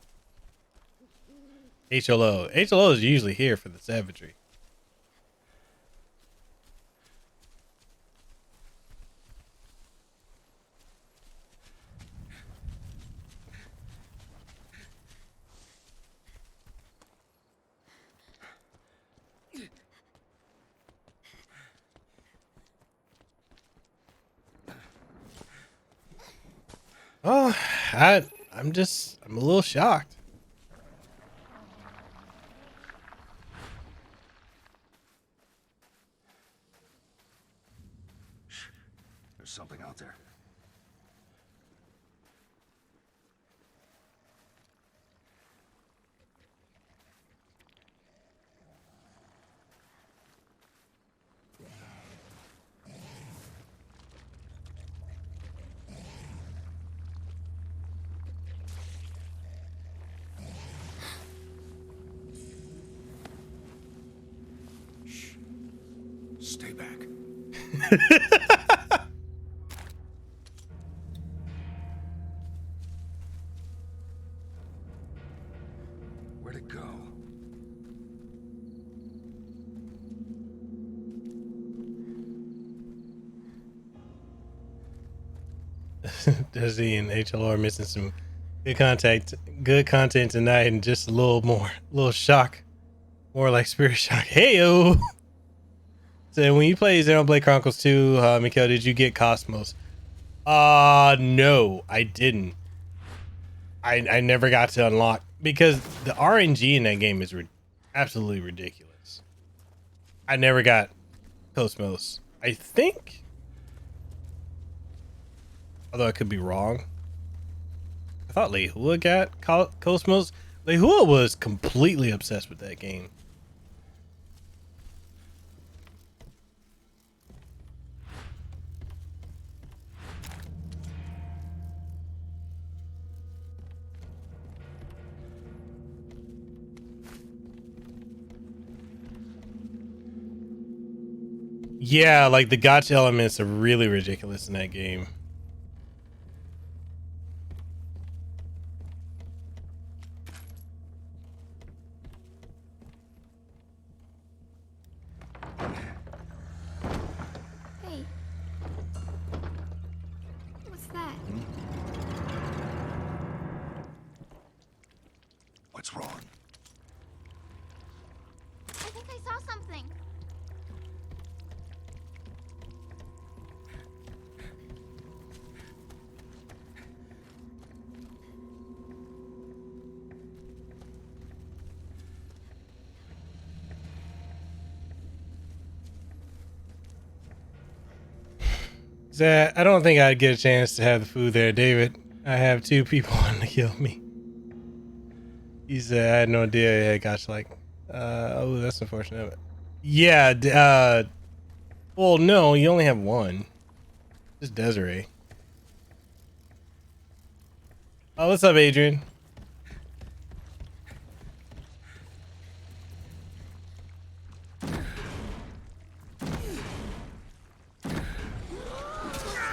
HLO is usually here for the savagery. Oh, I'm a little shocked. There's something out there. Stay back. Where'd it go? Desi and HLO are missing some good content tonight, and just a little shock, more like spirit shock. Heyo. So when you play Xenoblade Chronicles 2, Miguel, did you get Cosmos? No, I didn't. I never got to unlock because the RNG in that game is absolutely ridiculous. I never got Cosmos. I think, although I could be wrong. I thought Lehua got Cosmos. Lehua was completely obsessed with that game. Yeah, like the gotcha elements are really ridiculous in that game. Hey. What's that? What's wrong? I think I saw something. I don't think I'd get a chance to have the food there, David. I have 2 people wanting to kill me. He said, I had no idea. Yeah, gosh, like, oh, that's unfortunate. Yeah, well, no, you only have 1. Just Desiree. Oh, what's up, Adrian?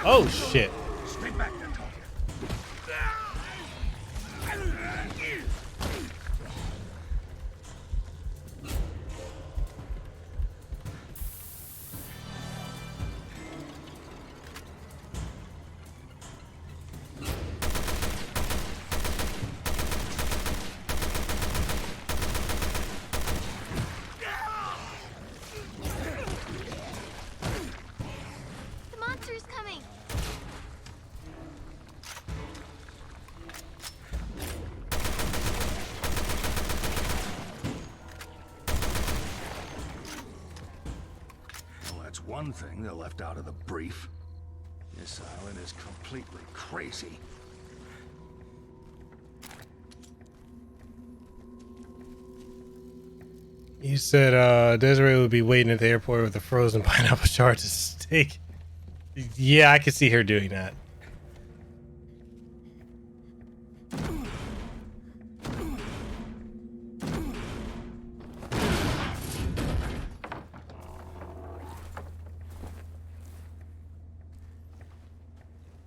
Oh, shit. Stay back there, Thao. The monster's coming. Well, that's one thing they left out of the brief. This island is completely crazy. You said Desiree would be waiting at the airport with a frozen pineapple shard to steak. Yeah, I could see her doing that.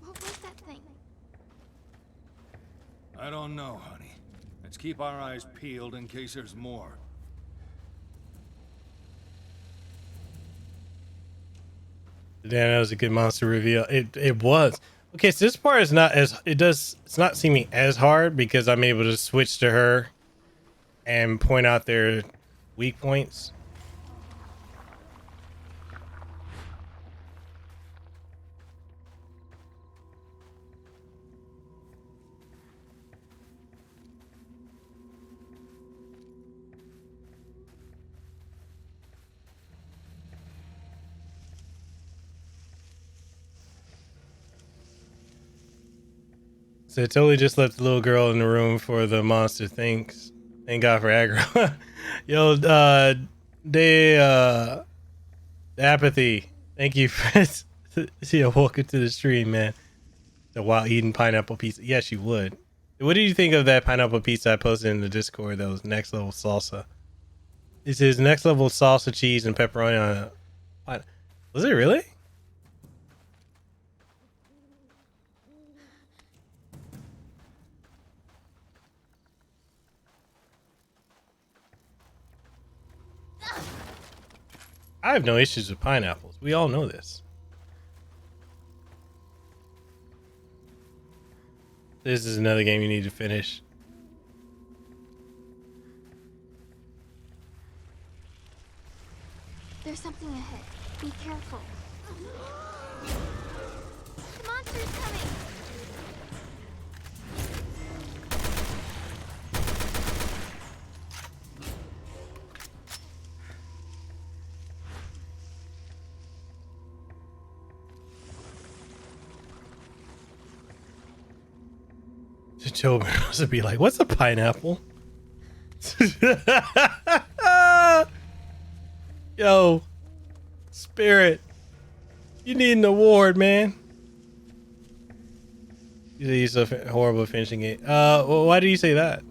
What was that thing? I don't know, honey. Let's keep our eyes peeled in case there's more. Damn, that was a good monster reveal. It was. Okay, so this part is not as it's not seeming as hard because I'm able to switch to her and point out their weak points. So it totally just left the little girl in the room for the monster things. Thank God for aggro. Yo, the apathy. Thank you for yeah, welcome to the stream, man. So while eating pineapple pizza. Yes, you would. What did you think of that pineapple pizza I posted in the Discord that was next level salsa? This is next level salsa, cheese, and pepperoni on was it really? I have no issues with pineapples. We all know this. This is another game you need to finish. There's something ahead. Be careful. The monster's coming. Joe was to be like, "What's a pineapple?" Yo, Spirit, you need an award, man. You're so horrible at finishing it. Well, why do you say that?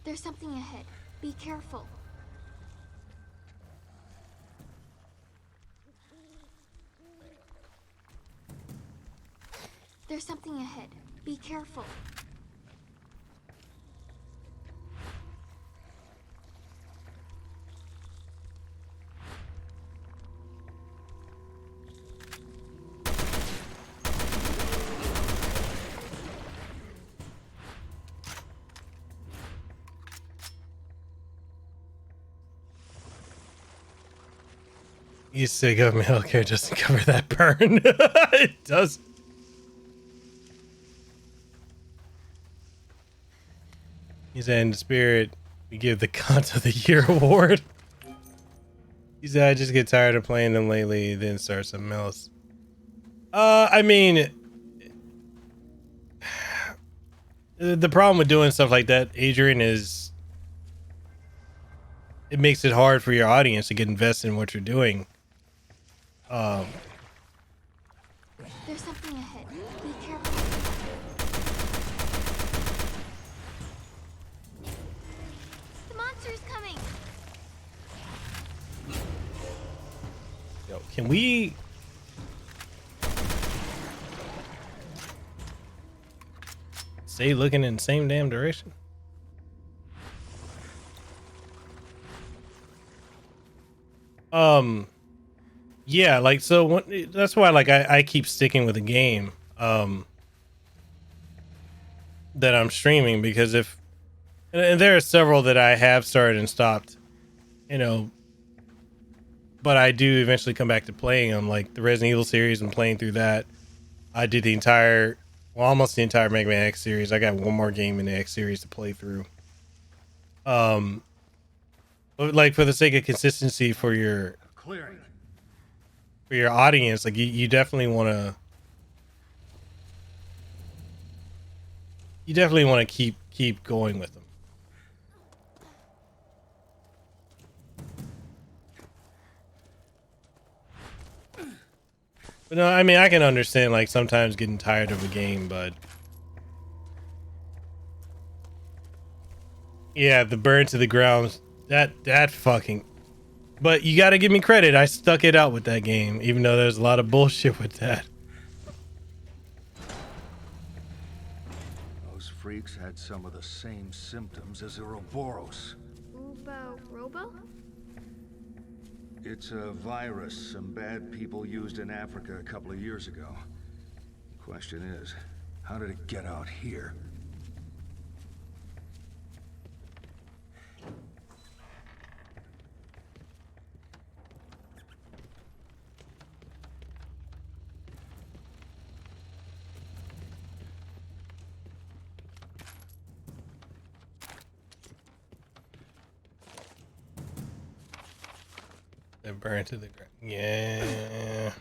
There's something ahead. Be careful. There's something ahead. Be careful. You say government healthcare doesn't cover that burn. It does. He said, in the spirit, we give the Cunt of the Year award. He said, I just get tired of playing them lately, then start something else. I mean, the problem with doing stuff like that, Adrian, is it makes it hard for your audience to get invested in what you're doing. There's something ahead. Be careful. The monster's coming. Yo, can we stay looking in the same damn direction? Yeah, like, so that's why, like, I keep sticking with the game that I'm streaming, because if and there are several that I have started and stopped, you know, but I do eventually come back to playing them, like the Resident Evil series and playing through that. I did the entire, well, almost the entire Mega Man X series. I got one more game in the X series to play through. But like, for the sake of consistency for your Clearing. for your audience, like you definitely want to keep going with them. But no, I mean, I can understand, like, sometimes getting tired of a game, but yeah, the burn to the ground, that fucking. But you got to give me credit. I stuck it out with that game, even though there's a lot of bullshit with that. Those freaks had some of the same symptoms as Ouroboros. Robo? It's a virus some bad people used in Africa a couple of years ago. Question is, how did it get out here? They burn to the ground. Yeah.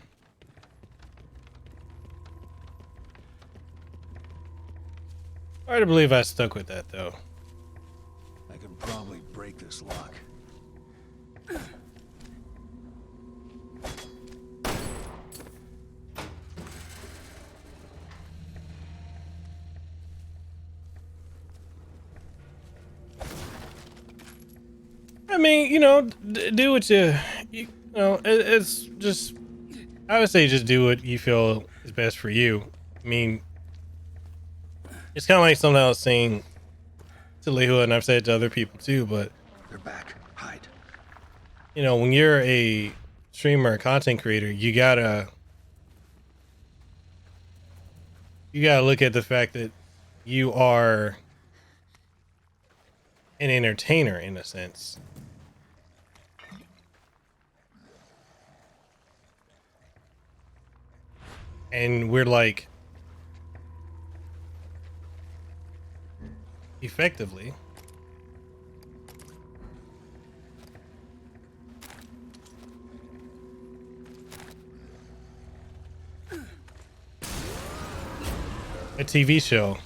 Hard to believe I stuck with that, though. I can probably break this lock. I mean, you know, do what you know, it's just, I would say just do what you feel is best for you. I mean, It's kind of like something I was saying to Lehua, and I've said it to other people too, but They're back. Hide. you know, when you're a streamer or content creator, you gotta look at the fact that you are an entertainer in a sense. And we're like, effectively, a TV show.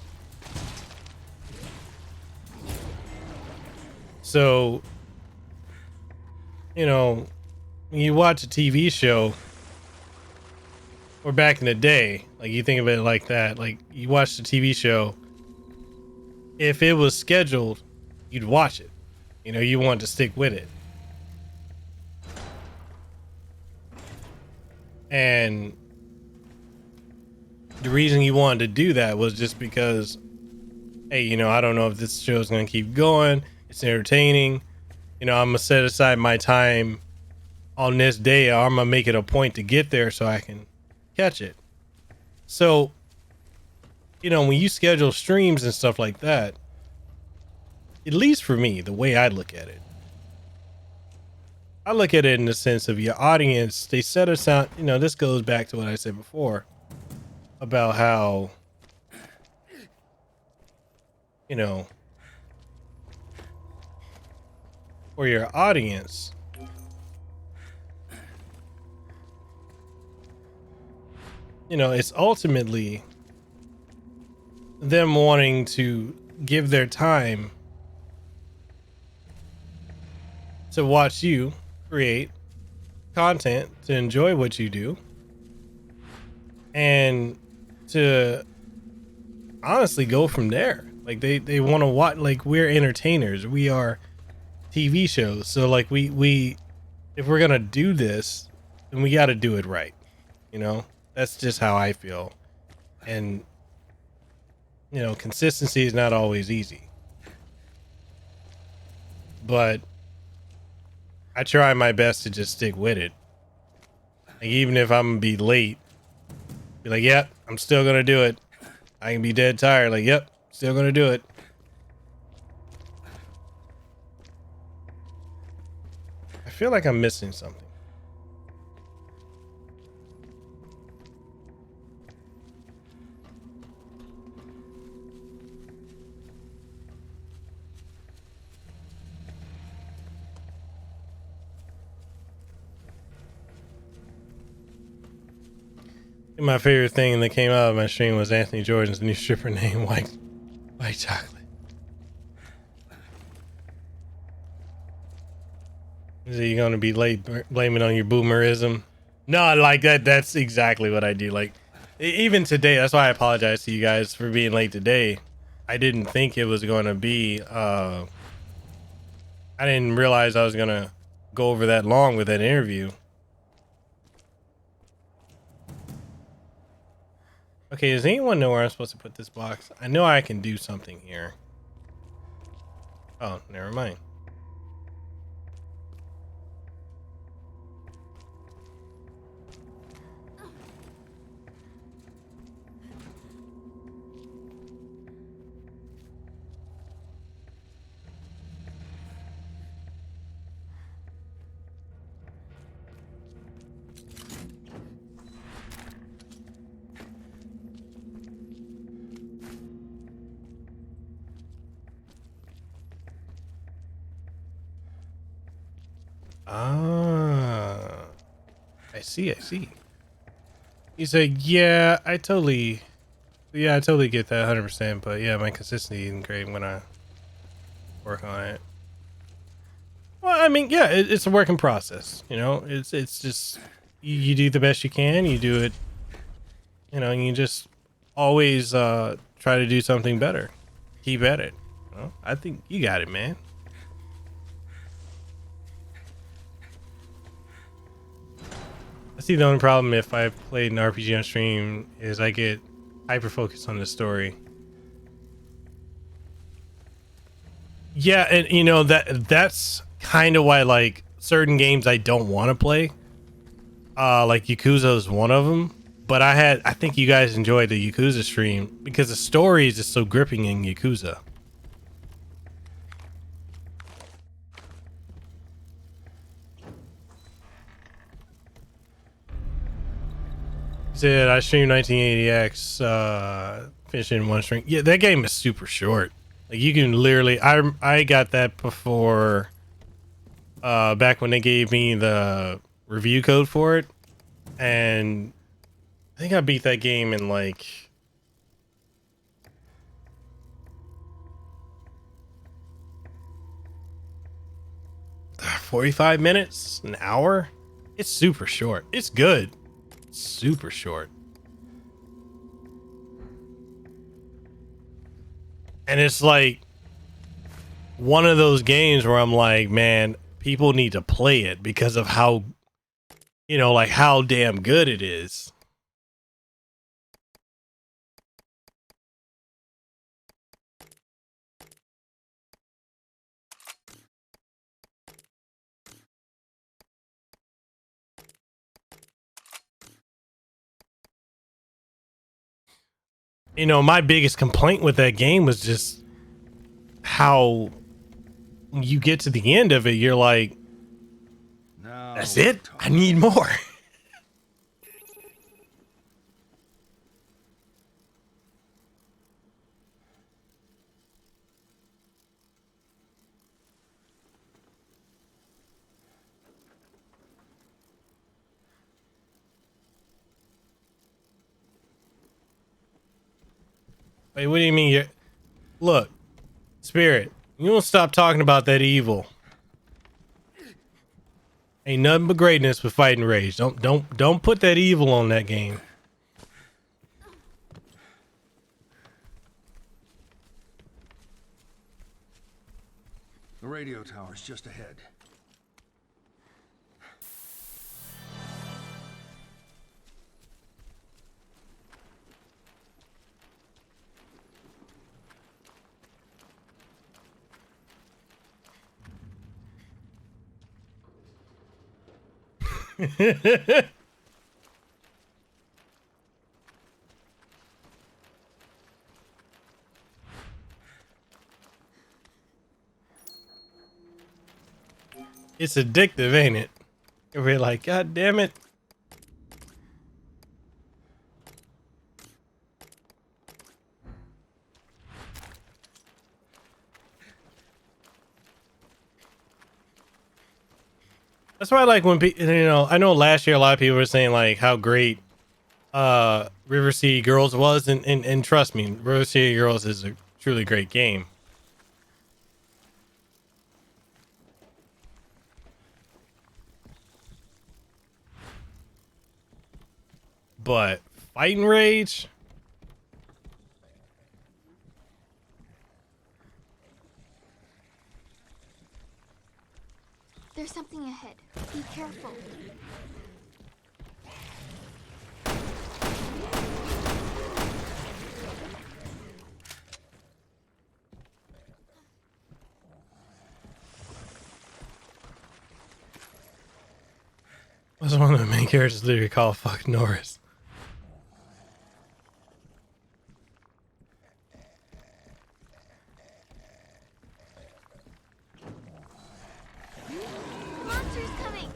So, you know, when you watch a TV show, or back in the day, like you think of it like that, like you watch the TV show, if it was scheduled, you'd watch it. You know, you want to stick with it. And the reason you wanted to do that was just because, hey, you know, I don't know if this show is going to keep going. It's entertaining. You know, I'm going to set aside my time on this day, or I'm going to make it a point to get there so I can catch it. So, you know, when you schedule streams and stuff like that, at least for me, the way I look at it, I look at it in the sense of your audience. They set us out, you know, this goes back to what I said before about how, you know, for your audience, you know, it's ultimately them wanting to give their time to watch you create content, to enjoy what you do, and to honestly go from there. Like they want to watch, like we're entertainers, we are TV shows. So like we if we're gonna do this, then we got to do it right. You know, that's just how I feel. And you know, consistency is not always easy, but I try my best to just stick with it. Like even if I'm gonna be late, be like, yep, I'm still gonna do it. I can be dead tired, like, yep, still gonna do it. I feel like I'm missing something. My favorite thing that came out of my stream was Anthony Jordan's new stripper name, White Chocolate. Is he gonna be late blaming on your boomerism? No, like that. That's exactly what I do. Like even today, that's why I apologize to you guys for being late today. I didn't think it was gonna be. I didn't realize I was gonna go over that long with that interview. Okay, does anyone know where I'm supposed to put this box? I know I can do something here. Oh, never mind. Ah, I see. He said, yeah, I totally get that 100%. But yeah, my consistency isn't great. I'm gonna work on it. Well, I mean, yeah, it's a working process. You know, it's just you do the best you can. You do it. You know, and you just always try to do something better. Keep at it. Well, I think you got it, man. I see the only problem if I played an RPG on stream is I get hyper focused on the story. Yeah, and you know that's kind of why like certain games I don't want to play. Like Yakuza is one of them. But I think you guys enjoyed the Yakuza stream because the story is just so gripping in Yakuza. Said I streamed 1980X, finishing one stream. Yeah, that game is super short. Like you can literally, I got that before, back when they gave me the review code for it, and I think I beat that game in like 45 minutes, an hour. It's super short. It's good. Super short. And it's like one of those games where I'm like, man, people need to play it because of how, you know, like how damn good it is. You know, my biggest complaint with that game was just how you get to the end of it, you're like, that's it? I need more. Wait, what do you mean? Look, Spirit, you don't stop talking about that evil. Ain't nothing but greatness with fighting rage. Don't put that evil on that game. The radio tower's just ahead. It's addictive, ain't it? We're like, God damn it. That's why I like when people, you know, I know last year a lot of people were saying like how great River City Girls was, and trust me, River City Girls is a truly great game. But Fighting Rage, There's something ahead. Be careful. what's one of the main characters literally called Fuck Norris? Monster's coming.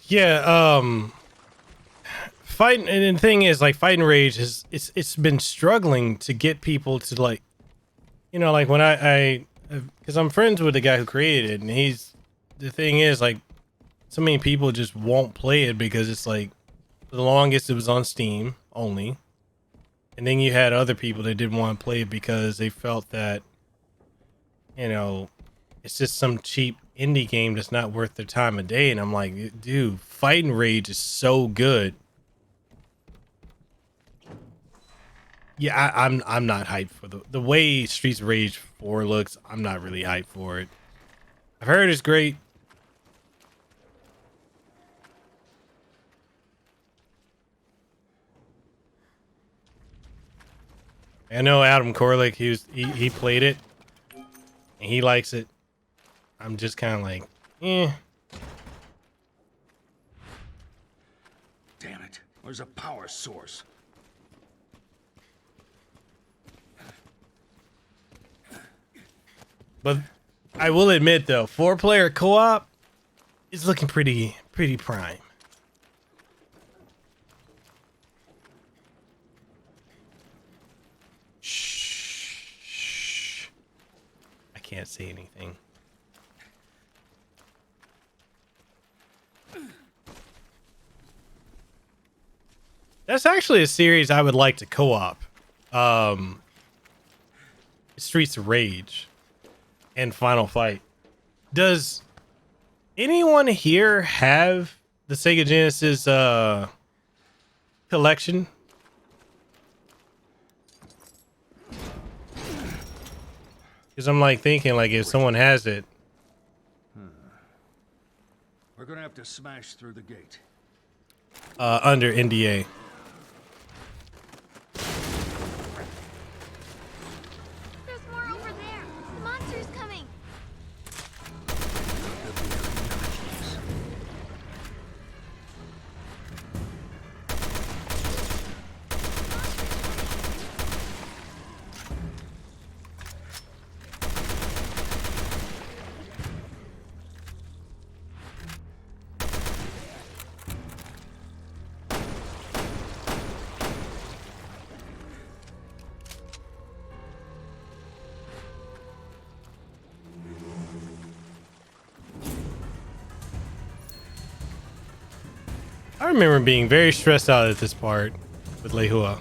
Yeah, fighting, and the thing is, like, Fighting Rage is it's been struggling to get people to, like, you know, like when I because I'm friends with the guy who created it, and the thing is, like, so many people just won't play it because it's like, for the longest it was on Steam only, and then you had other people that didn't want to play it because they felt that, you know, it's just some cheap indie game that's not worth their time of day. And I'm like, dude, Fighting Rage is so good. Yeah, I'm not hyped for the way Streets of Rage 4 looks. I'm not really hyped for it. I've heard it's great. I know Adam Korlick, he played it and he likes it. I'm just kind of like, eh. Damn it. Where's a power source? But I will admit though, 4-player co-op is looking pretty prime. Shh. I can't say anything. That's actually a series I would like to co-op. Streets of Rage and Final Fight. Does anyone here have the Sega Genesis collection? Because I'm like thinking like if someone has it. We're gonna have to smash through the gate. Under NDA. There's more over there. The monster's coming. I remember being very stressed out at this part with Lehua.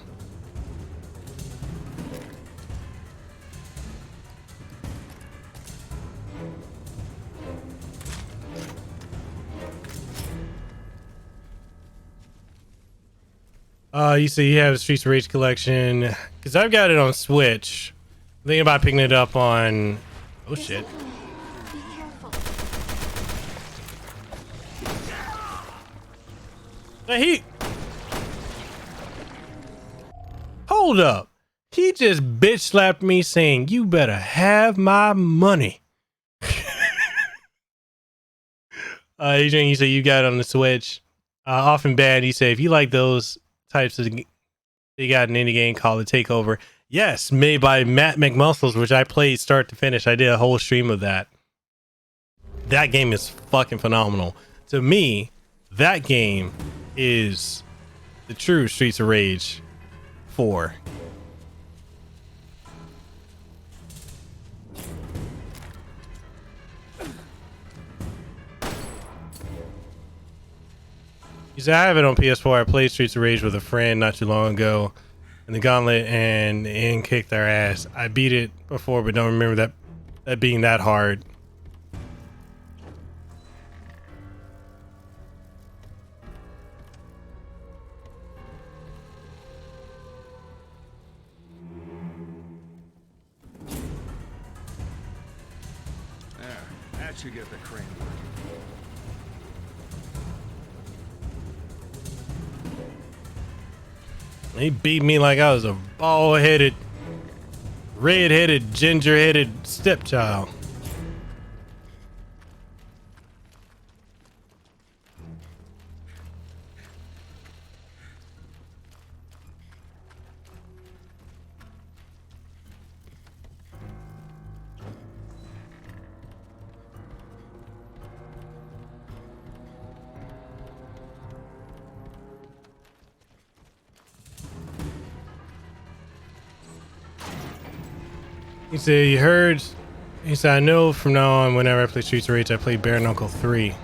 You say you have a Streets of Rage collection because I've got it on Switch. I'm thinking about picking it up on. Oh shit! Be careful. He hold up. He just bitch slapped me saying, "You better have my money." Adrian, you say you got it on the Switch. Often bad. You say if you like those types of, they got an indie game called The Takeover. Yes, made by Matt McMuscles, which I played start to finish. I did a whole stream of that. That game is fucking phenomenal. To me, that game is the true Streets of Rage 4. He said, I have it on PS4. I played Streets of Rage with a friend not too long ago in the Gauntlet and kicked their ass. I beat it before, but don't remember that being that hard. There, that should get the crane working. He beat me like I was a bald-headed, red-headed, ginger-headed stepchild. He said, you heard? He said, I know from now on, whenever I play Streets of Rage, I play Bare Knuckle 3. Who's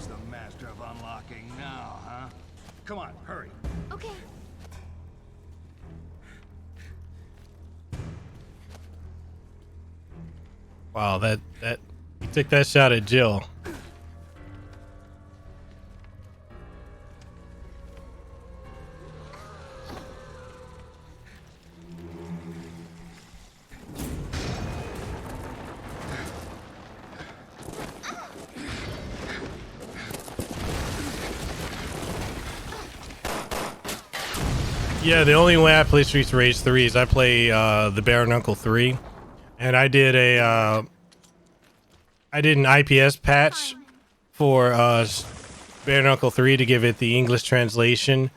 the master of unlocking now, huh? Come on, hurry. Okay. Wow, that he took that shot at Jill. Yeah, the only way I play Streets of Rage 3 is I play the Bare Knuckle 3, and I did an IPS patch for Bare Knuckle 3 to give it the English translation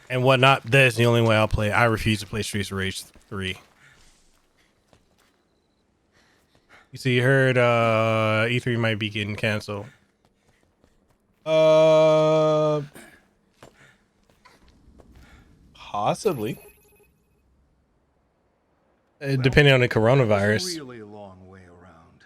and whatnot. That is the only way I'll play. I refuse to play Streets of Rage 3. You see, you heard E3 might be getting canceled. Possibly. Depending on the coronavirus. Really a long way around.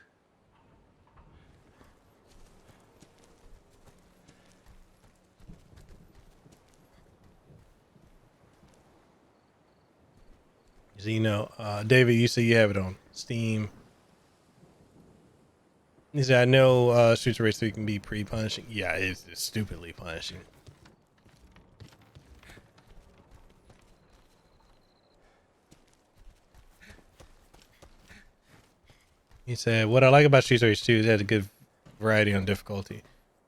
So, you know, David, you say you have it on Steam. He said, I know Streets of Rage 3 can be pretty punishing. Yeah, it's stupidly punishing. He said, what I like about Streets of Rage 2 is it has a good variety on difficulty.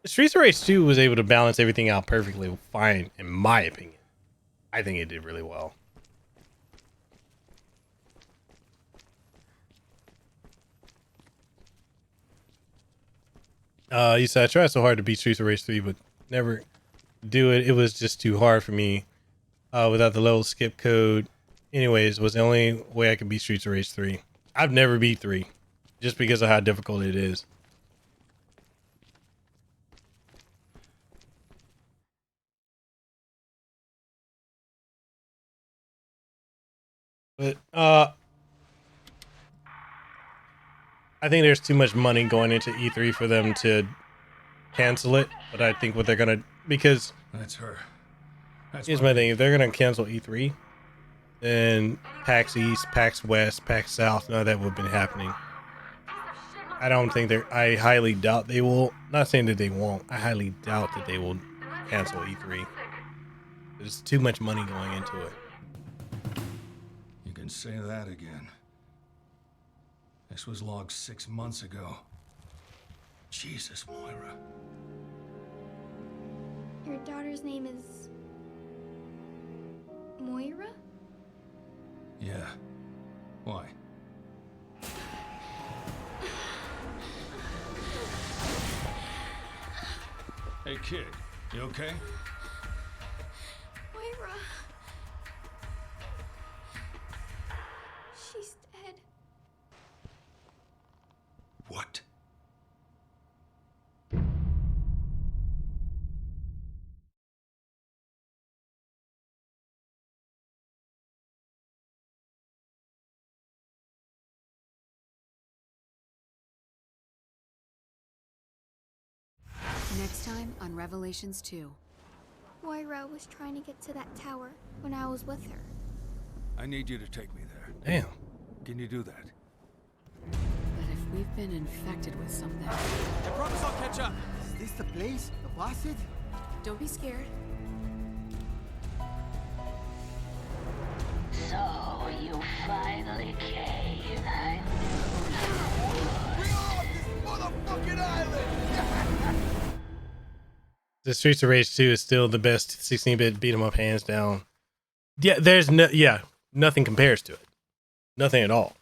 Streets of Rage 2 was able to balance everything out perfectly fine, in my opinion. I think it did really well. You said I tried so hard to beat Streets of Rage 3, but never do it. It was just too hard for me without the level skip code. Anyways, was the only way I could beat Streets of Rage 3. I've never beat 3 just because of how difficult it is. But I think there's too much money going into E3 for them to cancel it. But I think what they're gonna, because That's her. here's my thing: if they're gonna cancel E3, then PAX East, PAX West, PAX South, none of that would have been happening. I don't think I highly doubt they will. Not saying that they won't. I highly doubt that they will cancel E3. There's too much money going into it. You can say that again. This was logged 6 months ago. Jesus, Moira. Your daughter's name is... Moira? Yeah. Why? Hey, kid. You okay? Moira. She's dead. What? Next time on Revelations 2. Moira was trying to get to that tower when I was with her. I need you to take me there. Damn. Can you do that? But if we've been infected with something... I promise I'll catch up. Is this the place? The Placid? Don't be scared. So, you finally came. I We are off this motherfucking island! The Streets of Rage 2 is still the best 16-bit beat 'em up, hands down. Yeah, nothing compares to it. Nothing at all.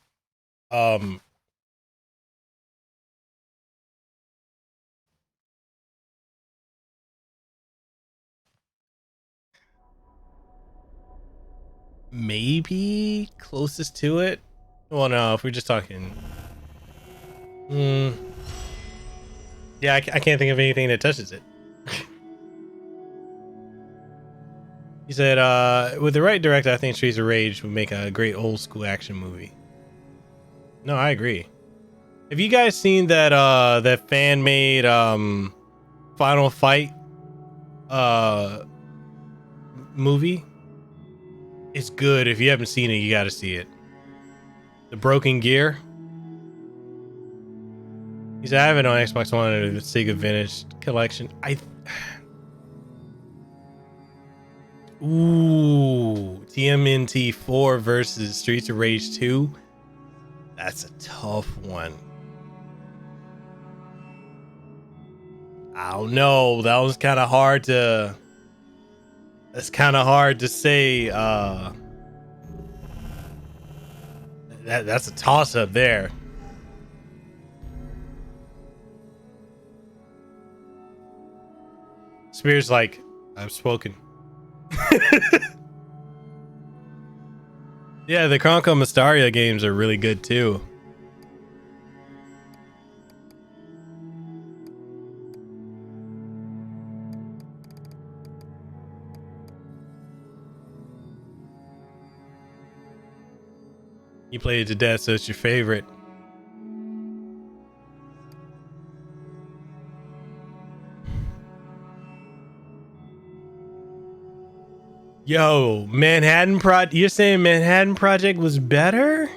Maybe closest to it. Well, no, if we're just talking. Yeah, I can't think of anything that touches it. He said, with the right director, I think Streets of Rage would make a great old school action movie. No, I agree. Have you guys seen that fan made Final Fight movie? It's good. If you haven't seen it, you got to see it. The Broken Gear. He said, I have it on Xbox One and the Sega Vintage Collection. Ooh, TMNT 4 versus Streets of Rage 2. That's a tough one. I don't know. That was kind of hard to That's kind of hard to say. That's a toss up there. Spears like, I've spoken. Yeah, the Chronicle Mystaria games are really good too. You played it to death, so it's your favorite. Yo, you're saying Manhattan Project was better?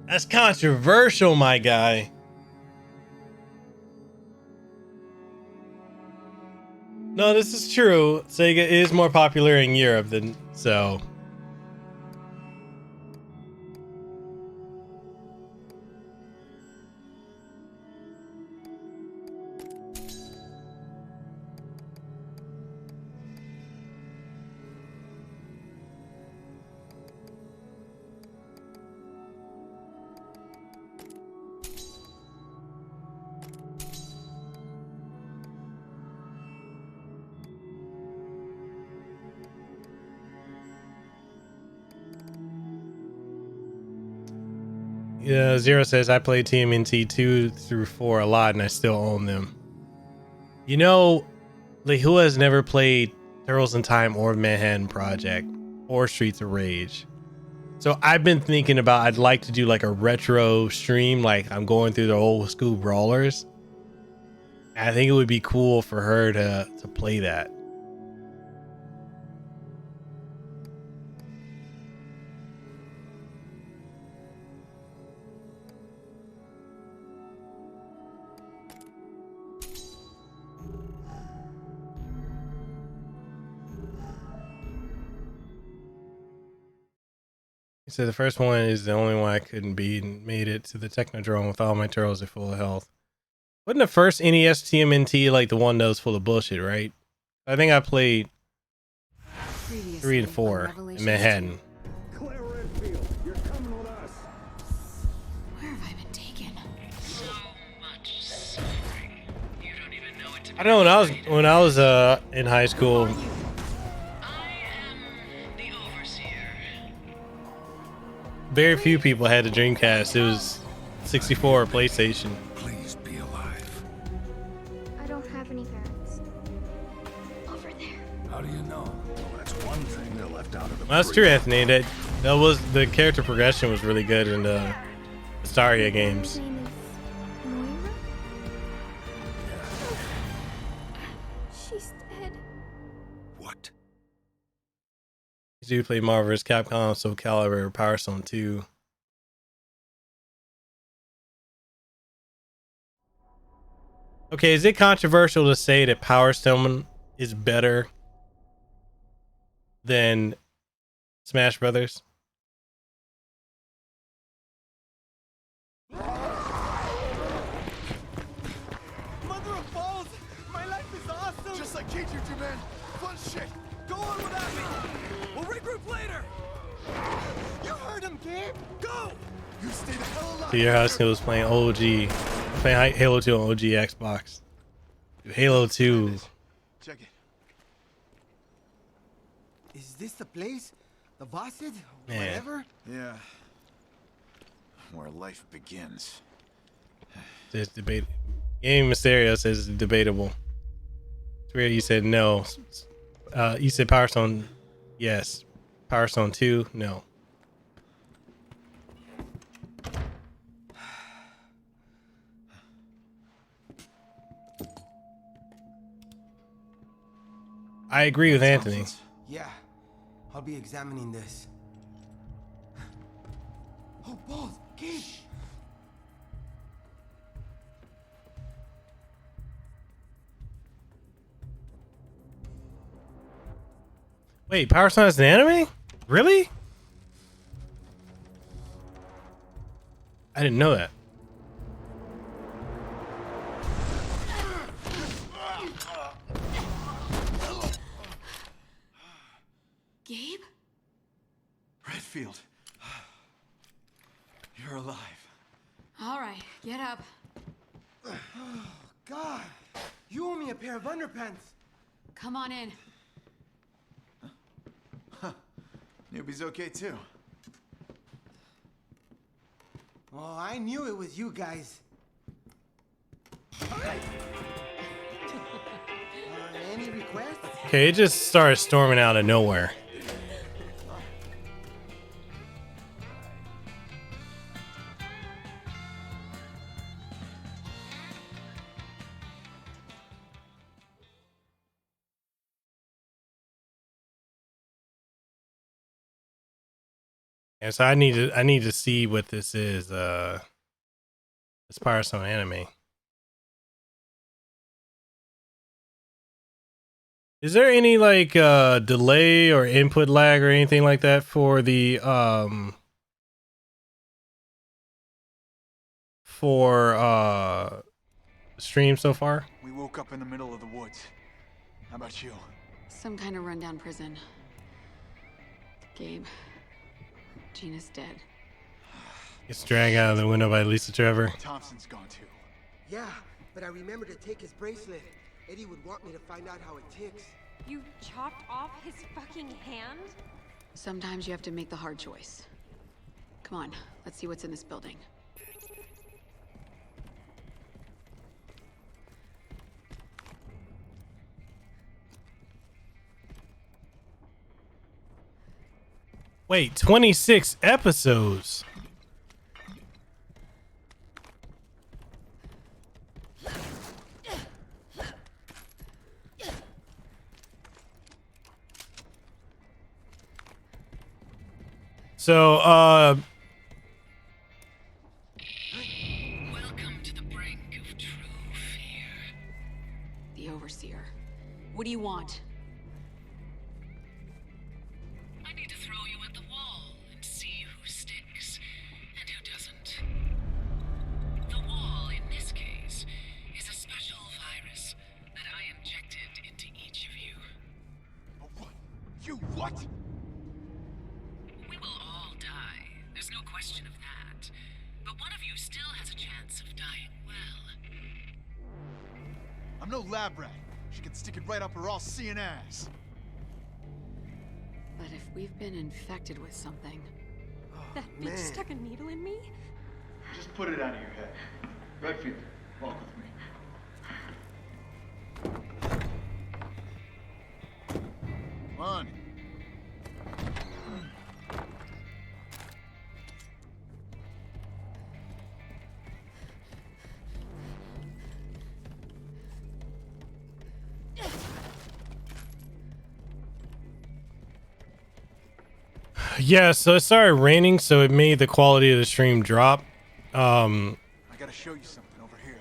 That's controversial, my guy. No, this is true. Sega is more popular in Europe than so. Yeah, Zero says I played TMNT 2 through 4 a lot and I still own them. You know, like, who has never played Turtles in Time or Manhattan Project or Streets of Rage? So I've been thinking about, I'd like to do like a retro stream, like I'm going through the old school brawlers. I think it would be cool for her to play that. So the first one is the only one I couldn't beat and made it to the Technodrome with all my turtles at full health. Wasn't the first NES TMNT like the one that was full of bullshit, right? I think I played 3 and 4 in Manhattan. Clear Redfield, you're coming with us. Where have I been taken? So much suffering. You don't even know it to be. I don't know, when I was in high school. I am the overseer. Very few people had a Dreamcast. It was 64 or PlayStation. Please be alive. I don't have any parents. Over there. How do you know? Well, that's one thing they left out of the. That's true, Anthony. That was the character progression was really good in the Mystaria games. His name is Moira? She's dead. What? You do play Marvel vs. Capcom, Soul Calibur, Power Stone 2. Okay, is it controversial to say that Power Stone is better than Smash Brothers? Mother of balls! My life is awesome! Just like KG2, man. Fun shit. Go on without me. We'll regroup later. You heard him, kid. Go! You stay the hell alive. So your high school was playing playing Halo 2 on OG Xbox. Halo 2. Check it. Is this the place? The Vassid? Man. Whatever? Yeah. Where life begins. It's debate. Game Mysterio says it's debatable. It's weird you said no. You said Power Stone, yes. Power Stone 2, no. I agree with Anthony. Yeah. I'll be examining this. Oh, balls, Gabe. Wait, Power Stone is an anime? Really? I didn't know that. Gabe? Redfield. You're alive. All right, get up. Oh, God. You owe me a pair of underpants. Come on in. Newbie's okay, too. Oh, I knew it was you guys. Any requests? Okay, it just started storming out of nowhere. And so I need to see what this is. This Power Stone anime. Is there any like delay or input lag or anything like that for the stream so far? We woke up in the middle of the woods. How about you? Some kind of rundown prison. Gabe. Gina's dead. It's dragged out of the window by Lisa Trevor. Thompson's gone too. Yeah, but I remember to take his bracelet. Eddie would want me to find out how it ticks. You chopped off his fucking hand? Sometimes you have to make the hard choice. Come on, let's see what's in this building. Wait, 26 episodes. So, Welcome to the brink of true fear. The Overseer. What do you want? I need to throw you at the wall and see who sticks and who doesn't. The wall, in this case, is a special virus that I injected into each of you. What? You what? We will all die. There's no question of that. But one of you still has a chance of dying well. I'm no lab rat. She can stick it right up her all-seeing ass. But if we've been infected with something... That bitch stuck a needle in me? Just put it out of your head. Redfield, walk with me. Come on. yeah, so it started raining, so it made the quality of the stream drop. I gotta show you something over here.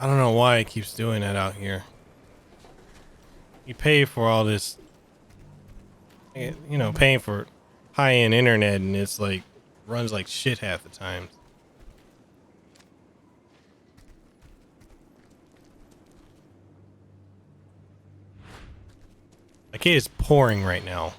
I don't know why it keeps doing that out here. You pay for all this, you know, paying for high-end internet, and it's like runs like shit half the time. Like it is pouring right now.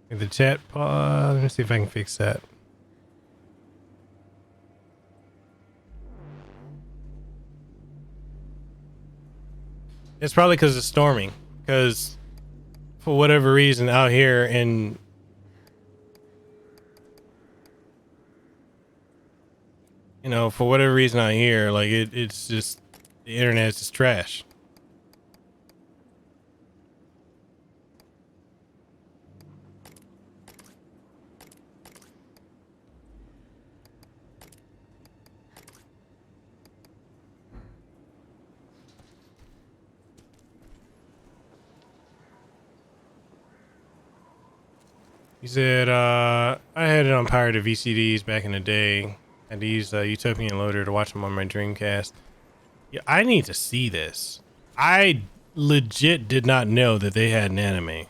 The chat pause. Let me see if I can fix that. It's probably because it's storming. Because for whatever reason out here in for whatever reason out here, like it's just the internet is just trash. He said, I had it on pirated VCDs back in the day. I had to use the Utopian loader to watch them on my Dreamcast. Yeah, I need to see this. I legit did not know that they had an anime.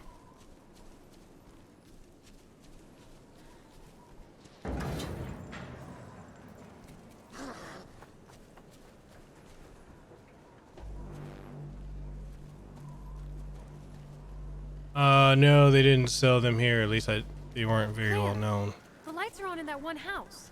No, they didn't sell them here. At least they weren't very well known. The lights are on in that one house.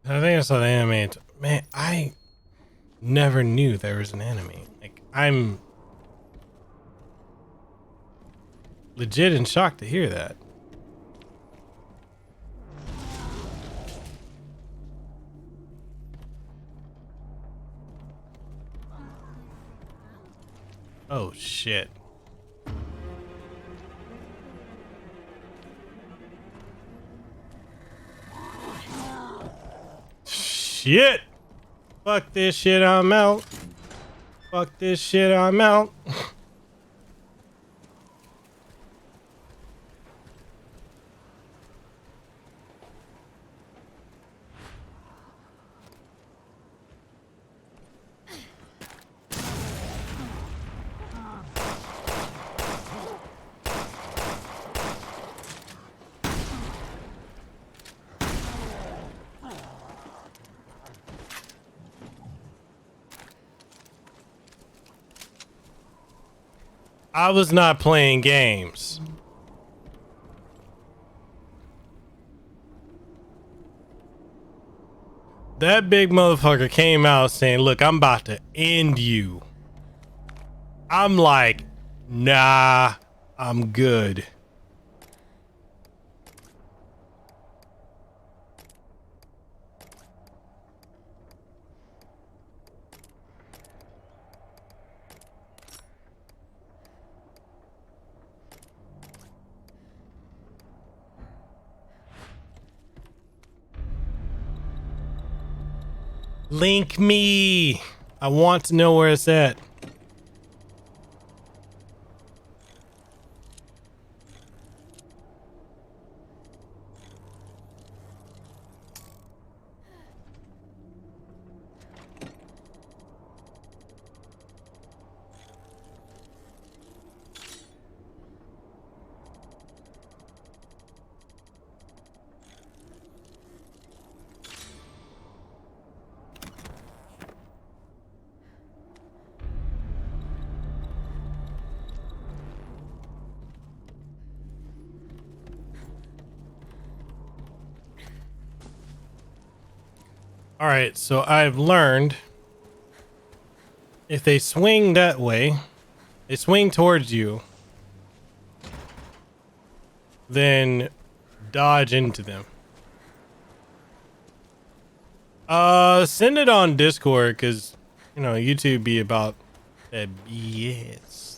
I think I saw the anime. Man, I never knew there was an anime. Like, I'm legit in shock to hear that. Oh, shit. Shit. Fuck this shit, I'm out. Fuck this shit, I'm out. I was not playing games. That big motherfucker came out saying, look, I'm about to end you. I'm like, nah, I'm good. Link me. I want to know where it's at. All right, so I've learned if they swing that way, they swing towards you, then dodge into them. Send it on Discord, because, you know, YouTube be about that BS.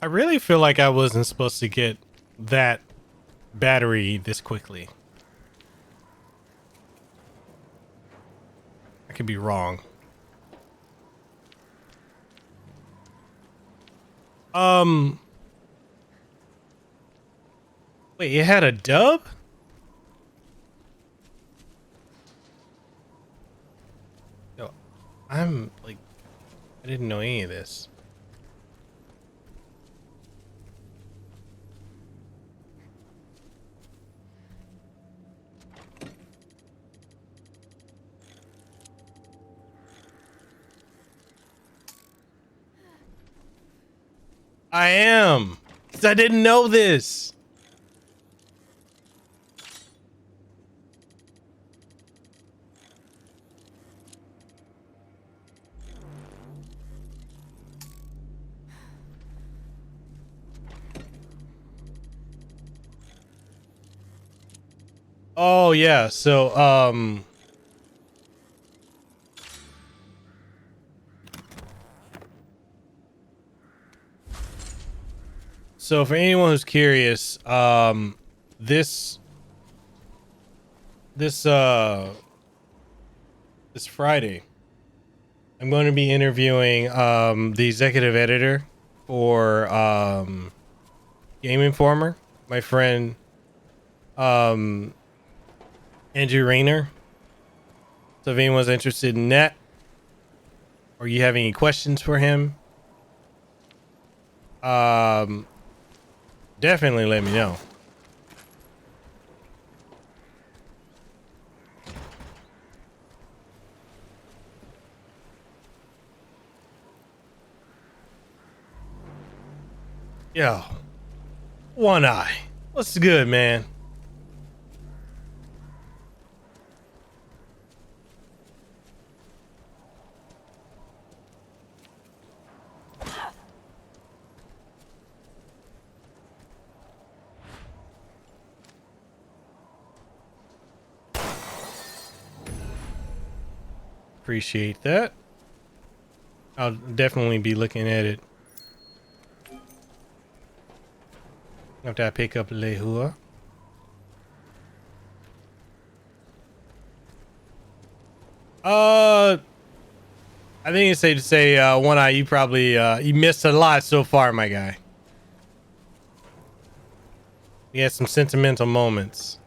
I really feel like I wasn't supposed to get that battery this quickly. I could be wrong. Wait, it had a dub? No, I'm like, I didn't know any of this. I am, 'cause I didn't know this. Oh yeah, so so for anyone who's curious, this this Friday, I'm going to be interviewing the executive editor for Game Informer, my friend Andrew Rayner. So if anyone's interested in that, or you have any questions for him, definitely let me know. Yo, One Eye, what's good, man? Appreciate that. I'll definitely be looking at it after I pick up Lehua. I think it's safe to say, One Eye, you probably you missed a lot so far, my guy. We had some sentimental moments.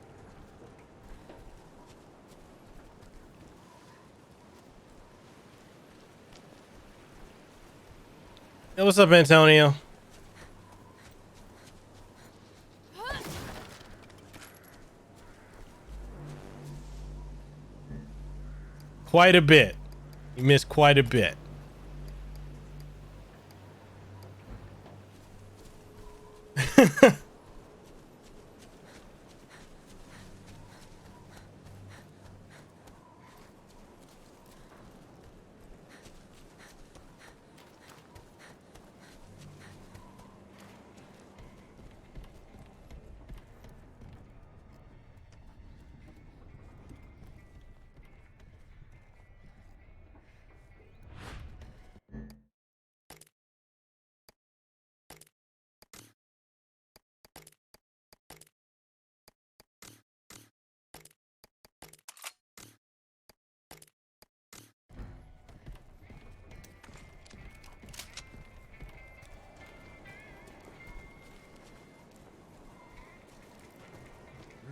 Hey, what's up, Antonio? Quite a bit. You missed quite a bit.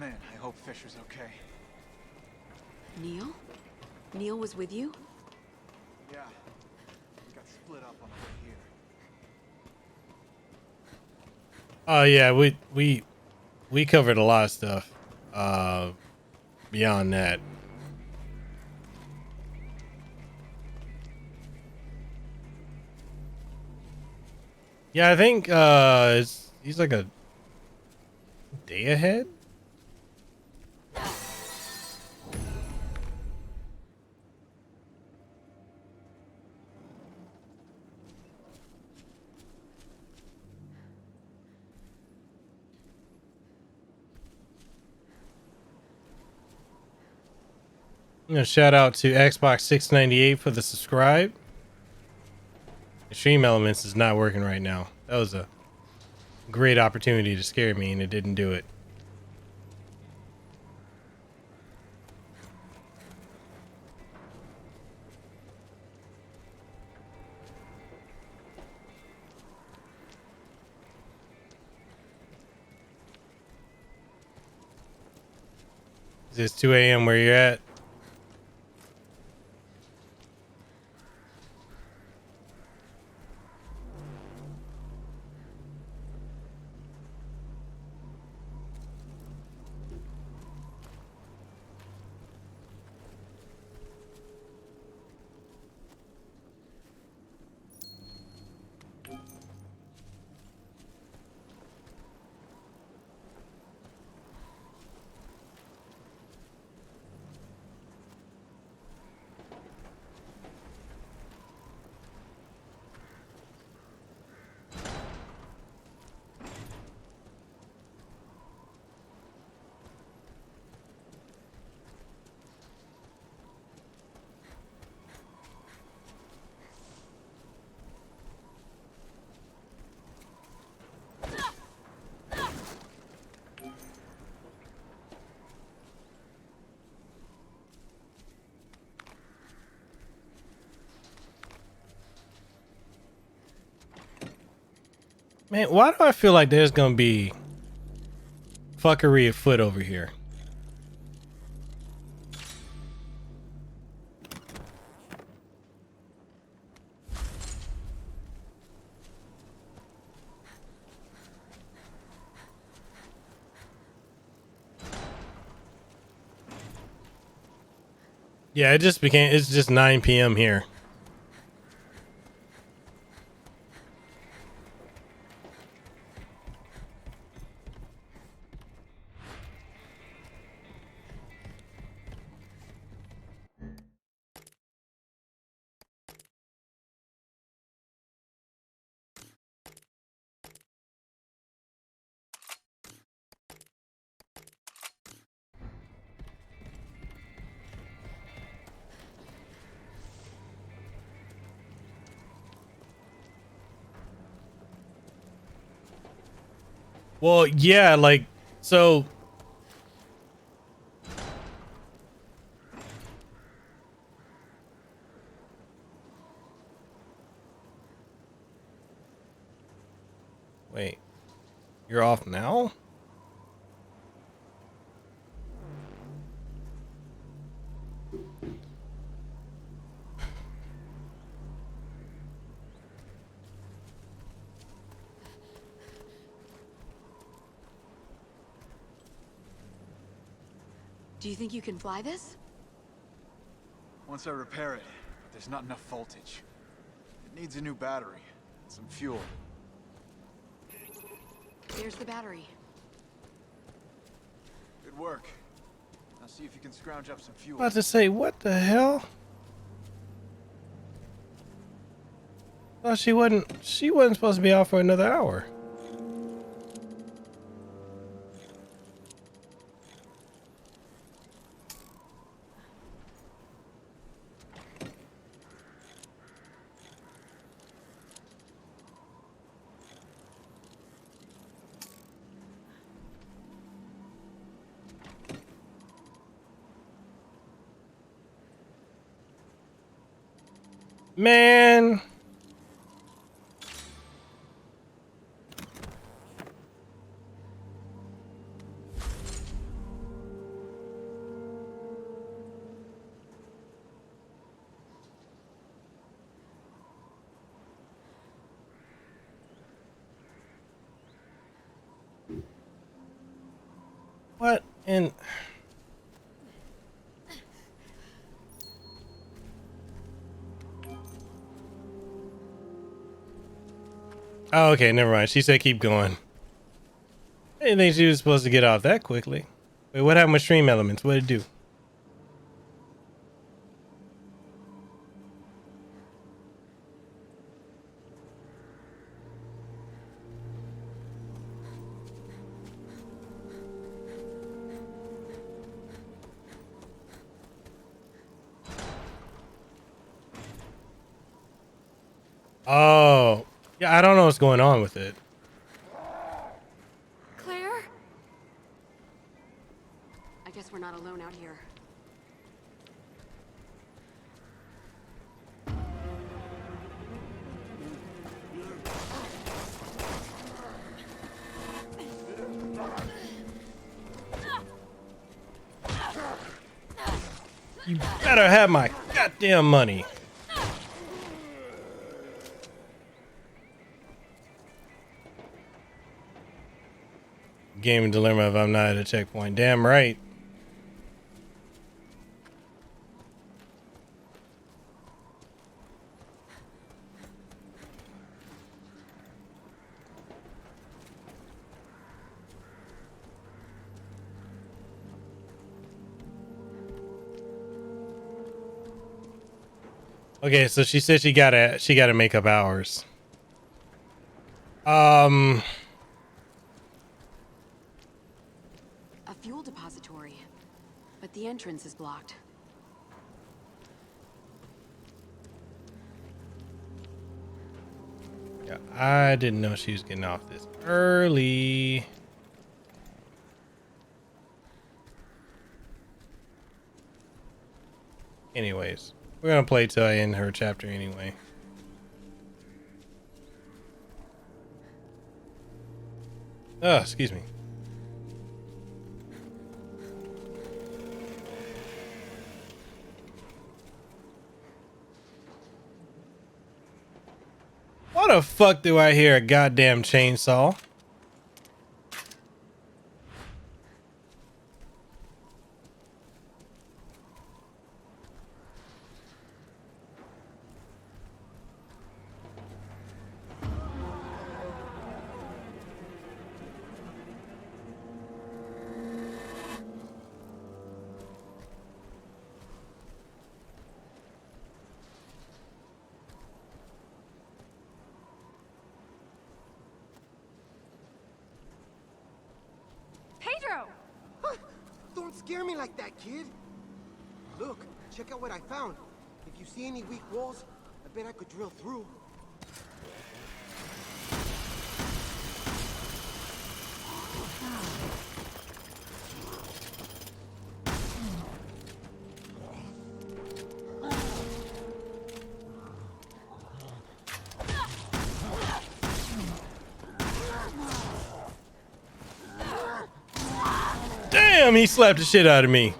Man, I hope Fisher's okay. Neil? Neil was with you? Yeah. We got split up on the way here. Oh yeah, we covered a lot of stuff beyond that. Yeah, I think he's like a day ahead. Shout out to Xbox 698 for the subscribe. The Stream Elements is not working right now. That was a great opportunity to scare me, and it didn't do it. Is this 2 a.m. where you're at? Man, why do I feel like there's gonna be fuckery afoot over here? Yeah, it's just 9 p.m. here. Well, yeah, like, so wait, you're off now? Do you think you can fly this? Once I repair it, there's not enough voltage. It needs a new battery and some fuel. There's the battery. Good work. Now see if you can scrounge up some fuel. About to say, what the hell? Well, she wasn't supposed to be out for another hour. Man. What in... Oh, okay, never mind. She said keep going. I didn't think she was supposed to get out that quickly. Wait, what happened with stream elements? What did it do? Oh, yeah, I don't know what's going on with it. Claire? I guess we're not alone out here. You better have my goddamn money. Game dilemma if I'm not at a checkpoint. Damn right. Okay, so she said she gotta make up hours. A fuel depository, but the entrance is blocked. Yeah, I didn't know she was getting off this early. Anyways, we're gonna play till I end her chapter anyway. Oh, excuse me. Why the fuck do I hear a goddamn chainsaw? Pedro! Don't scare me like that, kid. Look, check out what I found. If you see any weak walls, I bet I could drill through. Damn, he slapped the shit out of me.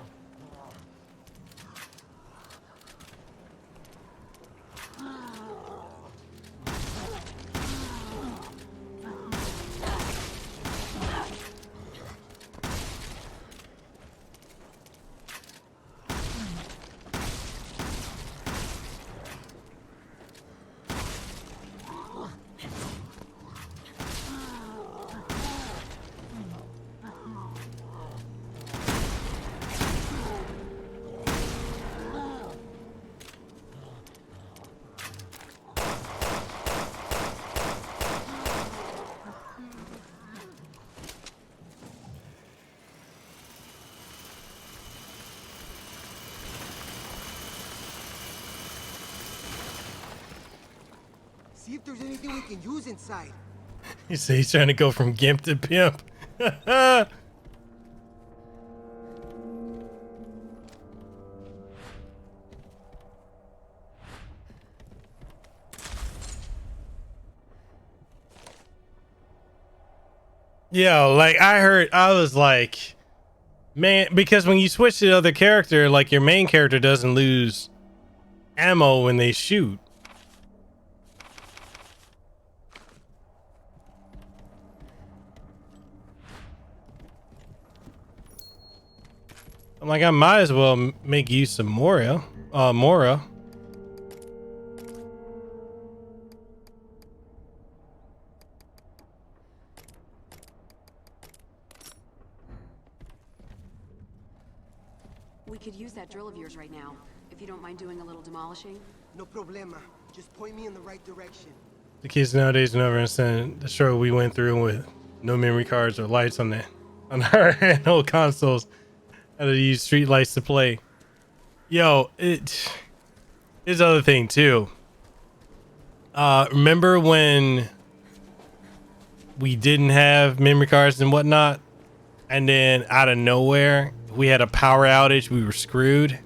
See if there's anything we can use inside. You say he's trying to go from gimp to pimp. Yo, like I was like, man, because when you switch to the other character, like your main character doesn't lose ammo when they shoot. I'm like, I might as well make use of Mora. We could use that drill of yours right now, if you don't mind doing a little demolishing. No problema. Just point me in the right direction. The kids nowadays never understand the struggle we went through with no memory cards or lights on our handheld consoles. How to use street lights to play. Yo, here's the other thing too. Remember when we didn't have memory cards and whatnot, and then out of nowhere we had a power outage, we were screwed?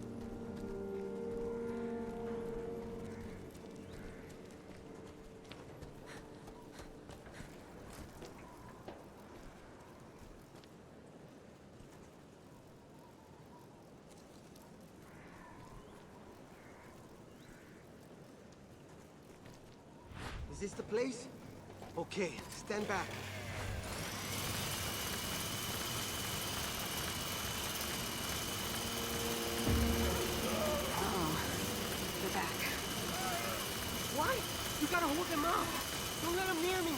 Is this the place? Okay, stand back. Uh-oh. They're back. What? You gotta hold them up. Don't let them near me.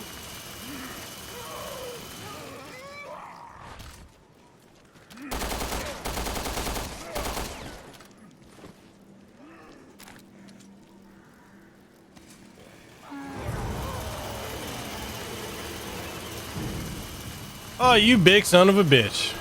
Oh, you big son of a bitch.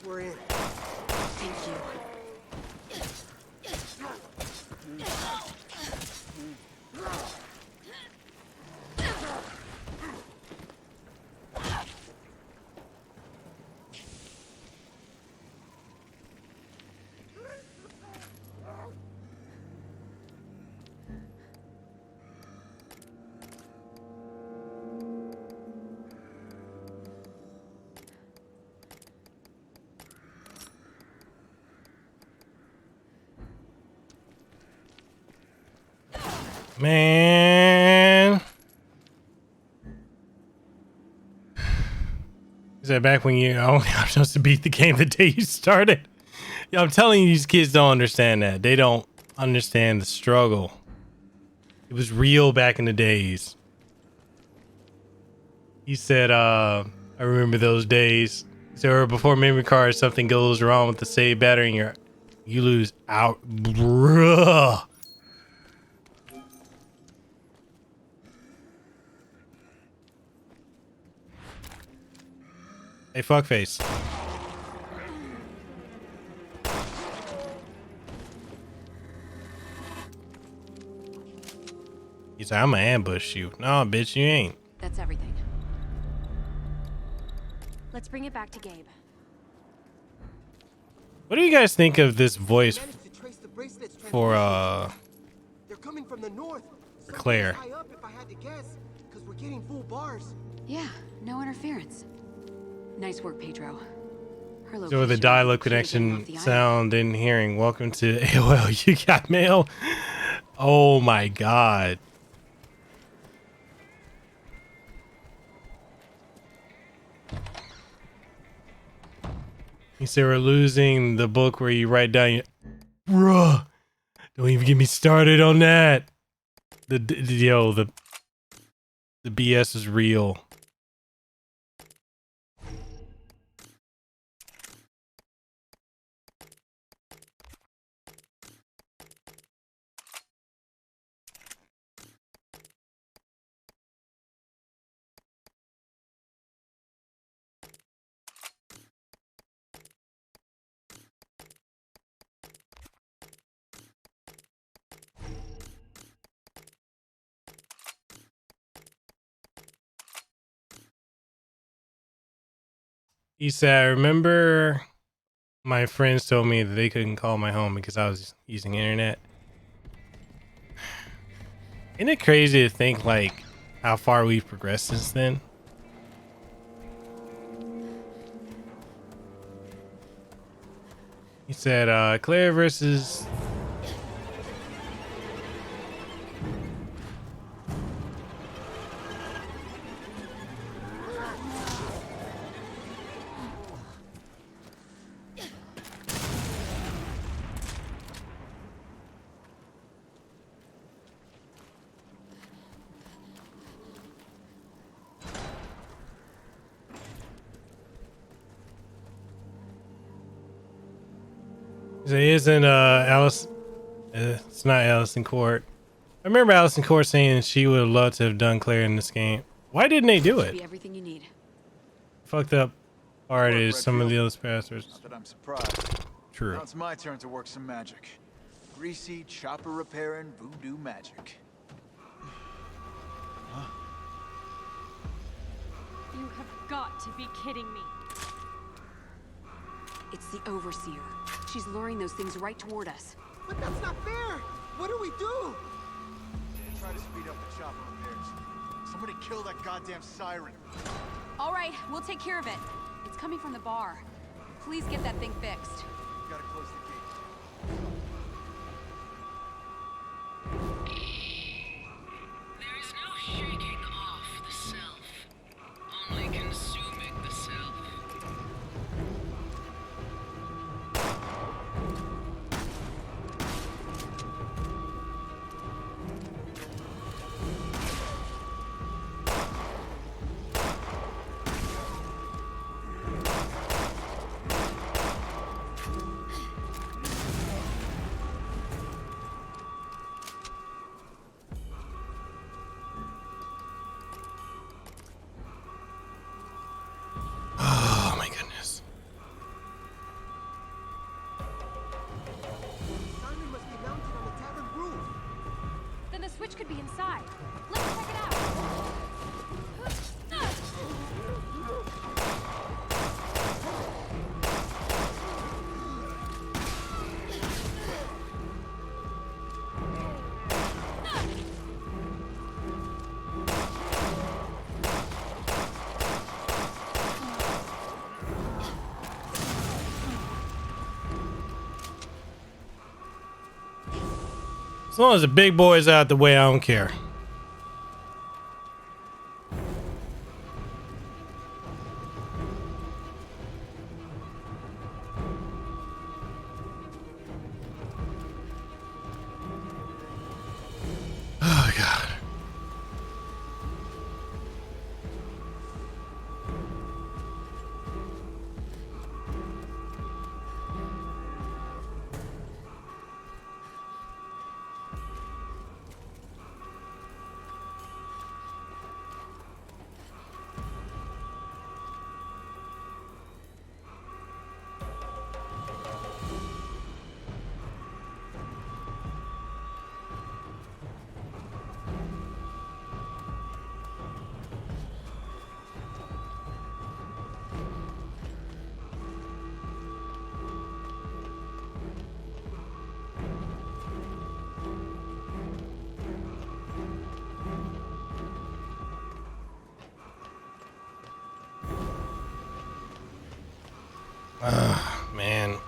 We're in. Thank you. Man. Is that back when you know I'm supposed to beat the game the day you started? Yeah, I'm telling you, these kids don't understand that. They don't understand the struggle. It was real back in the days. He said, I remember those days. So before memory card, something goes wrong with the save battery and you lose out. Bruh. Hey, fuckface. He's like, I'm gonna ambush you. No, bitch, you ain't. That's everything. Let's bring it back to Gabe. What do you guys think of this voice for They're coming from the north. for Claire? High up if I had to guess, because we're getting full bars. Yeah, no interference. Nice work, Pedro. Her So the location dial-up should have been off connection the sound and hearing. Welcome to AOL. You got mail. Oh my god. You say we're losing the book where you write down your... Bruh. Don't even get me started on that. The BS is real. He said, I remember my friends told me that they couldn't call my home because I was using internet. Isn't it crazy to think like how far we've progressed since then? He said, Claire versus... It isn't Alice. It's not Allison Court. I remember Allison Court saying she would have loved to have done Claire in this game. Why didn't they do it? Be everything you need. Fucked up part is some of the other passwords. Not that I'm surprised. True. Now it's my turn to work some magic. Greasy, chopper repairing, voodoo magic. Huh? You have got to be kidding me. It's the Overseer. She's luring those things right toward us. But that's not fair! What do we do? Try to speed up the chopper repairs. Somebody kill that goddamn siren. All right, we'll take care of it. It's coming from the bar. Please get that thing fixed. Gotta close the gate. There is no shaking off the self, only consuming the self. Oh my goodness. Simon must be mounted on the tavern roof. Then the switch could be inside. Let's check it out. As long as the big boy's out the way, I don't care. Oh God. Ah, man. How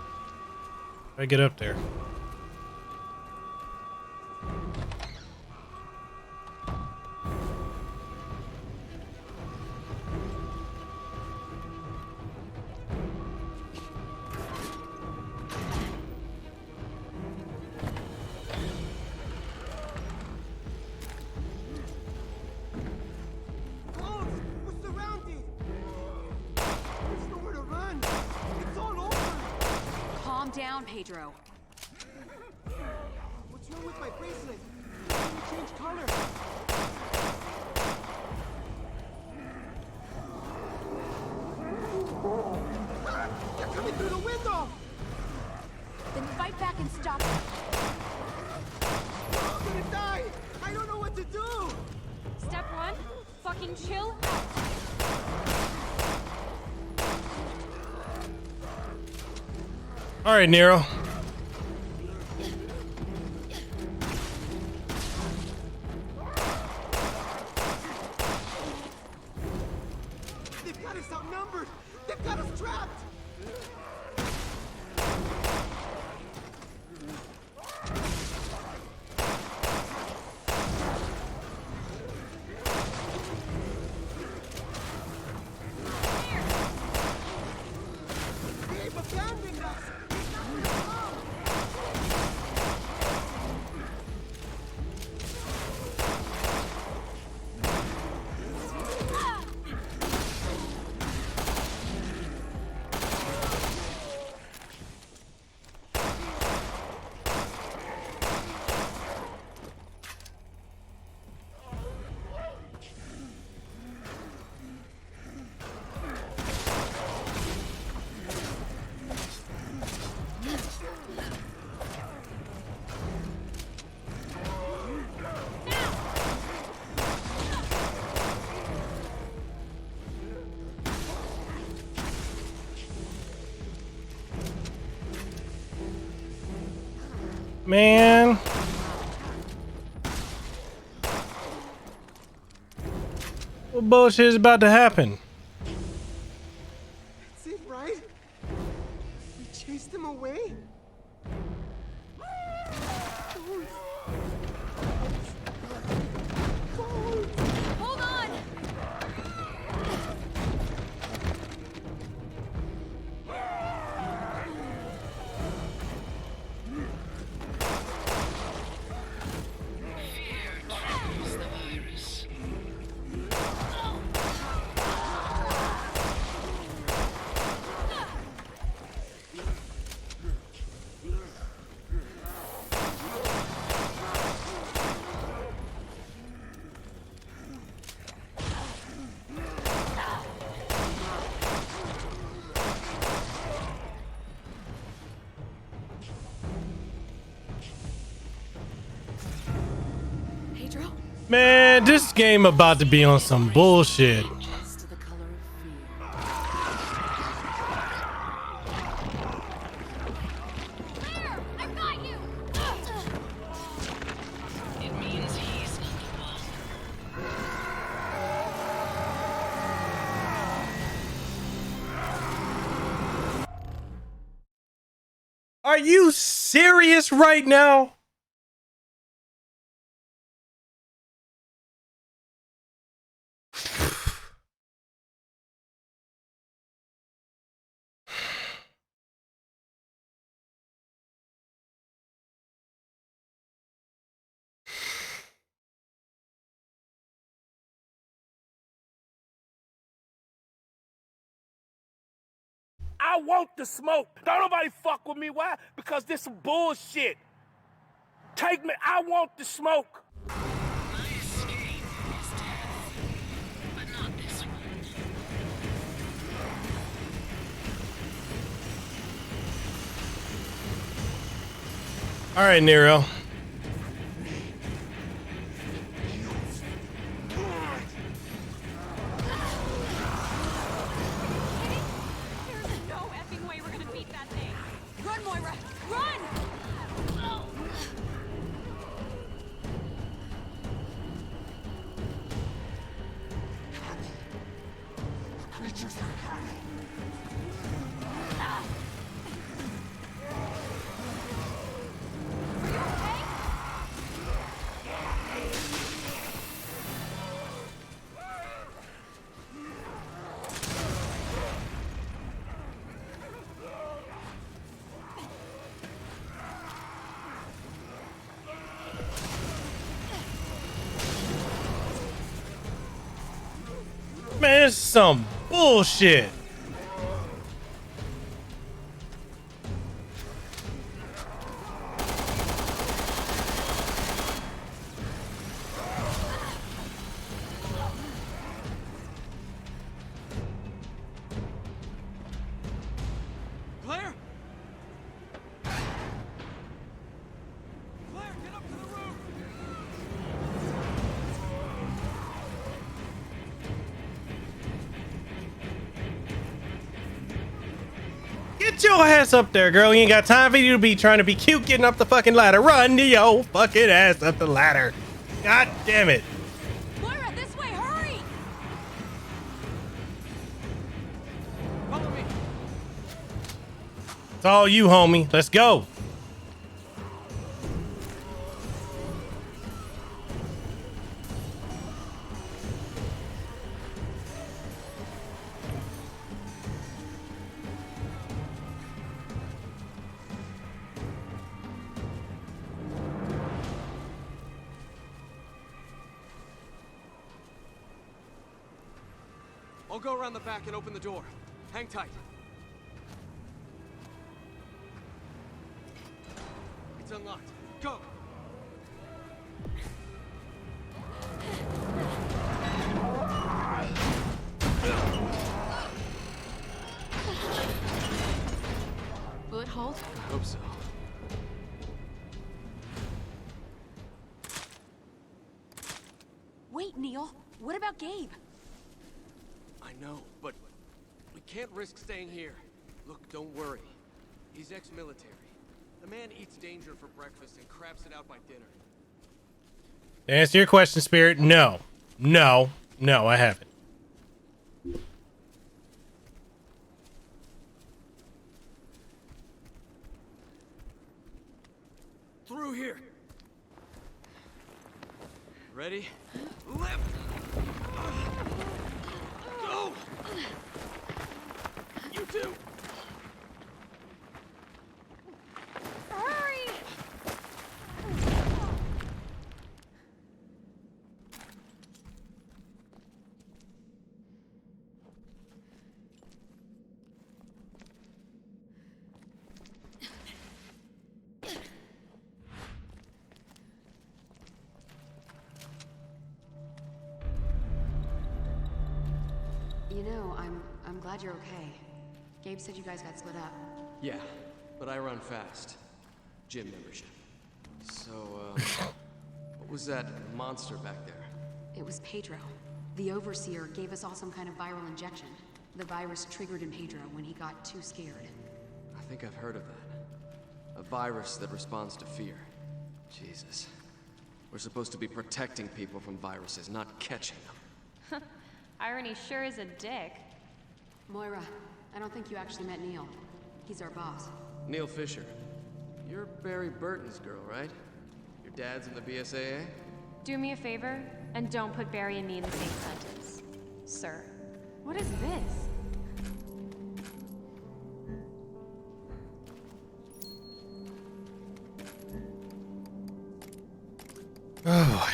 do I get up there? Wolves! We're surrounded! There's nowhere to run! It's all over! Calm down, Pedro. What's wrong with my bracelet? It didn't change color. They're coming through the window! Then fight back and stop them. I'm gonna die! I don't know what to do! Step one, fucking chill out. All right, Nero. They've got us outnumbered! They've got us trapped! They've abandoned us! It's not their fault! Man. What bullshit is about to happen? That's it, right? We chased him away? Hold on! Man, this game about to be on some bullshit. Are you serious right now? I want the smoke. Don't nobody fuck with me. Why? Because this some bullshit. Take me. I want the smoke. All right, Nero. Man, this is some bullshit. Claire? Claire, get up to the roof! Get your ass up there, girl. You ain't got time for you to be trying to be cute getting up the fucking ladder. Run your fucking ass up the ladder. God damn it. Moira, this way, hurry! Follow me. It's all you, homie. Let's go. I'll go around the back and open the door. Hang tight. It's unlocked. Go! Bullet hold? Hope so. Wait, Neil. What about Gabe? I know, but we can't risk staying here. Look, don't worry. He's ex-military. The man eats danger for breakfast and craps it out by dinner. To answer your question, Spirit, no. No, I haven't. Through here. Ready? Left. Go. You too. Hurry! You know, I'm glad you're okay. Gabe said you guys got split up. Yeah, but I run fast. Gym membership. So, what was that monster back there? It was Pedro. The Overseer gave us all some kind of viral injection. The virus triggered in Pedro when he got too scared. I think I've heard of that. A virus that responds to fear. Jesus. We're supposed to be protecting people from viruses, not catching them. Irony sure is a dick. Moira, I don't think you actually met Neil. He's our boss. Neil Fisher. You're Barry Burton's girl, right? Your dad's in the BSAA? Do me a favor, and don't put Barry and me in the same sentence. Sir. What is this? Oh.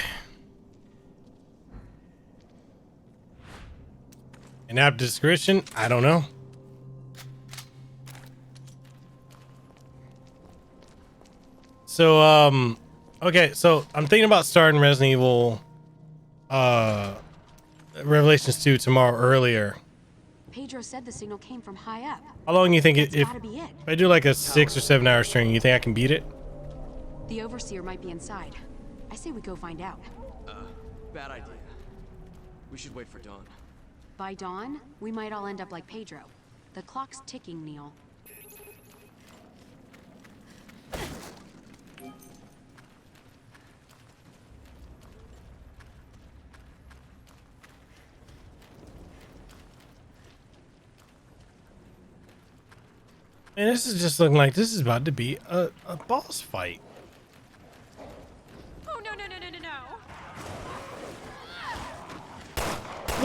An app description? I don't know. So, okay, so I'm thinking about starting Resident Evil, Revelations 2 tomorrow earlier. Pedro said the signal came from high up. How long you think That's if gotta be it. I do like a 6 or 7 hour stream, you think I can beat it? The Overseer might be inside. I say we go find out. Bad idea. We should wait for dawn. By dawn, we might all end up like Pedro. The clock's ticking, Neil. And this is just looking like this is about to be a boss fight. Oh, no, no, no, no, no, no.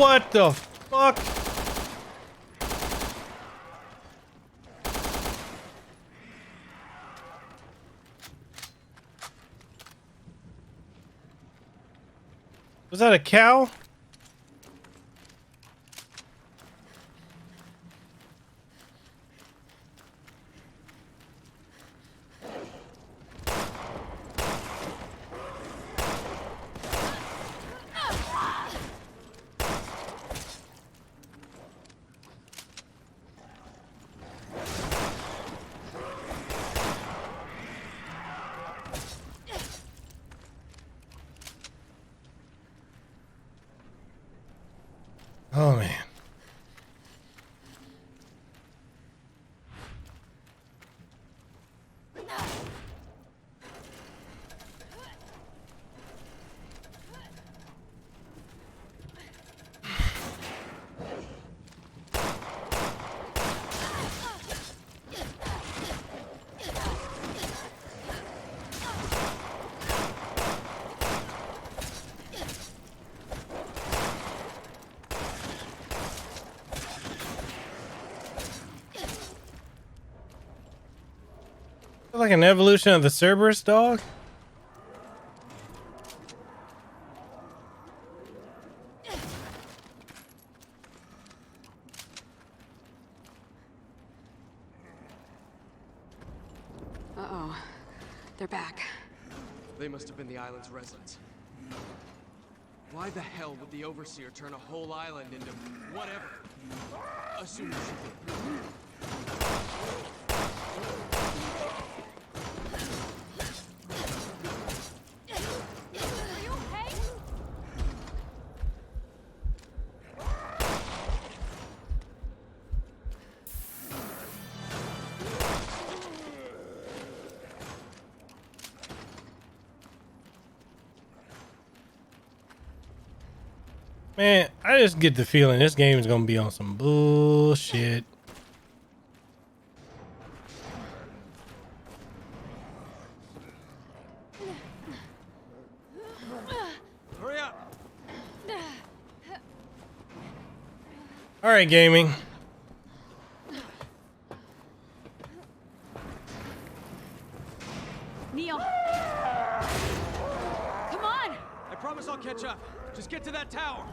What the fuck? Was that a cow? Oh man. Like an evolution of the Cerberus dog? Uh-oh. They're back. They must have been the island's residents. Why the hell would the Overseer turn a whole island into whatever? Assuming she did. Man, I just get the feeling this game is gonna be on some bullshit. Hurry up. All right, gaming. Neil. Come on. I promise I'll catch up. Just get to that tower.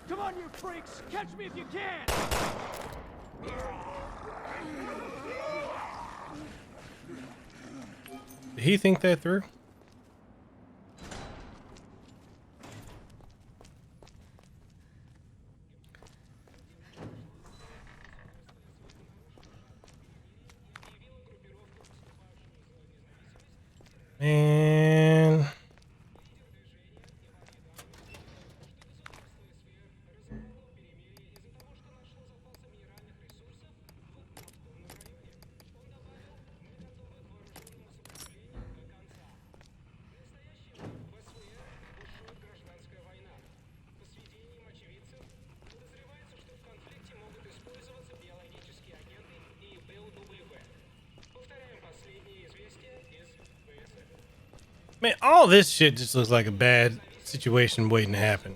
Come on, you freaks! Catch me if you can! Did he think that through? Man. Man, all this shit just looks like a bad situation waiting to happen.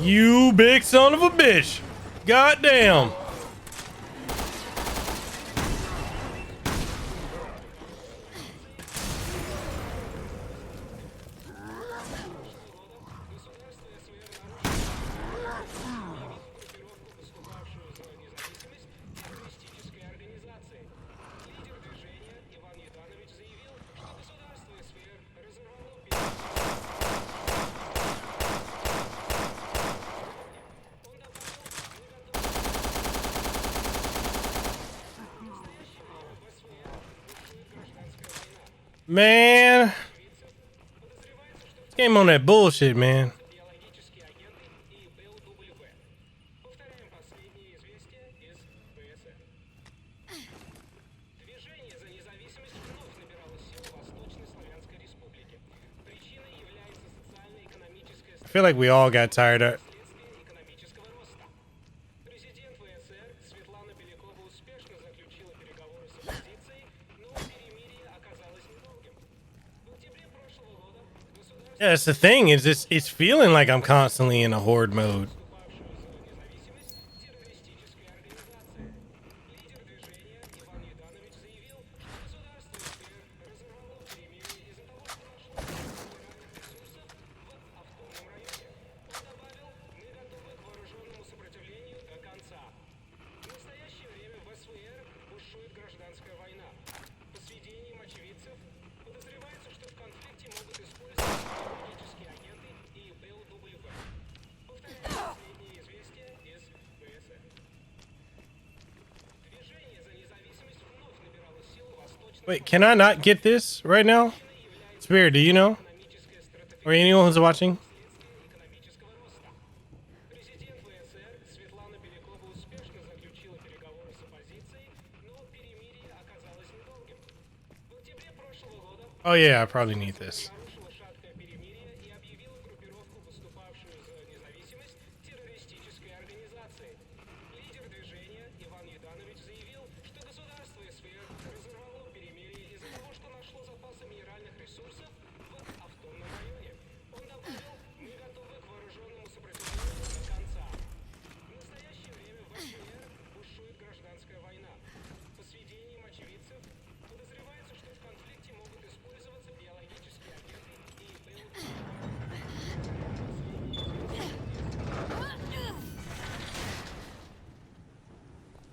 You big son of a bitch. Goddamn. Man, this game on that bullshit, man. I feel like we all got tired of. Yeah, that's the thing. Is it's feeling like I'm constantly in a horde mode. Wait, can I not get this right now? Spirit, do you know? Or anyone who's watching? Oh yeah, I probably need this.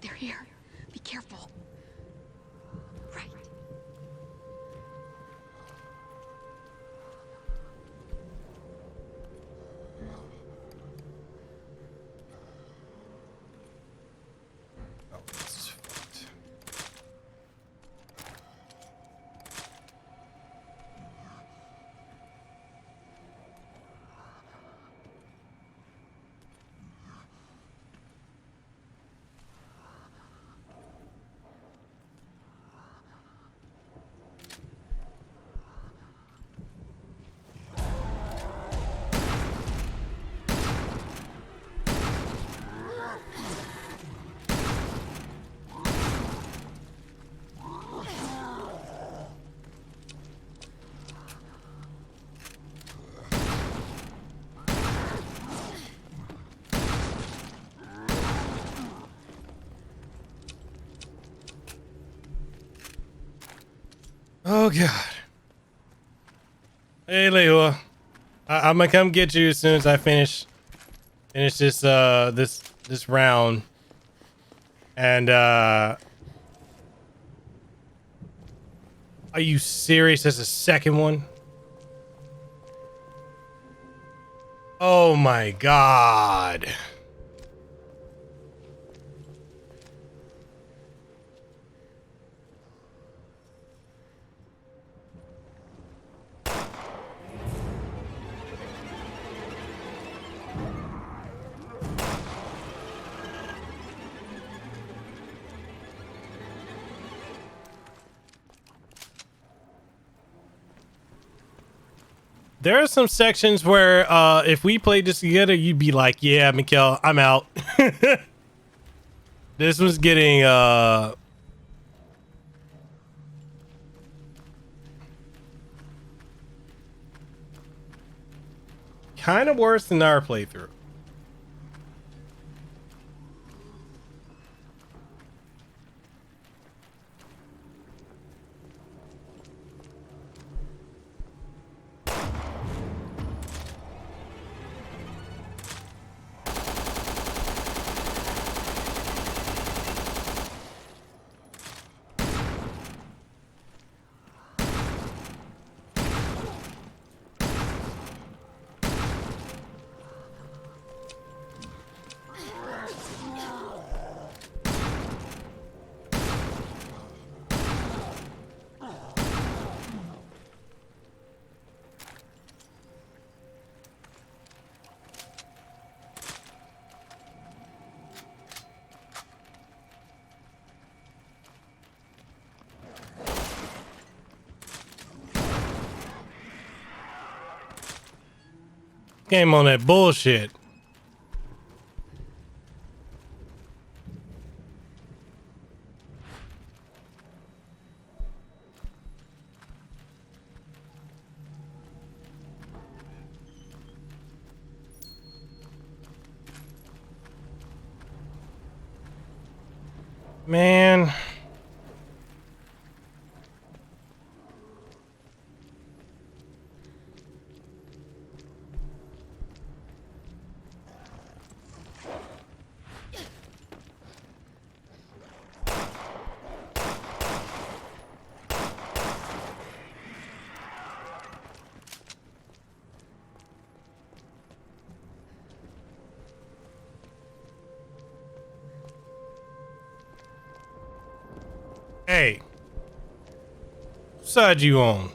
They're here. Be careful. Right. Oh, this is fucked. Oh god. Hey Lewa. I'm gonna come get you as soon as I finish this this round. And are you serious? There's a second one? Oh my god. There are some sections where if we played this together, you'd be like, yeah, Miguel, I'm out. This was getting kind of worse than our playthrough. Game on that bullshit. Man. Hey, what side you on?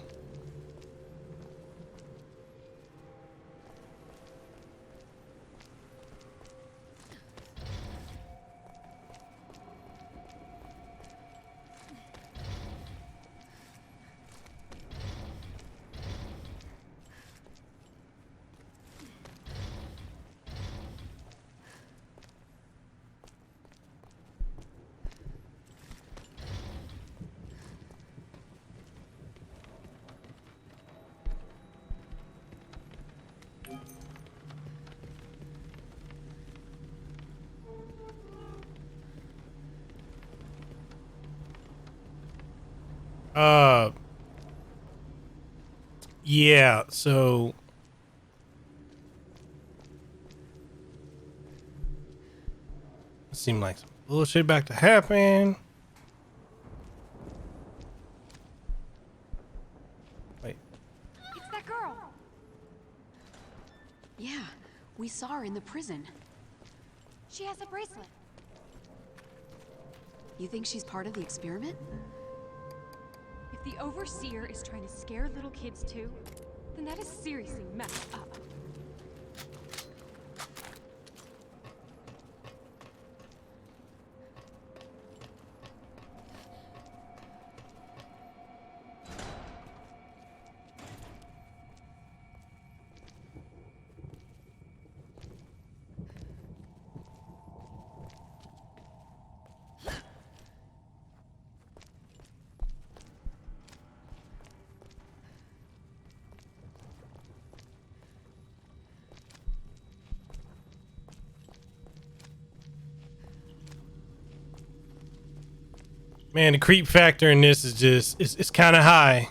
Yeah, so it seemed like some bullshit back to happen. Wait. It's that girl. Yeah, we saw her in the prison. She has a bracelet. You think she's part of the experiment? If the Overseer is trying to scare little kids too, then that is seriously messed up. Man, the creep factor in this is just, it's kind of high.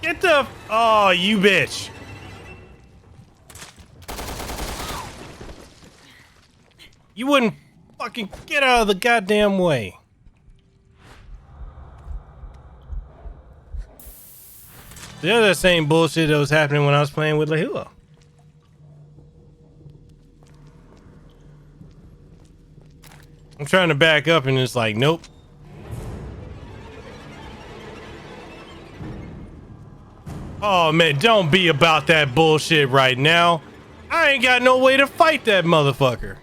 Get the, oh, you bitch. You wouldn't fucking get out of the goddamn way. They're the same bullshit that was happening when I was playing with Lahila. I'm trying to back up and it's like, nope. Oh man, don't be about that bullshit right now. I ain't got no way to fight that motherfucker.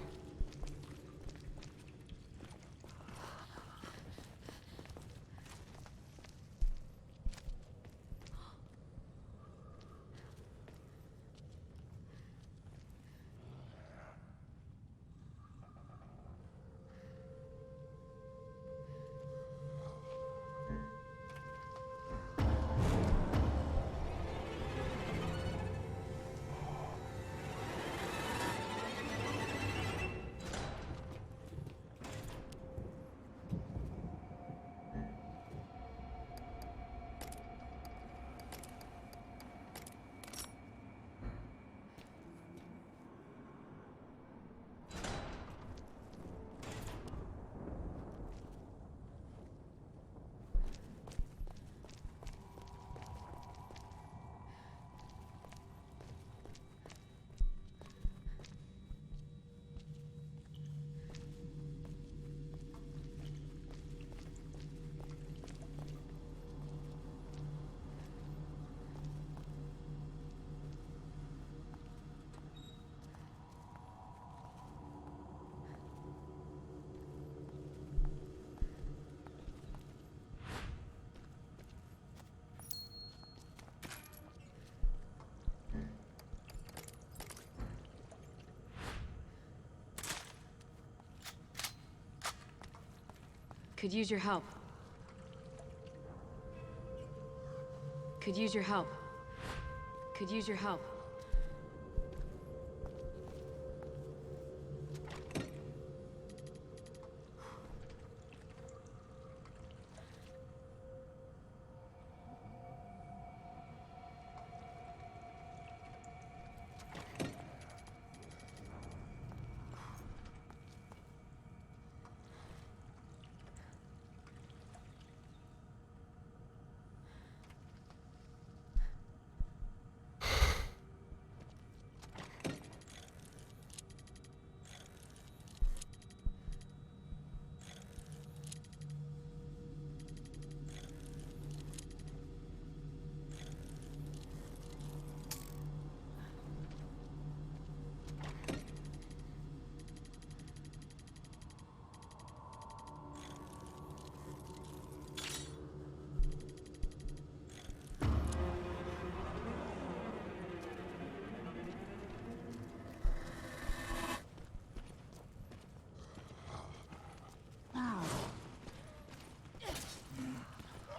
Could use your help. Could use your help. Could use your help.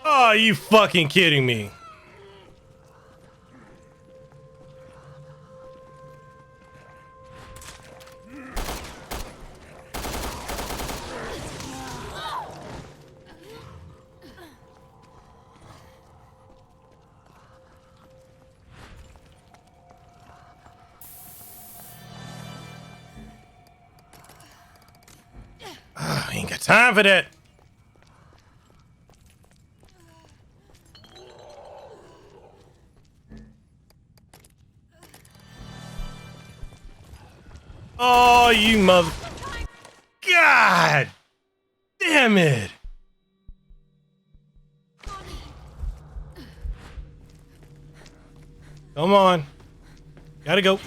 Oh, are you fucking kidding me? I ain't got time for that. Oh, you mother... God damn it. Come on. Gotta go.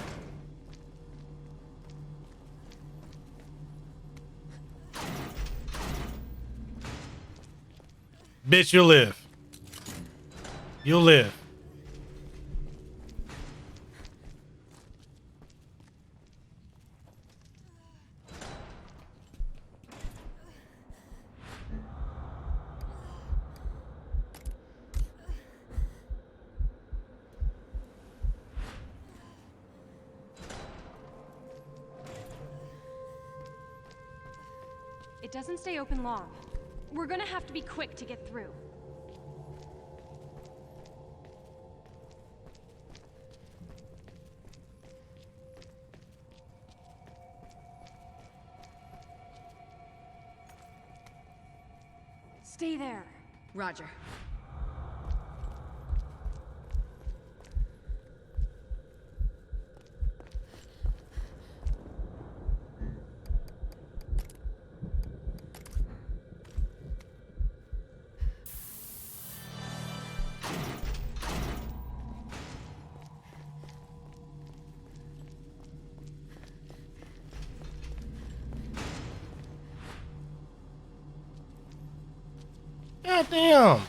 Bitch, you'll live. You'll live. It doesn't stay open long. We're gonna have to be quick to get through. Stay there. Roger. God damn.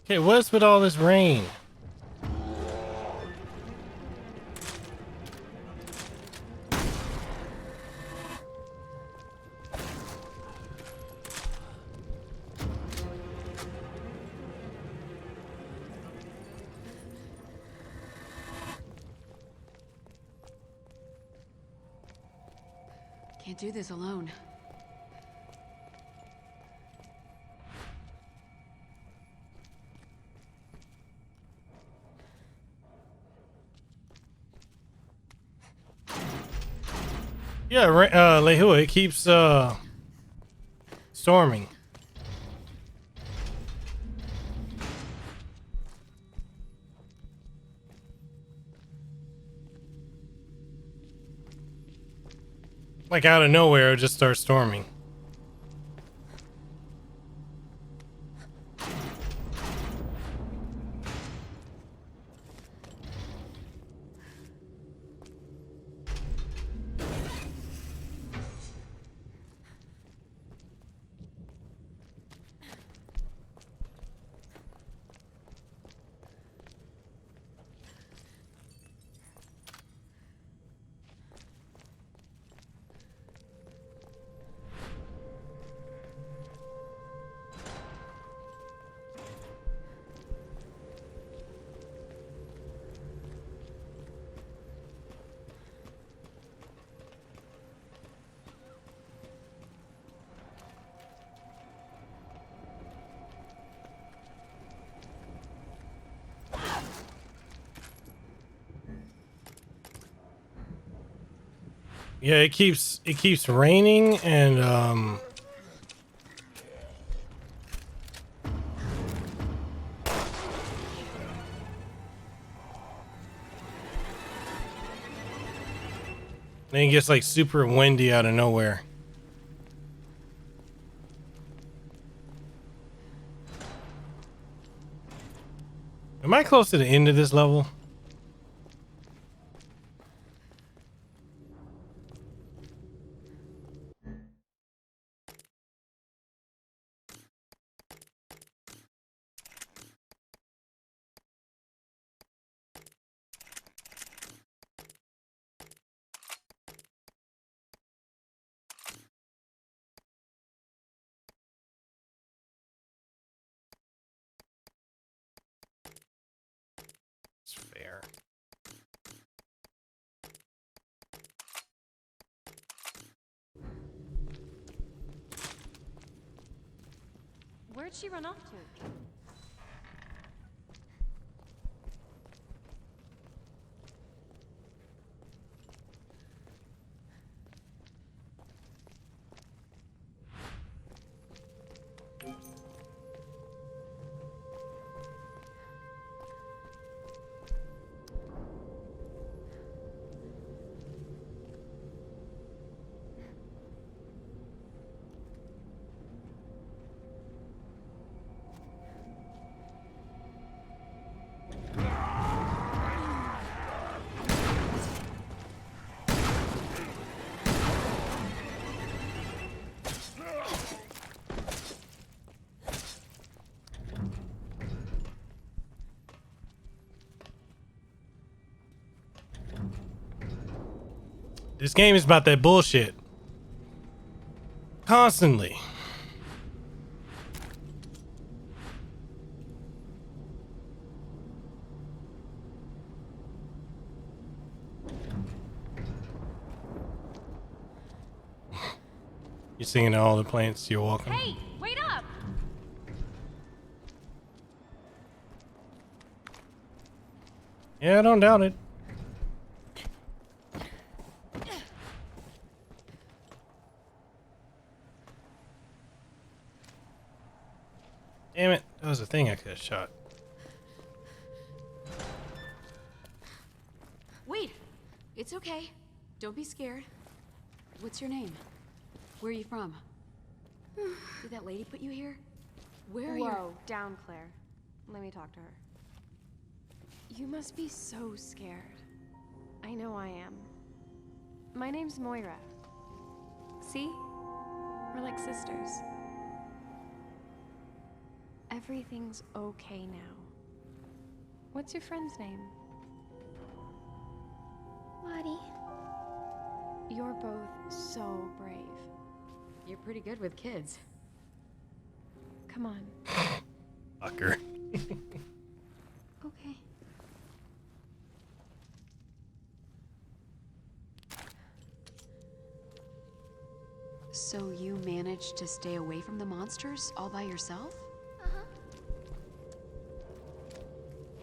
Okay, what's with all this rain? Can't do this alone. Yeah, Lehua, it keeps storming. Like out of nowhere, it just starts storming. Yeah, it keeps raining and then it gets like super windy out of nowhere. Am I close to the end of this level? It's fair. Where'd she run off to? This game is about that bullshit. Constantly. You're singing to all the plants you're walking. Hey, wait up! Yeah, I don't doubt it. Damn it, that was a thing I could have shot. Wait, it's okay. Don't be scared. What's your name? Where are you from? Did that lady put you here? Where are you? Whoa, down, Claire. Let me talk to her. You must be so scared. I know I am. My name's Moira. See? We're like sisters. Everything's okay now. What's your friend's name? Lottie. You're both so brave. You're pretty good with kids. Come on. Fucker. Okay. So you managed to stay away from the monsters all by yourself? Uh-huh.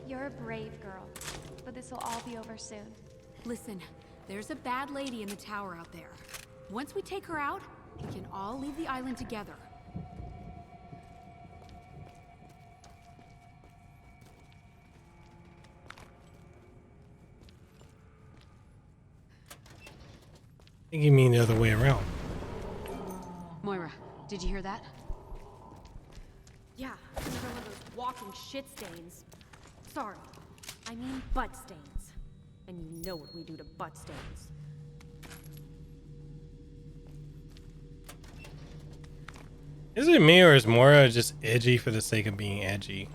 You're a brave girl, but this will all be over soon. Listen, there's a bad lady in the tower out there. Once we take her out, we can all leave the island together. I think you mean the other way around. Moira, did you hear that? Yeah, another one of those walking shit stains. Sorry, I mean butt stains. And you know what we do to butt stains. Is it me or is Moira just edgy for the sake of being edgy?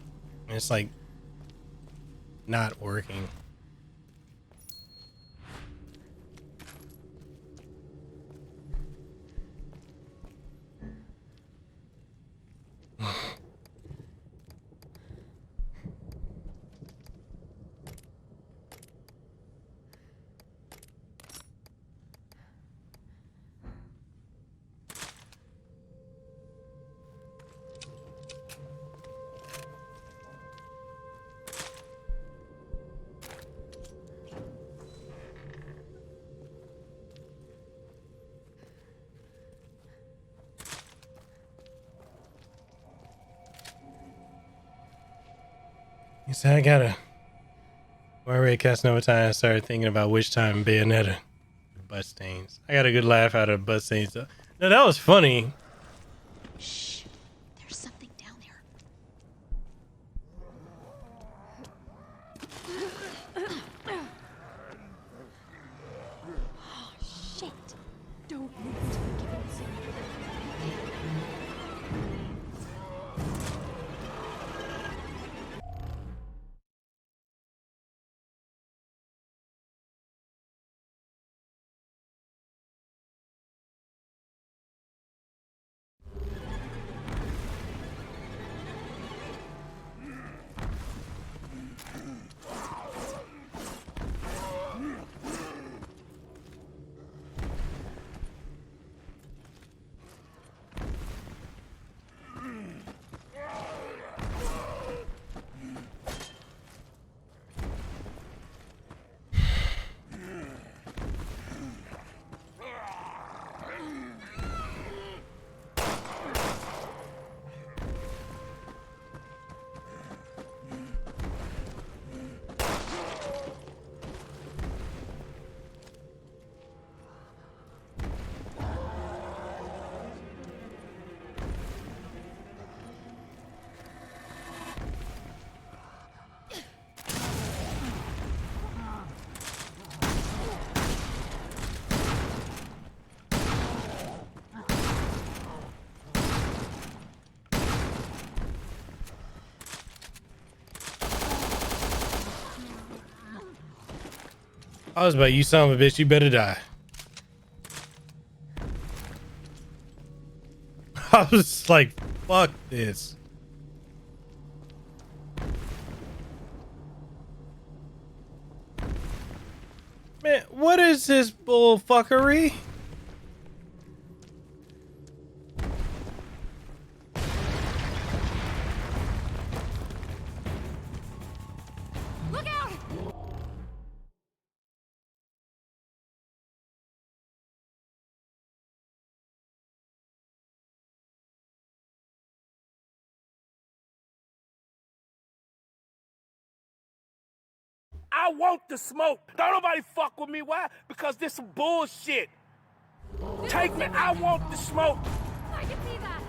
It's like not working. You said I gotta. When I read Casanova Time, I started thinking about Witch Time and Bayonetta. Butt stains. I got a good laugh out of butt stains though. No, that was funny. Shh. There's something down there. Oh, shit. Don't move until we give him a signal. I was about, you son of a bitch, you better die. I was like, fuck this. Man, what is this bullfuckery? Look out! I want the smoke. Don't nobody fuck with me. Why? Because this some bullshit. Take me. I want the smoke. I can see that.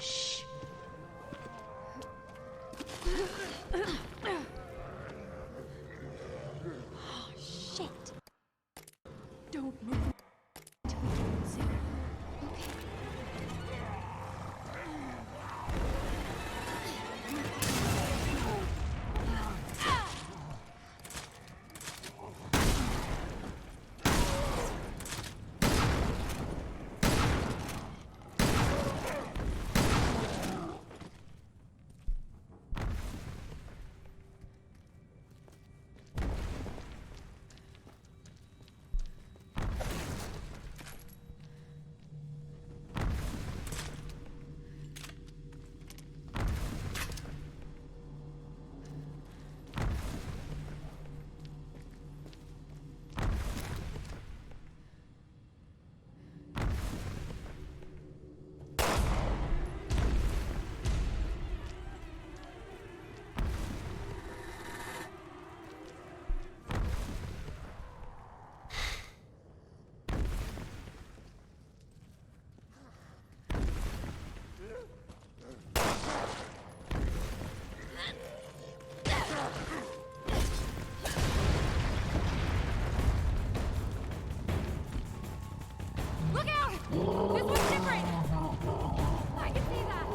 Shh. Oh, shit. Don't move until we can see. Okay. Look out! This one's different! I can see that!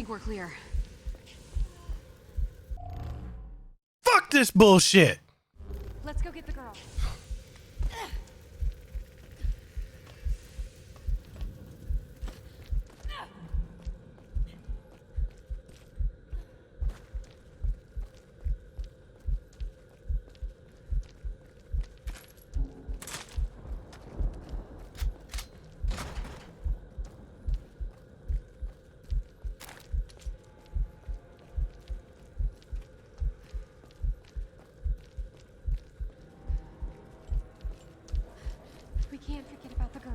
think we're clear. Fuck this bullshit. Let's go get the girl. We can't forget about the girl.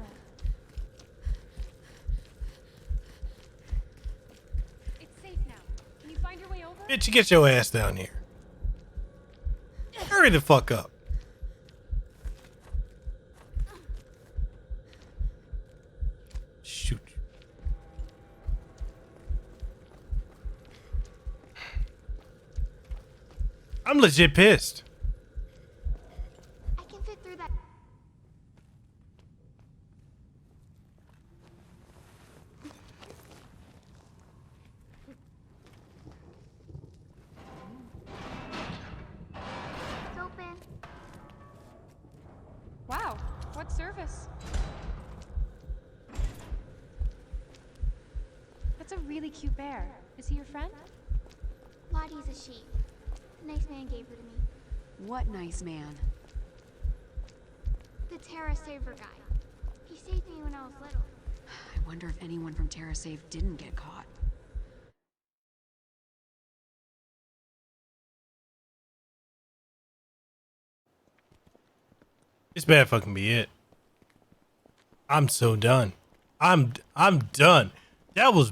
It's safe now. Can you find your way over? Bitch, get your ass down here. Hurry the fuck up. Shoot. I'm legit pissed. I can fit through that. It's open. Wow, what service? That's a really cute bear. Is he your friend? Lottie's a she. The nice man gave her to me. What nice man? The Terra Saver guy. He saved me when I was little. I wonder if anyone from TerraSave didn't get caught. This better fucking be it. I'm so done. I'm done. That was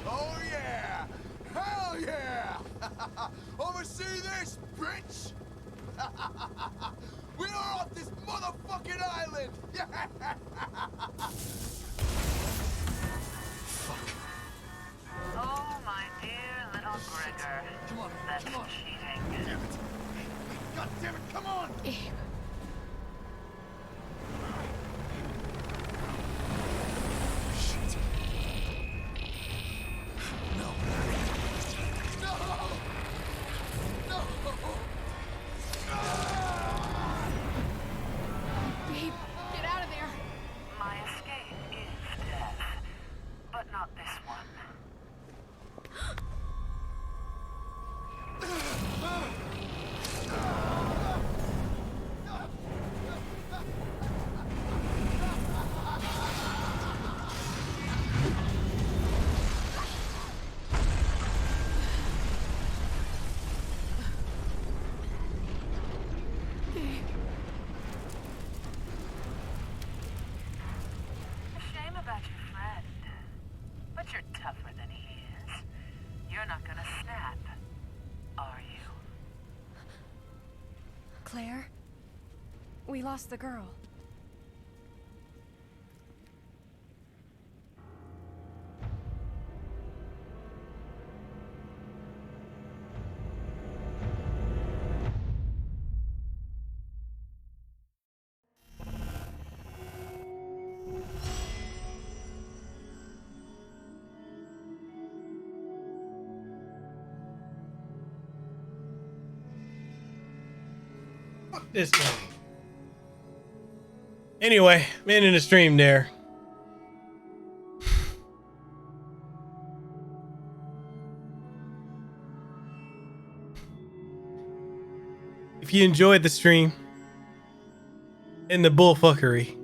Oh yeah! Hell yeah! Oversee this, bitch! We are off this motherfucking island! Oh, my dear little Gregor. Come on, That's come on. cheating. Damn it! God damn it, come on! Shit. No. No! No! Babe, get out of there. My escape is death, but not this one. A shame about your friend, but you're tougher than he is. You're not gonna snap, are you? Claire? We lost the girl. fuck this game. Anyway, I'm ending the stream there. If you enjoyed the stream and the bullfuckery,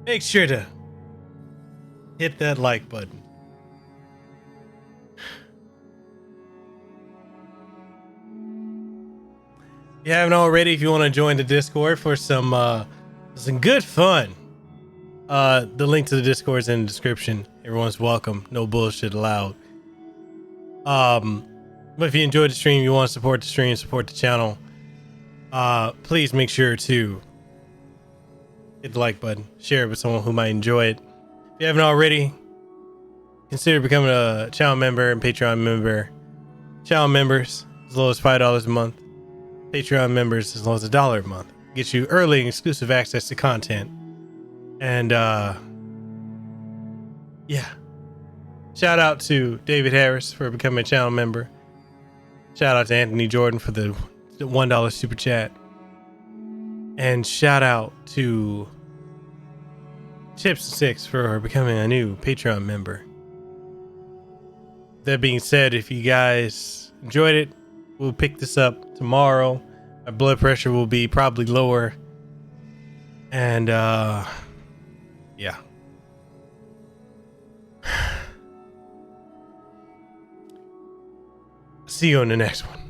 make sure to hit that like button. If you haven't already, if you want to join the Discord for some good fun, the link to the Discord is in the description. Everyone's welcome. No bullshit allowed. But if you enjoyed the stream, you want to support the stream, support the channel, please make sure to hit the like button, share it with someone who might enjoy it. If you haven't already, consider becoming a channel member and Patreon member. Channel members, as low as $5 a month. Patreon members as low as $1 a month. Gets you early and exclusive access to content. And yeah. Shout out to David Harris for becoming a channel member. Shout out to Anthony Jordan for the $1 super chat. And shout out to Chips6 for becoming a new Patreon member. That being said, if you guys enjoyed it, we'll pick this up tomorrow. My blood pressure will be probably lower. And yeah. See you on the next one.